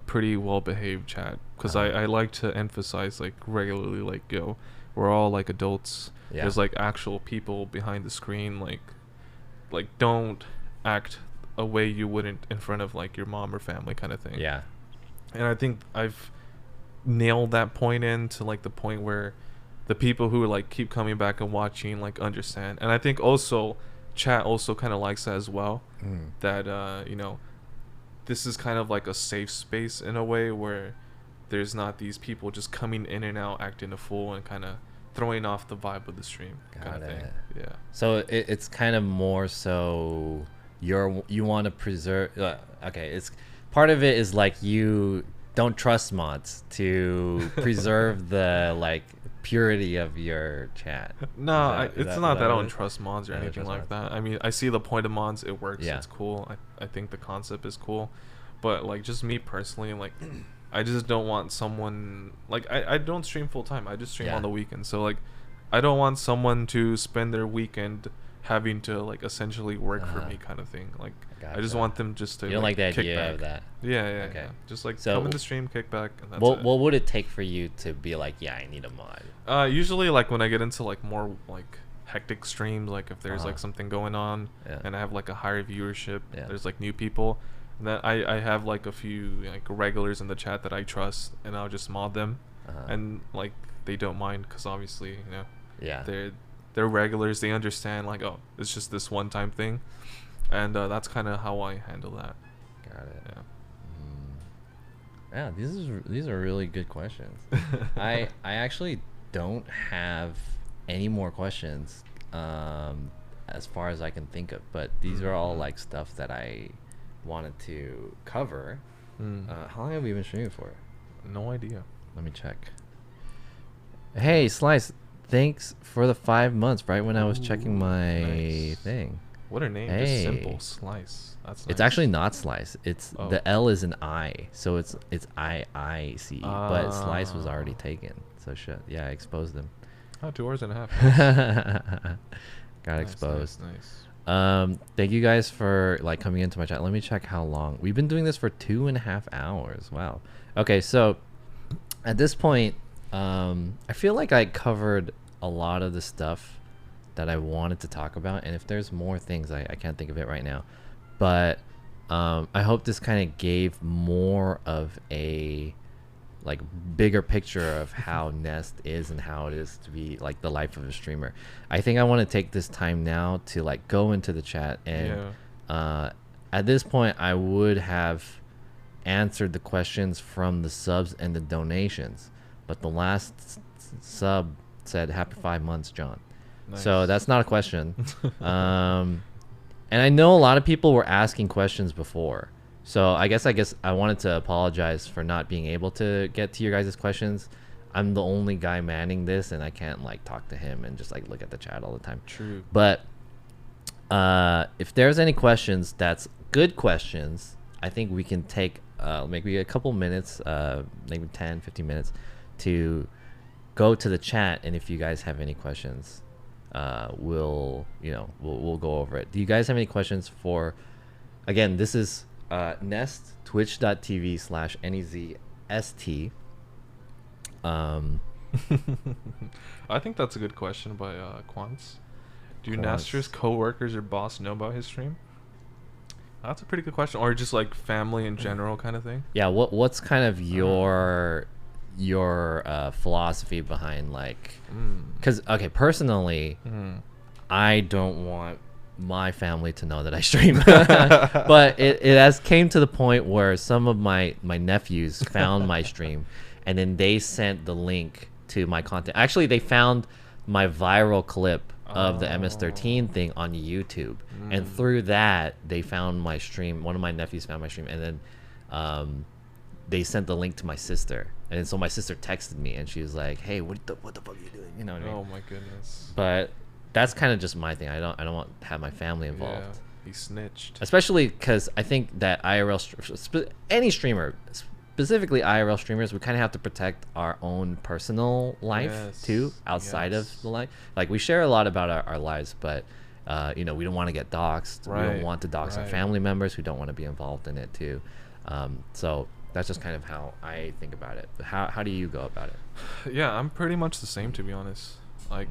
pretty well behaved chat, because I like to emphasize like regularly like, yo, we're all like adults. Yeah. There's like actual people behind the screen, like don't act a way you wouldn't in front of like your mom or family kind of thing. Yeah. And I think I've nailed that point in to like the point where the people who like keep coming back and watching like understand. And I think also chat also kind of likes that as well. That this is kind of like a safe space in a way where there's not these people just coming in and out acting a fool and kind of throwing off the vibe of the stream. Got of it. thing. Yeah. So it's kind of more so you want to preserve. Okay, it's part of it is like you don't trust mods to preserve the like purity of your chat. No, it's not that I don't trust mods or anything like that. I mean, I see the point of mods. It works. Yeah. It's cool. I think the concept is cool, but like just me personally, like I just don't want someone like I don't stream full time. I just stream on the weekend. So like I don't want someone to spend their weekend having to like essentially work for me kind of thing. Like I just want them just to. You don't like the kick idea back. of that. Yeah. Okay. Yeah. Just like So come in the stream, kick back, and that's What it. would it take for you to be like, yeah, I need a mod? Usually like when I get into like more like hectic streams, like if there's like something going on and I have like a higher viewership, there's like new people, and then I have like a few like regulars in the chat that I trust, and I'll just mod them, and like they don't mind because obviously they're regulars, they understand like, oh, it's just this one time thing, and that's kind of how I handle that. Got it. Yeah, these are really good questions. I actually don't have any more questions as far as I can think of, but these are all like stuff that I wanted to cover. How long have we been streaming for? No idea. Let me check. Hey, Slice, thanks for the 5 months right when I was checking my thing. What a name. Hey. Just simple. Slice. That's nice. It's actually not Slice. It's the L is an I, so it's IIC. But Slice was already taken. So shit. Yeah, I exposed them. Oh, 2 hours and a half. Got exposed. Nice. Thank you guys for like coming into my chat. Let me check how long. We've been doing this for 2.5 hours. Wow. Okay, so at this point, I feel like I covered a lot of the stuff that I wanted to talk about, and if there's more things, I can't think of it right now, but I hope this kind of gave more of a like bigger picture of how Nest is and how it is to be like the life of a streamer. I think I want to take this time now to like go into the chat and at this point I would have answered the questions from the subs and the donations, but the last sub said happy 5 months, John. Nice. So that's not a question. And I know a lot of people were asking questions before. So I guess I wanted to apologize for not being able to get to your guys' questions. I'm the only guy manning this, and I can't like talk to him and just like look at the chat all the time. True. But if there's any questions that's good questions, I think we can take maybe a couple minutes, maybe 10, 15 minutes to go to the chat. And if you guys have any questions, we'll go over it. Do you guys have any questions for, again, this is Nest, twitch.tv/NEZST. I think that's a good question by Quants. Do Nestor's co-workers or boss know about his stream? That's a pretty good question. Or just like family in general kind of thing. Yeah, what's kind of your philosophy behind like, because okay, personally, I don't want my family to know that I stream. But it has came to the point where some of my nephews found my stream and then they sent the link to my content. Actually, they found my viral clip of the MS-13 thing on YouTube, and through that they found my stream. One of my nephews found my stream, and then they sent the link to my sister, and then so my sister texted me and she was like, hey, what the fuck are you doing, you know what I mean? Oh my goodness. But that's kind of just my thing. I don't want to have my family involved. Yeah, he snitched. Especially because I think that any streamer, specifically IRL streamers, we kind of have to protect our own personal life too, outside of the life. Like we share a lot about our lives, but we don't want to get doxxed. We don't want to dox our family members who don't want to be involved in it too. So that's just kind of how I think about it. But how do you go about it? Yeah, I'm pretty much the same, to be honest. Like,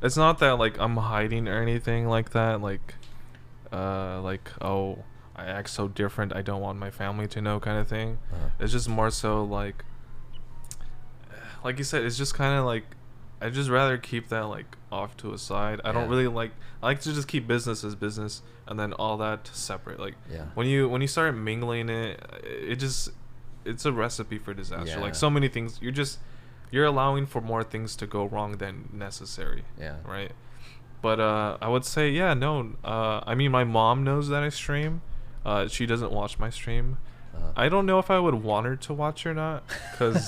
it's not that like I'm hiding or anything like that. Like oh, I act so different, I don't want my family to know, kind of thing. It's just more so like you said, it's just kind of like I just rather keep that like off to a side. I don't really I like to just keep business as business and then all that separate. Like when you start mingling it's a recipe for disaster. Like so many things, you're allowing for more things to go wrong than necessary. Right. But I would say I mean, my mom knows that I stream. She doesn't watch my stream. I don't know if I would want her to watch or not, because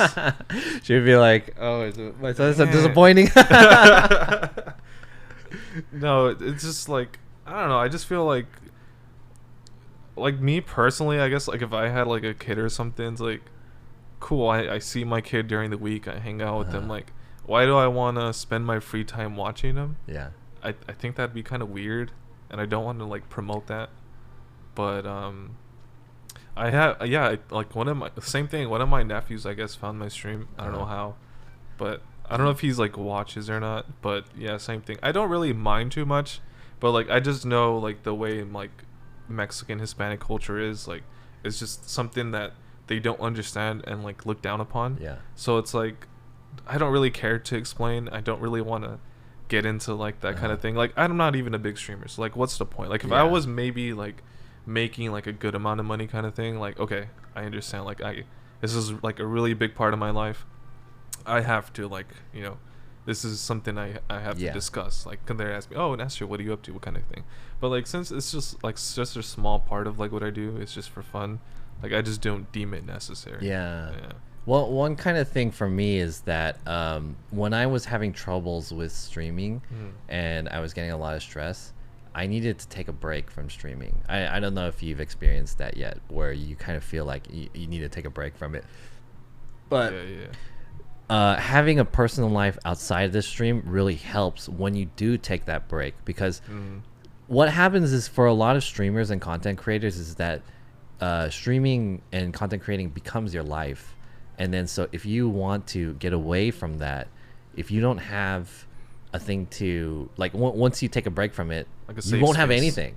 she'd be like, "Oh, my son's disappointing." No, it's just like, I don't know. I just feel like me personally, I guess, like if I had like a kid or something, it's like, cool. I see my kid during the week. I hang out with them. Like, why do I want to spend my free time watching them? Yeah. I think that'd be kind of weird, and I don't want to like promote that. But I have like one of my nephews, I guess, found my stream. I don't know how, but I don't know if he's like watches or not. But yeah, same thing. I don't really mind too much, but like I just know like the way like Mexican Hispanic culture is, like it's just something that they don't understand and like look down upon. Yeah. So it's like I don't really care to explain. I don't really want to get into like that kind of thing. Like I'm not even a big streamer, so like what's the point? Like if I was maybe like making like a good amount of money kind of thing, like okay, I understand, like this is like a really big part of my life. I have to like, this is something I have to discuss. Like can they ask me, oh, Nestor, what are you up to, what kind of thing? But like since it's just a small part of like what I do, it's just for fun, like I just don't deem it necessary. Well, one kind of thing for me is that when I was having troubles with streaming and I was getting a lot of stress, I needed to take a break from streaming. I don't know if you've experienced that yet, where you kind of feel like you need to take a break from it. But having a personal life outside of the stream really helps when you do take that break, because what happens is for a lot of streamers and content creators is that streaming and content creating becomes your life. And then so if you want to get away from that, if you don't have a thing to like once you take a break from it, like you won't have anything.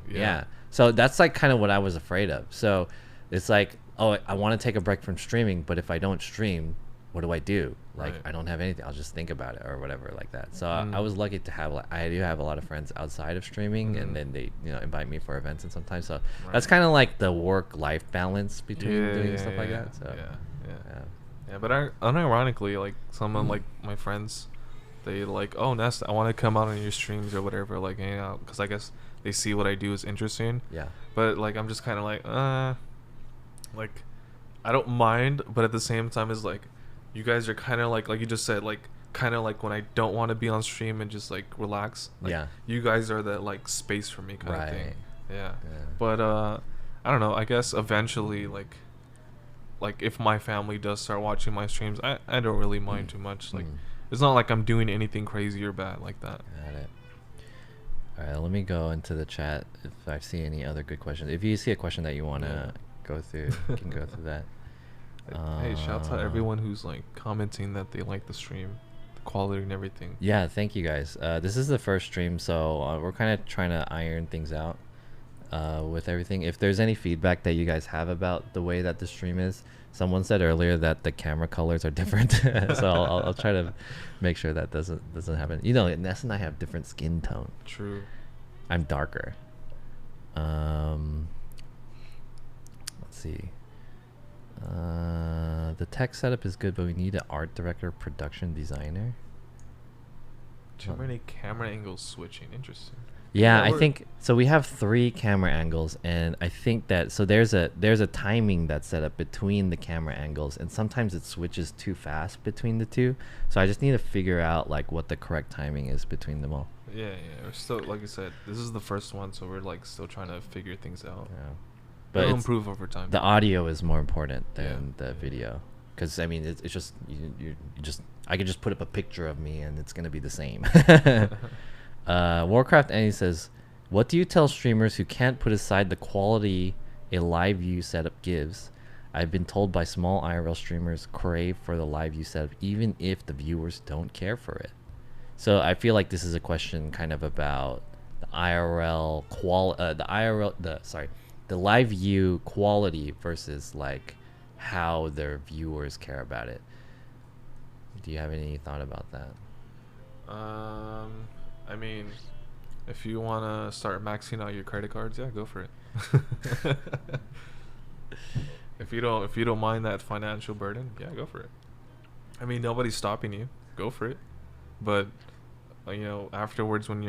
So that's like kind of what I was afraid of. So it's like, oh, I want to take a break from streaming, but if I don't stream, what do I do? Like, Right. I don't have anything. I'll just think about it or whatever like that. So I Mm. was lucky to have, like, I do have a lot of friends outside of streaming, Mhm. and then they, invite me for events and sometimes. So Right. that's kind of like the work-life balance between Yeah, doing yeah, stuff like yeah, that. So yeah, yeah. yeah. Yeah, but unironically, like someone like my friends, they like, oh Nest, I want to come out on your streams or whatever, like hang out, because I guess they see what I do is interesting. Yeah. But like I'm just kind of like I don't mind, but at the same time is like, you guys are kind of like you just said, like kind of like when I don't want to be on stream and just like relax. Like, Yeah. You guys are that like space for me kind of thing. Right. Yeah. Yeah. But I don't know. I guess eventually like if my family does start watching my streams, I don't really mind too much. Like it's not like I'm doing anything crazy or bad like that. Got it. All right, let me go into the chat if I see any other good questions. If you see a question that you want to go through, you can go through that. Hey, shouts out everyone who's like commenting that they like the stream, the quality and everything. Yeah, thank you guys. This is the first stream, so we're kind of trying to iron things out with everything. If there's any feedback that you guys have about the way that the stream is, someone said earlier that the camera colors are different, so I'll try to make sure that doesn't happen. Ness and I have different skin tone. True. I'm darker. Let's see. The tech setup is good, but we need an art director, production designer. Too many camera angles switching. Interesting. Yeah, Yeah, I we're- think so. We have 3 camera angles, and I think that there's a timing that's set up between the camera angles, and sometimes it switches too fast between the two. So I just need to figure out like what the correct timing is between them all. Yeah. We're still, like I said, this is the first one, so we're like still trying to figure things out. Yeah. But it'll it's- improve over time. The audio is more important than Yeah. the video, because I mean it's just you just I could just put up a picture of me and it's gonna be the same. Warcraft Annie says, "What do you tell streamers who can't put aside the quality a live view setup gives? I've been told by small IRL streamers crave for the live view setup even if the viewers don't care for it." So I feel like this is a question kind of about the IRL the live view quality versus like how their viewers care about it. Do you have any thought about that? I mean, if you wanna start maxing out your credit cards, yeah, go for it. If you don't mind that financial burden, yeah, go for it. I mean, nobody's stopping you. Go for it. But afterwards when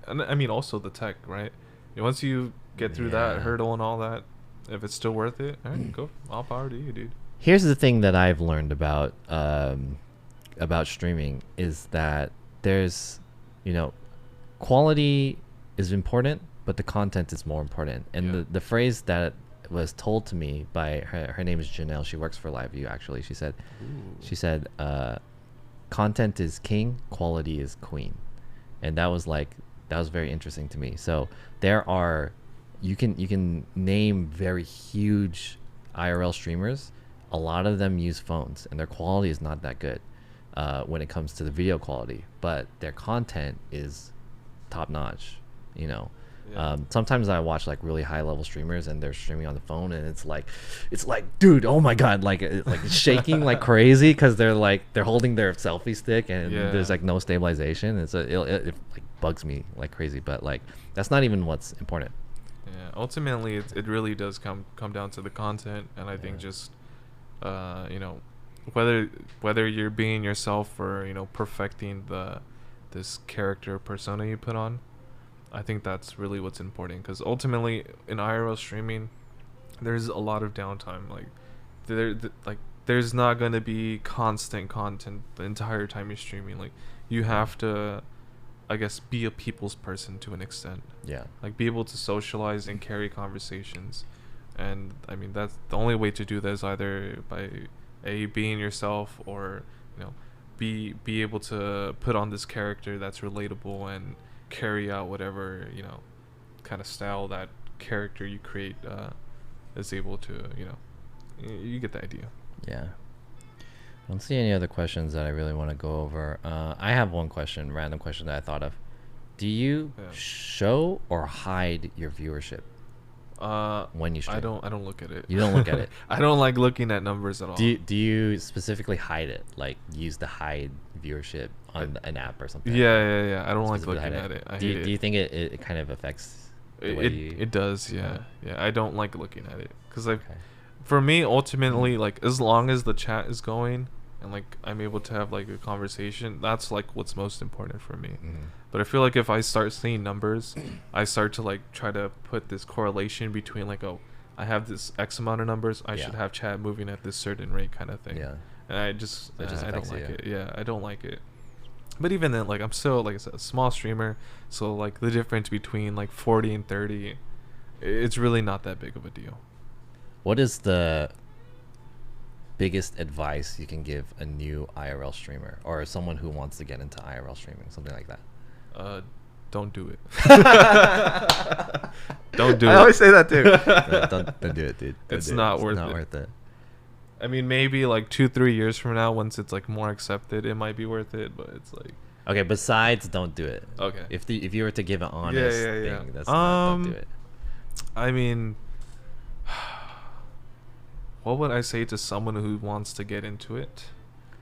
and I mean also the tech, right? Once you get through that Yeah. hurdle and all that, if it's still worth it, all right, go. All power to you, dude. Here's the thing that I've learned about streaming is that there's, quality is important, but the content is more important. And Yeah. the phrase that was told to me by her name is Janelle. She works for LiveView actually. She said, content is king, quality is queen. And that was very interesting to me. So you can name very huge IRL streamers. A lot of them use phones and their quality is not that good when it comes to the video quality, but their content is top notch. Yeah. Sometimes I watch like really high level streamers and they're streaming on the phone and it's like dude, oh my god, like it's shaking like crazy because they're holding their selfie stick and there's like no stabilization. It like bugs me like crazy, but like that's not even what's important. Yeah, ultimately it really does come down to the content, and I think just whether you're being yourself or perfecting this character persona you put on, I think that's really what's important, because ultimately in IRL streaming there's a lot of downtime. Like there's not going to be constant content the entire time you're streaming. Like you have to, I guess, be a people's person to an extent. Yeah. Like be able to socialize and carry conversations. And I mean that's the only way to do that is either by being yourself, or be able to put on this character that's relatable and carry out whatever kind of style that character you create is able to. You get the idea. Yeah. I don't see any other questions that I really want to go over. I have one random question that I thought of. Do you show or hide your viewership? when you stream? I don't look at it. You don't look at it. I don't like looking at numbers at all. Do you specifically hide it? Like use the hide viewership on an app or something? Yeah. I don't like Specifically looking hide at it. I Do hate you, it. do you think it kind of affects the way you... It does, yeah. I don't like looking at it because like Okay. for me ultimately like as long as the chat is going and like I'm able to have like a conversation, that's like what's most important for me. But I feel like if I start seeing numbers, I start to like try to put this correlation between like, oh, I have this X amount of numbers, I should have chat moving at this certain rate kind of thing. Yeah. And I just It just I don't affects like you. it. Yeah, I don't like it. But even then, like I'm still like I said, a small streamer, so like the difference between like 40 and 30, it's really not that big of a deal. What is the biggest advice you can give a new IRL streamer or someone who wants to get into IRL streaming, something like that? Don't do it. Don't do it. I always say that too. Don't do it, dude. It's not worth Not it. worth it. I mean, maybe like 2-3 years from now, once it's like more accepted, it might be worth it. But it's like Okay, besides don't do it. okay. If you were to give an honest yeah. thing, that's not, don't do it. I mean, what would I say to someone who wants to get into it?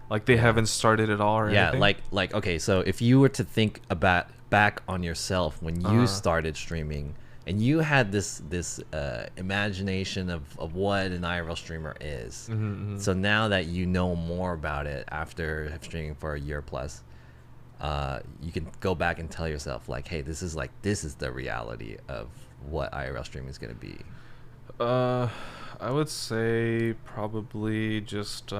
Like they haven't started at all or anything? like okay, so if you were to think about back on yourself when you started streaming and you had this imagination of what an IRL streamer is. So now that you know more about it after streaming for a year plus, you can go back and tell yourself like, hey, this is the reality of what IRL streaming is going to be. I would say probably just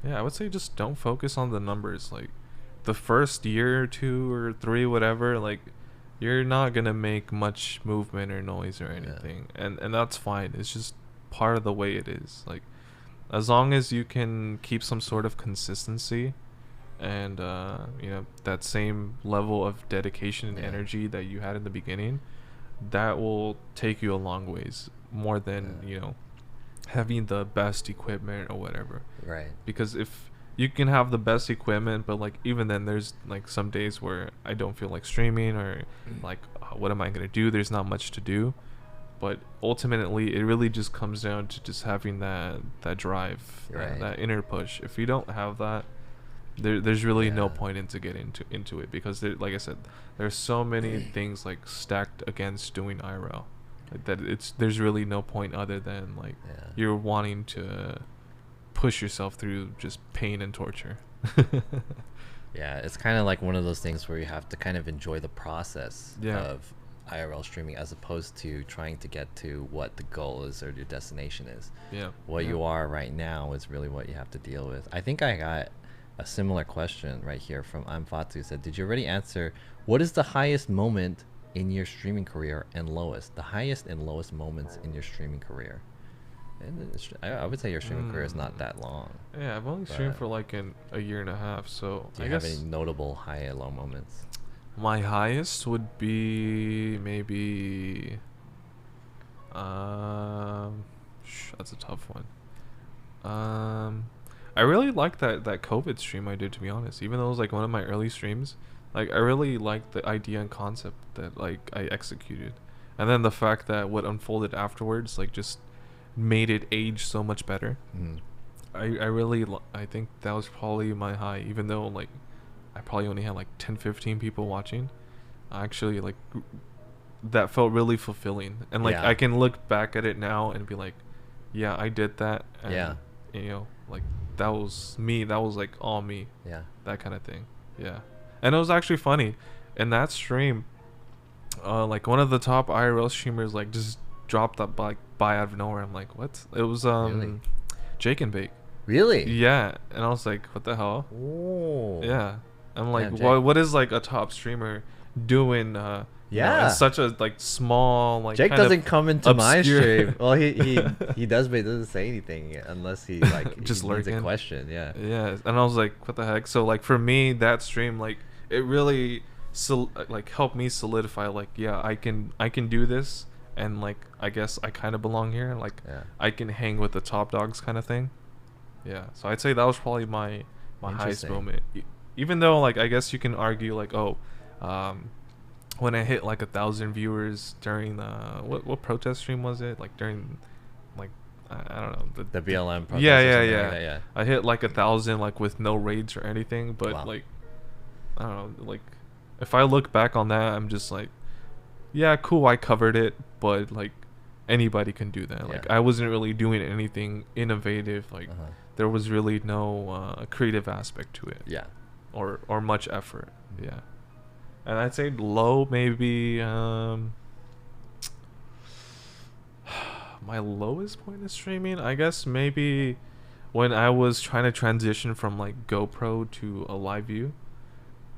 yeah, I would say just don't focus on the numbers. Like the first year or 2 or 3, whatever, like you're not gonna make much movement or noise or anything, and that's fine. It's just part of the way it is. Like as long as you can keep some sort of consistency and you know, that same level of dedication and energy that you had in the beginning, that will take you a long ways, more than you know, having the best equipment or whatever. Right. Because if you can have the best equipment, but like even then there's like some days where I don't feel like streaming or like what am I gonna do, there's not much to do. But ultimately it really just comes down to just having that drive, that inner push. If you don't have that, there's really no point into getting into it, because there, like I said, there's so many things like stacked against doing IRL, like that there's really no point other than like you're wanting to push yourself through just pain and torture. Yeah, it's kind of like one of those things where you have to kind of enjoy the process of IRL streaming as opposed to trying to get to what the goal is or your destination is. What you are right now is really what you have to deal with. I think I got a similar question right here from I'm Fatu. Said, did you already answer what is the highest moment in your streaming career and lowest? The highest and lowest moments in your streaming career. And I would say your streaming career is not that long. Yeah, I've only streamed for like a year and a half, so do you have any notable high and low moments? My highest would be maybe that's a tough one. I really liked that COVID stream I did, to be honest. Even though it was like one of my early streams, like I really liked the idea and concept that like I executed, and then the fact that what unfolded afterwards like just made it age so much better. I really I think that was probably my high, even though like I probably only had like 10-15 people watching. Actually, like that felt really fulfilling, and like I can look back at it now and be like, yeah, I did that, and you know, like that was me, that was like all me, that kind of thing. And it was actually funny in that stream, like one of the top IRL streamers like just dropped that by out of nowhere. I'm like, what? It was Really? Jake and Bake. Really? Yeah. And I was like, what the hell? Oh. Yeah. I'm like, Yeah, what is like a top streamer doing you know, in such a like small like Jake kind doesn't of come into my obscure- stream. Well, he does, but he doesn't say anything unless he like Just he needs a lurking. question. Yeah. And I was like, what the heck? So like for me, that stream like it really like helped me solidify like, yeah, I can do this, and like I guess I kind of belong here, like I can hang with the top dogs kind of thing. Yeah, so I'd say that was probably my highest moment. Even though like I guess you can argue like, oh, when I hit like 1,000 viewers during what protest stream was it? Like during, like I don't know The BLM protest. yeah, or yeah, something yeah. Like that, yeah. I hit like 1,000 like with no raids or anything, but Wow. like I don't know, like if I look back on that, I'm just like, yeah, cool, I covered it, but like anybody can do that. Like Yeah. I wasn't really doing anything innovative. Like Uh-huh. there was really no creative aspect to it, Yeah. or much effort. Yeah, and I'd say low maybe. My lowest point of streaming, I guess maybe when I was trying to transition from like GoPro to a live view.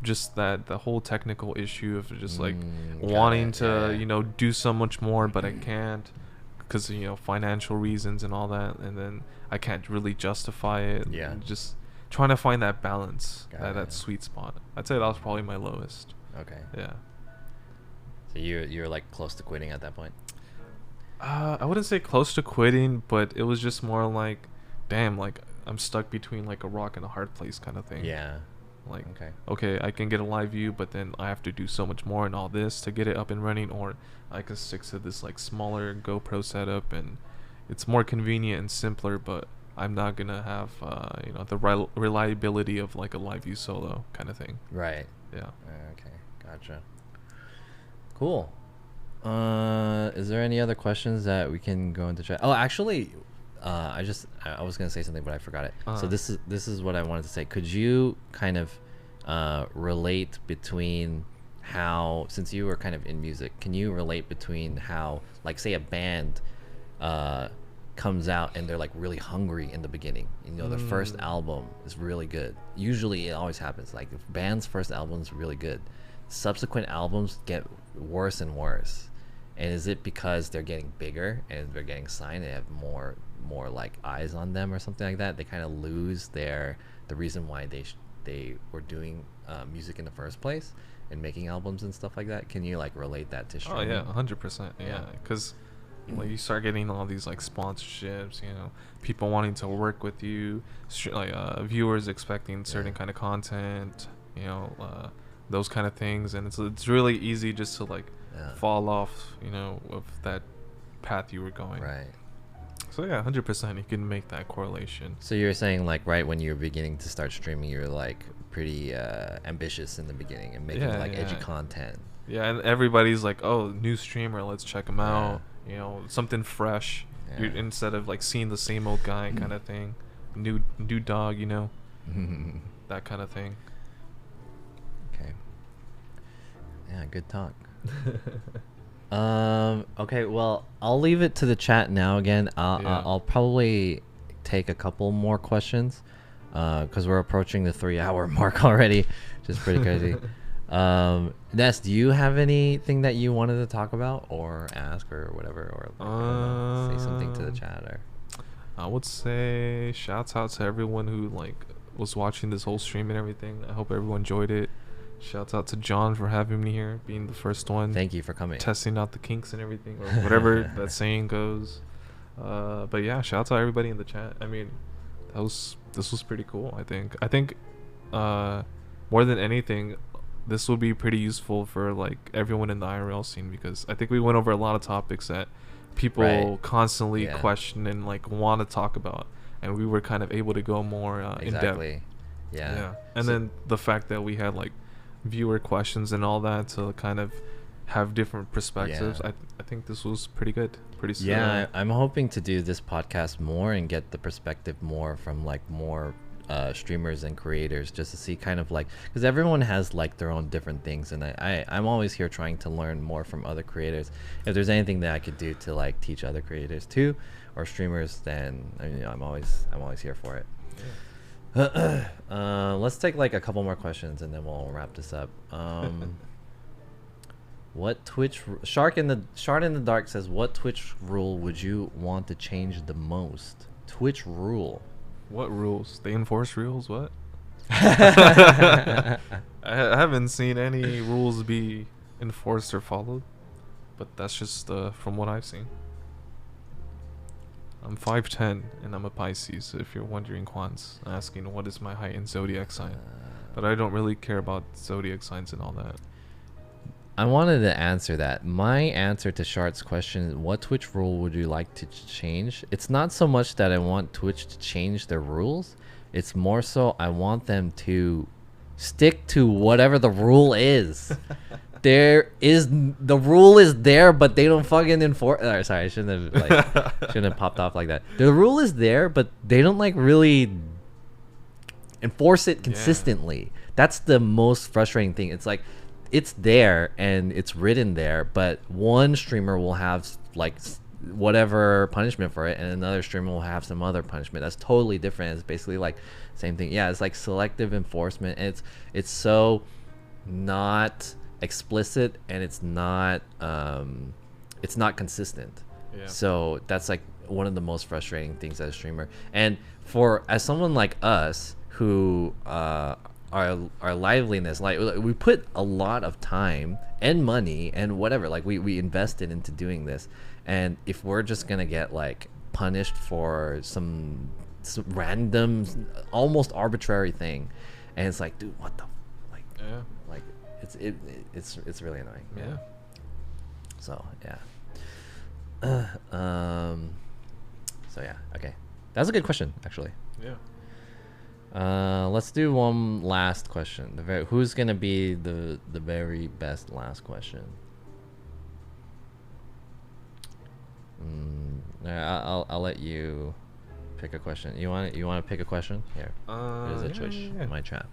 Just that the whole technical issue of just like Got wanting it. to Yeah. you know do so much more, but I can't because you know financial reasons and all that, and then I can't really justify it. Yeah. And just trying to find that balance, Got it. that sweet spot. I'd say that was probably my lowest. Okay. Yeah. So you're like close to quitting at that point. I wouldn't say close to quitting, but it was just more like, damn, like I'm stuck between like a rock and a hard place kind of thing. Yeah. Like, Okay. okay, I can get a live view, but then I have to do so much more and all this to get it up and running, or I could stick to this like smaller GoPro setup, and it's more convenient and simpler, but I'm not gonna have you know the reliability of like a live view solo kind of thing. Right. Yeah. Okay. Gotcha. Cool. Is there any other questions that we can go into chat? Oh, actually, I was gonna say something, but I forgot it. So this is what I wanted to say. Could you kind of relate between how, since you were kind of in music, can you relate between how, like, say a band comes out and they're like really hungry in the beginning, you know, their first album is really good. Usually it always happens, like if band's first album is really good, subsequent albums get worse and worse. And is it because they're getting bigger and they're getting signed, they have more like eyes on them or something like that, they kind of lose the reason why they were doing music in the first place and making albums and stuff like that? Can you like relate that to streaming? Oh yeah, 100%. Yeah, because like you start getting all these like sponsorships, you know, people wanting to work with you, like viewers expecting certain kind of content, you know, those kind of things, and it's really easy just to like fall off, you know, of that path you were going. Right. So yeah, 100% you can make that correlation. So you're saying like right when you were beginning to start streaming, you were like pretty ambitious in the beginning and making edgy content. Yeah, and everybody's like, oh, new streamer, let's check him out. You know, something fresh. Yeah. Instead of like seeing the same old guy kind of thing. New dog, you know. That kind of thing. Okay. Yeah, good talk. Okay, well, I'll leave it to the chat now again. I'll probably take a couple more questions because we're approaching the 3-hour mark already, which is pretty crazy. Ness, do you have anything that you wanted to talk about or ask or whatever, or like, I don't know, say something to the chat? Or I would say shouts out to everyone who like was watching this whole stream and everything. I hope everyone enjoyed it. Shouts out to John for having me here, being the first one. Thank you for coming. Testing out the kinks and everything, or whatever that saying goes. But yeah, shouts out everybody in the chat. I mean, this was pretty cool. I think more than anything, this will be pretty useful for like everyone in the IRL scene, because I think we went over a lot of topics that people constantly question and like want to talk about, and we were kind of able to go more in depth. Yeah. And then the fact that we had like viewer questions and all that to kind of have different perspectives, I think this was pretty good, pretty soon. Yeah, I'm hoping to do this podcast more and get the perspective more from like more streamers and creators, just to see kind of like, because everyone has like their own different things, and I'm always here trying to learn more from other creators. If there's anything that I could do to like teach other creators too, or streamers, then I mean, I'm always here for it. Let's take like a couple more questions and then we'll wrap this up. What Twitch Shark in the Dark says, what Twitch rule would you want to change the most? Twitch rule. What rules? They enforce rules? What? I haven't seen any rules be enforced or followed, but that's just from what I've seen. I'm 5'10" and I'm a Pisces, so if you're wondering, Quan's asking what is my height and zodiac sign. But I don't really care about zodiac signs and all that. I wanted to answer that. My answer to Shart's question, what Twitch rule would you like to change? It's not so much that I want Twitch to change their rules. It's more so I want them to stick to whatever the rule is. The rule is there, but they don't fucking enforce. Sorry, I shouldn't have popped off like that. The rule is there, but they don't like really enforce it consistently. That's the most frustrating thing. It's like it's there and it's written there, but one streamer will have like whatever punishment for it, and another streamer will have some other punishment that's totally different. It's basically like same thing. Yeah, it's like selective enforcement, and it's so not explicit, and it's not consistent. Yeah. So that's like one of the most frustrating things as a streamer. And as someone like us who our liveliness, like we put a lot of time and money and whatever, like we invested into doing this, and if we're just gonna get like punished for some random, almost arbitrary thing, and it's like, dude, what the like, Yeah. like it's really annoying. Yeah. So yeah. So yeah. Okay, that's a good question actually. Yeah. Let's do one last question. Who's gonna be the very best last question? I'll let you pick a question. You want to pick a question? Here. There's a Twitch in my chat.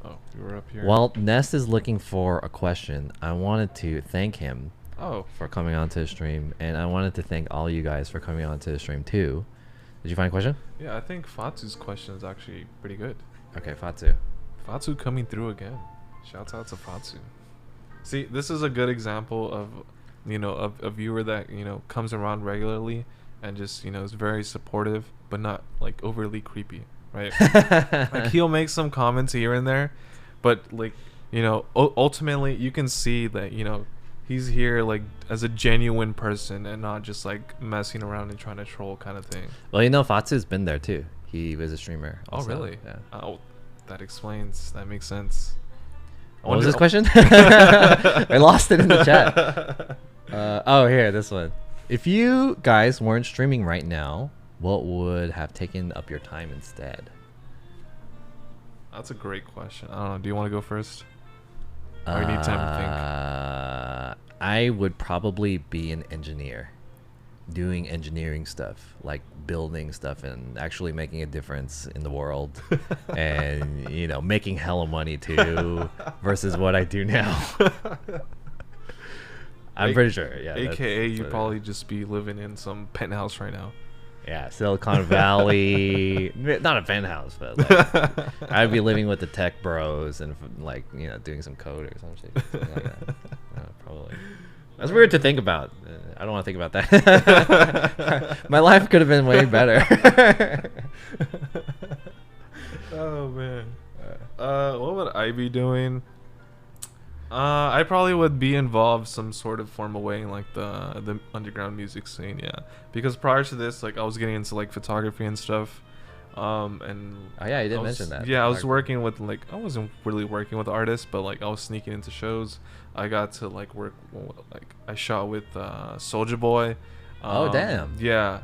Oh, you were up here. While Nest is looking for a question, I wanted to thank him Oh. for coming onto the stream, and I wanted to thank all you guys for coming onto the stream too. Did you find a question? Yeah, I think Fatsu's question is actually pretty good. Okay, Fatsu. Fatsu coming through again. Shouts out to Fatsu. See, this is a good example of, a viewer that, comes around regularly and just, is very supportive, but not like overly creepy, right? Like he'll make some comments here and there, but like, ultimately you can see that, he's here like as a genuine person and not just like messing around and trying to troll kind of thing. Well, Fatsu's been there too. He was a streamer also. Oh, really? Yeah. Oh, that makes sense. What was his question? I lost it in the chat. Here, this one. If you guys weren't streaming right now, what would have taken up your time instead? That's a great question. I don't know. Do you want to go first? Or you need time to think? I would probably be an engineer, doing engineering stuff, like building stuff and actually making a difference in the world, and making hella money too, versus what I do now. I'm pretty sure. Yeah. AKA, you probably just be living in some penthouse right now. Yeah, Silicon Valley. Not a penthouse, but like, I'd be living with the tech bros and like doing some code or some shit, something like that. Probably. That's weird to think about. I don't want to think about that. My life could have been way better. Oh man. What would I be doing? I probably would be involved some sort of formal way in like the underground music scene, yeah. Because prior to this, like I was getting into like photography and stuff. And oh yeah, you did mention that. Yeah, I was working with like I wasn't really working with artists, but like I was sneaking into shows. I got to like work like I shot with Soulja Boy. Oh damn. Yeah.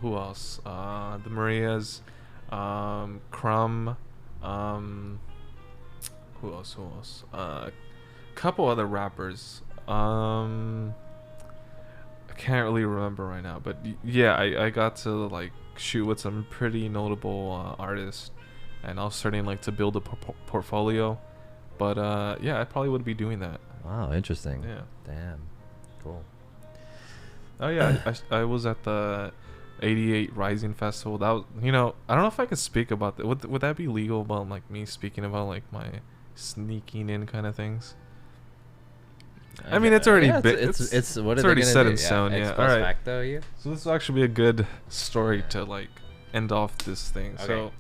Who else? The Marias, Crumb. Who else? Couple other rappers. I can't really remember right now, but yeah, I got to like shoot with some pretty notable artists, and I was starting like to build a portfolio. But yeah, I probably would be doing that. Wow, interesting. Yeah. Damn. Cool. Oh yeah, I was at the 88 Rising Festival. That was, I don't know if I could speak about that. Would that be legal about like me speaking about like my sneaking in kind of things? I mean, it's already it's already set in stone. Yeah. All right. Facto, you? So this will actually be a good story to like end off this thing. Okay. So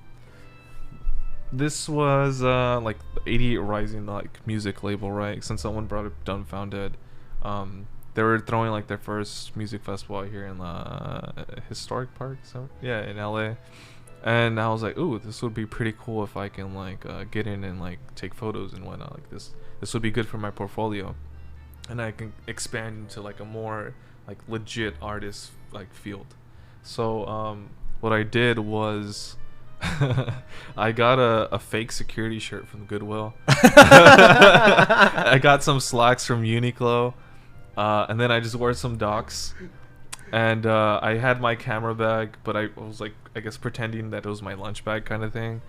this was like 88 Rising, like music label, right? Since someone brought up Dumbfounded, they were throwing like their first music festival out here in Historic Park. So yeah, in LA. And I was like, ooh, this would be pretty cool if I can like get in and like take photos and whatnot. Like this would be good for my portfolio, and I can expand into like a more like legit artist like field. So what I did was I got a fake security shirt from Goodwill. I got some slacks from Uniqlo, and then I just wore some Docs. And I had my camera bag, but I was like, I guess pretending that it was my lunch bag kind of thing.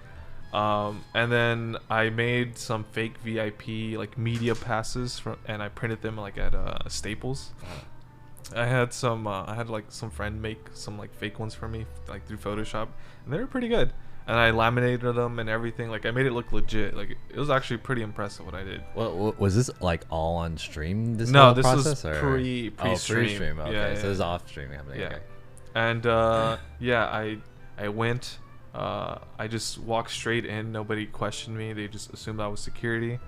And then I made some fake VIP like media passes and I printed them like at Staples. I had like some friend make some like fake ones for me like through Photoshop, and they were pretty good. And I laminated them and everything. Like I made it look legit. Like it was actually pretty impressive what I did. What was this like all on stream? No, whole this process, was or? pre-stream. Pre-stream. Okay, Yeah, so yeah. it was off streaming happening. Yeah. Okay. And yeah, I went. I just walked straight in. Nobody questioned me. They just assumed I was security.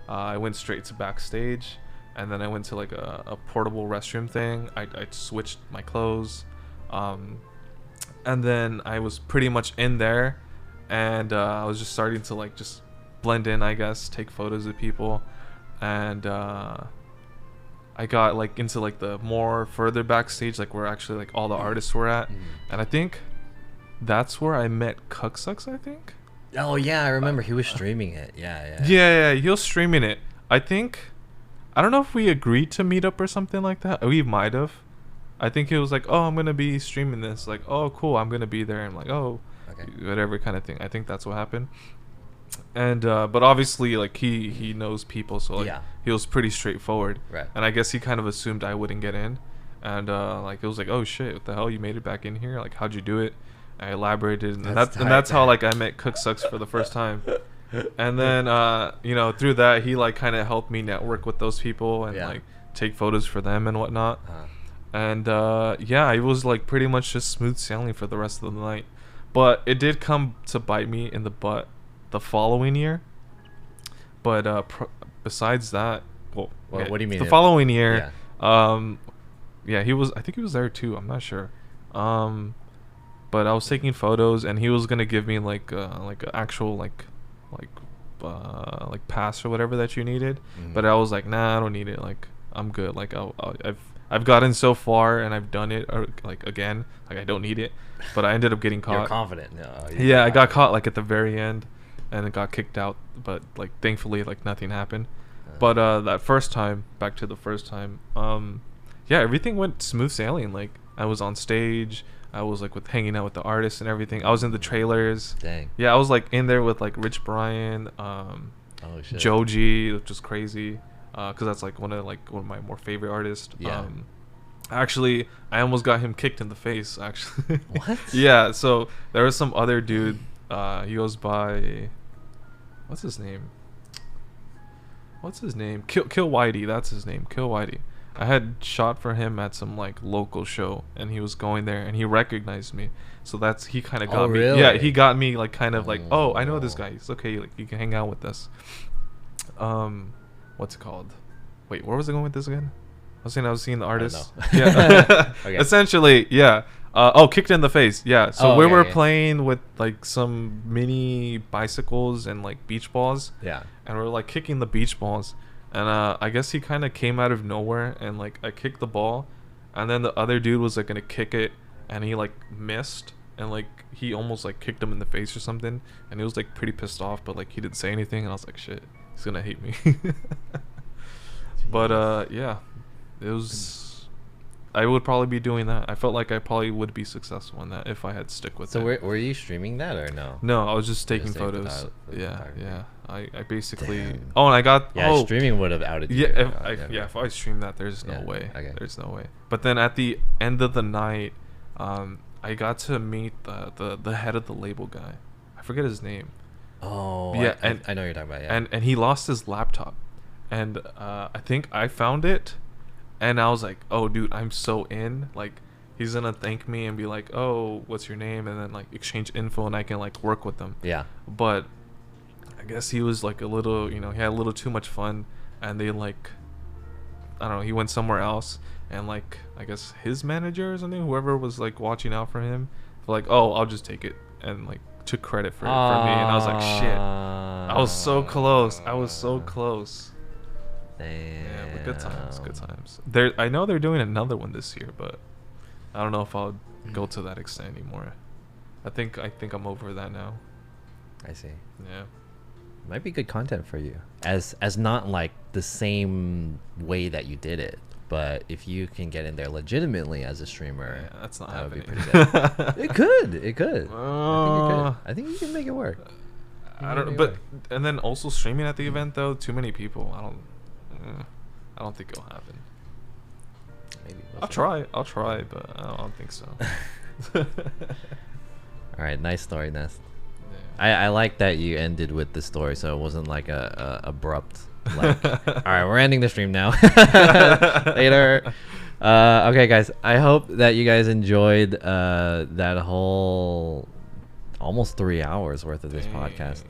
I went straight to backstage, and then I went to like a portable restroom thing. I switched my clothes, and then I was pretty much in there, and I was just starting to like just blend in, I guess, take photos of people, and I got like into like the more further backstage, like where actually like all the artists were at, and I think that's where I met Cucksucks, I think. Oh yeah, I remember he was streaming it. Yeah. Yeah, he was streaming it. I don't know if we agreed to meet up or something like that. We might have. I think he was like, "Oh, I'm gonna be streaming this." Like, "Oh, cool, I'm gonna be there." I'm like, "Oh, Okay. whatever kind of thing." I think that's what happened. And but obviously, like he knows people, so like Yeah. he was pretty straightforward. Right. And I guess he kind of assumed I wouldn't get in. And like it was like, "Oh shit, what the hell? You made it back in here? Like, how'd you do it?" I elaborated, and that's how like I met Cucksucks for the first time. And then you know, through that he like kind of helped me network with those people and Yeah. like take photos for them and whatnot. Uh-huh. And yeah, it was like pretty much just smooth sailing for the rest of the night. But it did come to bite me in the butt the following year. But besides that, well, What do you mean? the following year, Yeah. yeah, I think he was there too, I'm not sure. But I was taking photos, and he was gonna give me like an actual like pass or whatever that you needed. Mhm. But I was like, nah, I don't need it. Like I'm good. Like I've gotten so far and I've done it like again. Like I don't need it. But I ended up getting caught. You're confident. No, Yeah, I got caught like at the very end, and it got kicked out. But like thankfully, like nothing happened. But that first time, back to the first time, yeah, everything went smooth sailing. Like I was on stage. I was like hanging out with the artists and everything. I was in the trailers. Dang. Yeah, I was like in there with like Rich Brian, Oh shit. Joji, which was crazy, because that's like one of my more favorite artists. Yeah. Actually, I almost got him kicked in the face. Actually. What? Yeah. So there was some other dude. He goes by, what's his name? Kill Whitey. That's his name. Kill Whitey. I had shot for him at some like local show, and he was going there, and he recognized me. So he kind of got me. Really? Yeah, he got me like kind of like, oh, I know this guy. It's okay. Like you can hang out with us. What's it called? Wait, where was I going with this again? I was seeing the artist. Yeah. Okay. Essentially, yeah. Kicked in the face. Yeah. So we were playing with like some mini bicycles and like beach balls. Yeah. And we're like kicking the beach balls. And I guess he kind of came out of nowhere, and like I kicked the ball, and then the other dude was like gonna kick it, and he like missed, and like he almost like kicked him in the face or something, and he was like pretty pissed off, but like he didn't say anything, and I was like, shit, he's gonna hate me. But yeah, it was. I would probably be doing that. I felt like I probably would be successful in that if I had stick with it. So were you streaming that or no? No, I was just taking Just taking photos. Yeah. I basically. Damn. Oh, and I got. Yeah, streaming would have outed you. Yeah, if I streamed that, there's no Yeah, way. okay. There's no way. But then at the end of the night, I got to meet the head of the label guy. I forget his name. Oh, Yeah, I know what you're talking about. Yeah. And he lost his laptop, and I think I found it, and I was like, oh, dude, I'm so in. Like, he's gonna thank me and be like, oh, what's your name, and then like exchange info, and I can like work with them. Yeah. But I guess he was like a little, he had a little too much fun, and they like, I don't know, he went somewhere else, and like I guess his manager or something, whoever was like watching out for him, were like, oh, I'll just take it, and like took credit for me, and I was like, shit. I was so close. I was so close. Damn. Yeah, but good times, good times. I know they're doing another one this year, but I don't know if I'll go to that extent anymore. I think I'm over that now. I see. Yeah. Might be good content for you, as not like the same way that you did it, but if you can get in there legitimately as a streamer, Yeah, that's not that happening. would be pretty good. It could. I think you can make it work. I don't. But and then also streaming at the event though, too many people. I don't think it'll happen. Maybe I'll try, but I don't think so. All right, nice story, Nest. Yeah. I like that you ended with the story, so it wasn't like a abrupt. Like, all right, we're ending the stream now. Later. Okay, guys. I hope that you guys enjoyed that whole almost 3 hours worth of this podcast.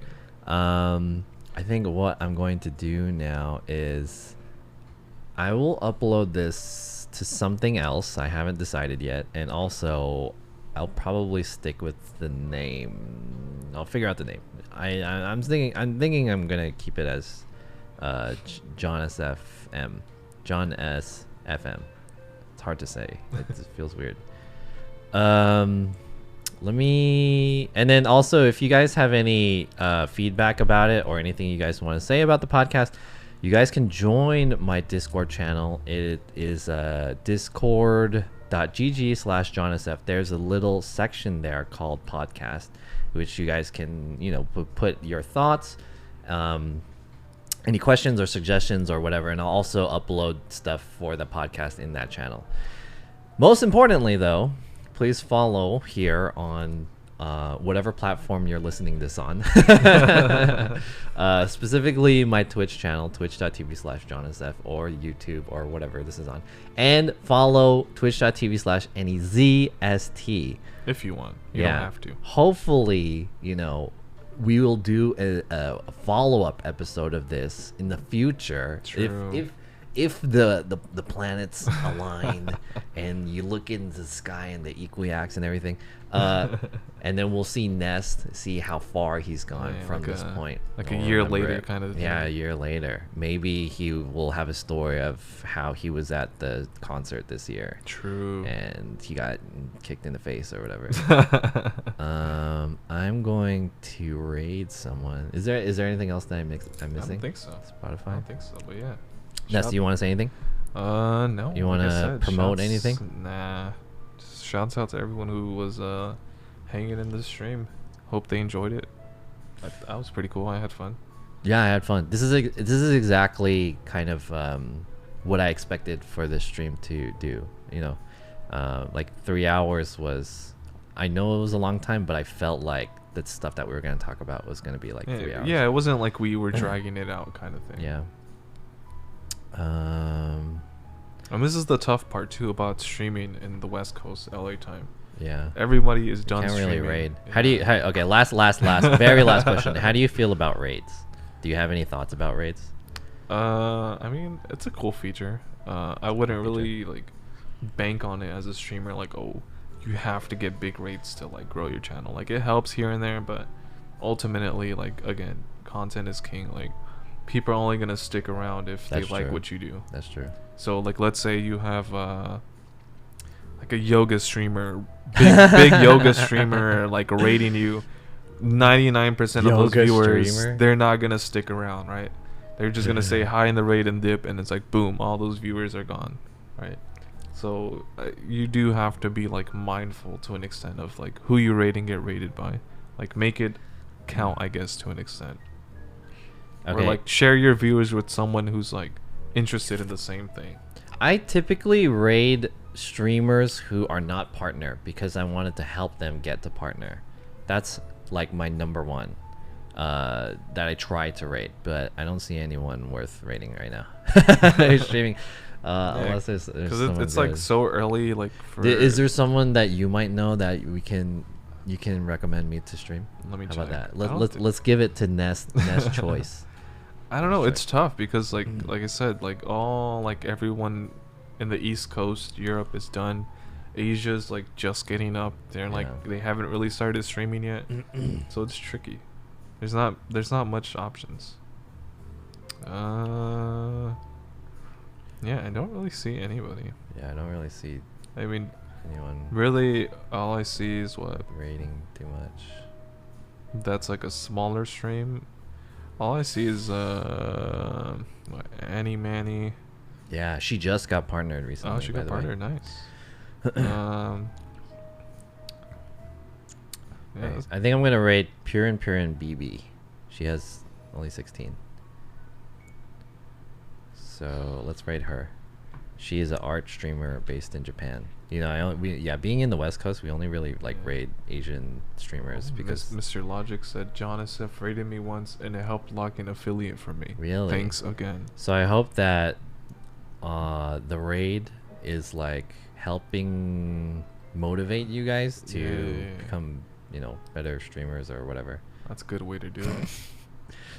I think what I'm going to do now is I will upload this to something else. I haven't decided yet, and also I'll probably stick with the name. I'll figure out the name. I'm thinking I'm gonna keep it as John SFM. John S FM. It's hard to say. It just feels weird. Let me, and then also if you guys have any feedback about it or anything you guys want to say about the podcast, you guys can join my Discord channel. It is discord.gg/JohnSF. There's a little section there called podcast, which you guys can, put your thoughts, any questions or suggestions or whatever, and I'll also upload stuff for the podcast in that channel. Most importantly, though, please follow here on whatever platform you're listening this on. Specifically my Twitch channel, twitch.tv/JohnSF, or YouTube, or whatever this is on. And follow twitch.tv/NEZST. If you want. You don't have to. Hopefully, we will do a follow-up episode of this in the future. True. If the planets align and you look into the sky and the equiax and everything, and then we'll see see how far he's gone from like this point. Like We'll a year remember later it. kind of thing. Yeah, a year later. Maybe he will have a story of how he was at the concert this year. True. And he got kicked in the face or whatever. I'm going to raid someone. Is there anything else that I'm missing? I don't think so. Spotify? I don't think so, but yeah. Ness, do you want to say anything? No. You want to promote anything? Nah. Just shouts out to everyone who was hanging in the stream. Hope they enjoyed it. That was pretty cool. I had fun. Yeah, I had fun. This is exactly kind of what I expected for this stream to do. Like 3 hours was. I know it was a long time, but I felt like the stuff that we were going to talk about was going to be like 3 hours. Yeah, it wasn't like we were dragging it out kind of thing. Yeah. And this is the tough part too about streaming in the West Coast LA time. Yeah. Everybody is done Can't streaming. really raid. Yeah. Okay, last very last question. How do you feel about raids? Do you have any thoughts about raids? I mean, it's a cool feature. I wouldn't really like bank on it as a streamer, like, oh, you have to get big rates to like grow your channel. Like, it helps here and there, but ultimately, like, again, content is king. Like, people are only gonna stick around if That's they like true. what you do. That's true. So like, let's say you have like a yoga streamer, big yoga streamer, like rating you. 99% of those Yoga viewers, streamer? they're not gonna stick around, right? They're just gonna say hi in the raid and dip, and it's like boom, all those viewers are gone, right? So you do have to be like mindful to an extent of like who you rate and get rated by, like make it count, I guess, to an extent. Okay. Or like share your viewers with someone who's like interested in the same thing. I typically raid streamers who are not partner because I wanted to help them get to partner. That's like my number one that I try to raid, but I don't see anyone worth raiding right now. Streaming, unless there's because someone it's like good. so early. Like, for Is there someone that you might know that you can recommend me to stream? Let me How check. about I that? don't Let's give it to Nest choice. I don't know. Sure. It's tough because like I said, like everyone in the East Coast, Europe is done, Asia's like just getting up. They're like Yeah. they haven't really started streaming yet, so it's tricky. There's not much options. Yeah, I don't really see anybody. Yeah, I don't really see I mean, anyone really, all I see is what? rating too much. That's like a smaller stream. All I see is what, Annie Manny. Yeah, she just got partnered recently. Oh, she by got the way. partnered. Nice. Yeah, Nice. I think I'm gonna rate Pure and BB. She has only 16. So let's rate her. She is an art streamer based in Japan. You know, being in the West Coast, we only really like raid Asian streamers because Mr. Logic said John SF rated me once and it helped lock in affiliate for me. Really? Thanks again. So I hope that the raid is like helping motivate you guys to Yeah. become, you know, better streamers or whatever. That's a good way to do it.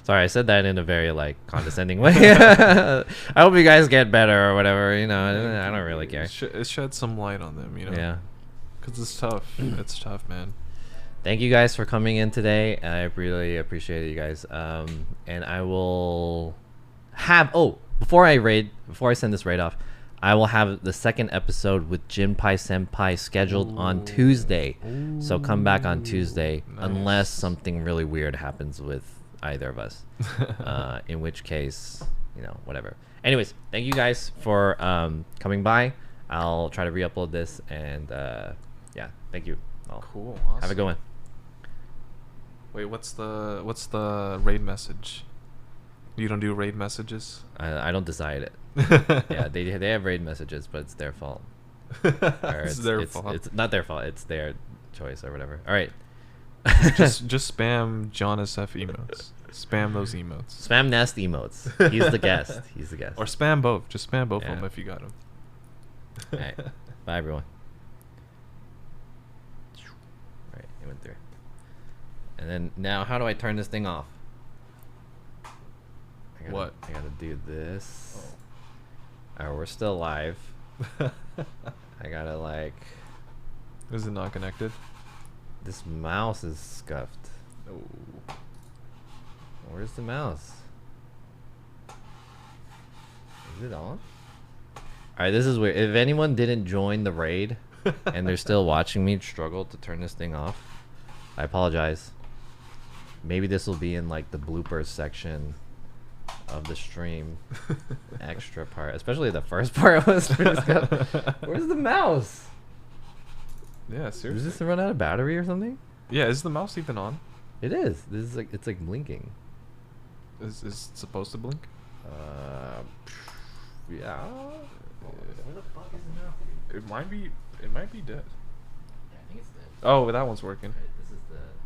Sorry, I said that in a very like condescending way. I hope you guys get better or whatever. You know, I don't really care. It sheds some light on them, you know. Yeah. Because it's tough. It's tough, man. Thank you guys for coming in today. I really appreciate you guys. And I will have before I send this raid off, I will have the second episode with Jinpai Senpai scheduled on Tuesday. So come back on Tuesday unless something really weird happens with either of us. In which case, you know, whatever. Anyways, thank you guys for coming by. I'll try to re-upload this and yeah, thank you. Cool. Have a Awesome. good one. Wait, what's the raid message? You don't do raid messages? I don't decide it. Yeah, they have raid messages, but it's their fault. Or It's their fault. It's not their fault. It's their choice or whatever. All right. just spam John SF emotes. Spam those emotes. Spam Nest emotes. He's the guest. He's the guest. Or spam both. Just spam both of Yeah. them if you got them. All right. Bye, everyone. All right, it went through. And then now, how do I turn this thing off? What? I gotta do this. Oh, we're still live. I gotta like. Is it not connected? This mouse is scuffed. Oh. Where's the mouse? Is it on? Alright, this is weird. If anyone didn't join the raid and they're still watching me struggle to turn this thing off, I apologize. Maybe this will be in like the bloopers section of the stream. Extra part. Especially the first part was pretty scuffed. Where's the mouse? Yeah, Does seriously. this run out of battery or something? Yeah, is the mouse even on? It is. This is like it's like blinking. Is it supposed to blink? Yeah. Where the fuck is the mouse? It might be dead. Yeah, I think it's dead. Oh, that one's working. Right,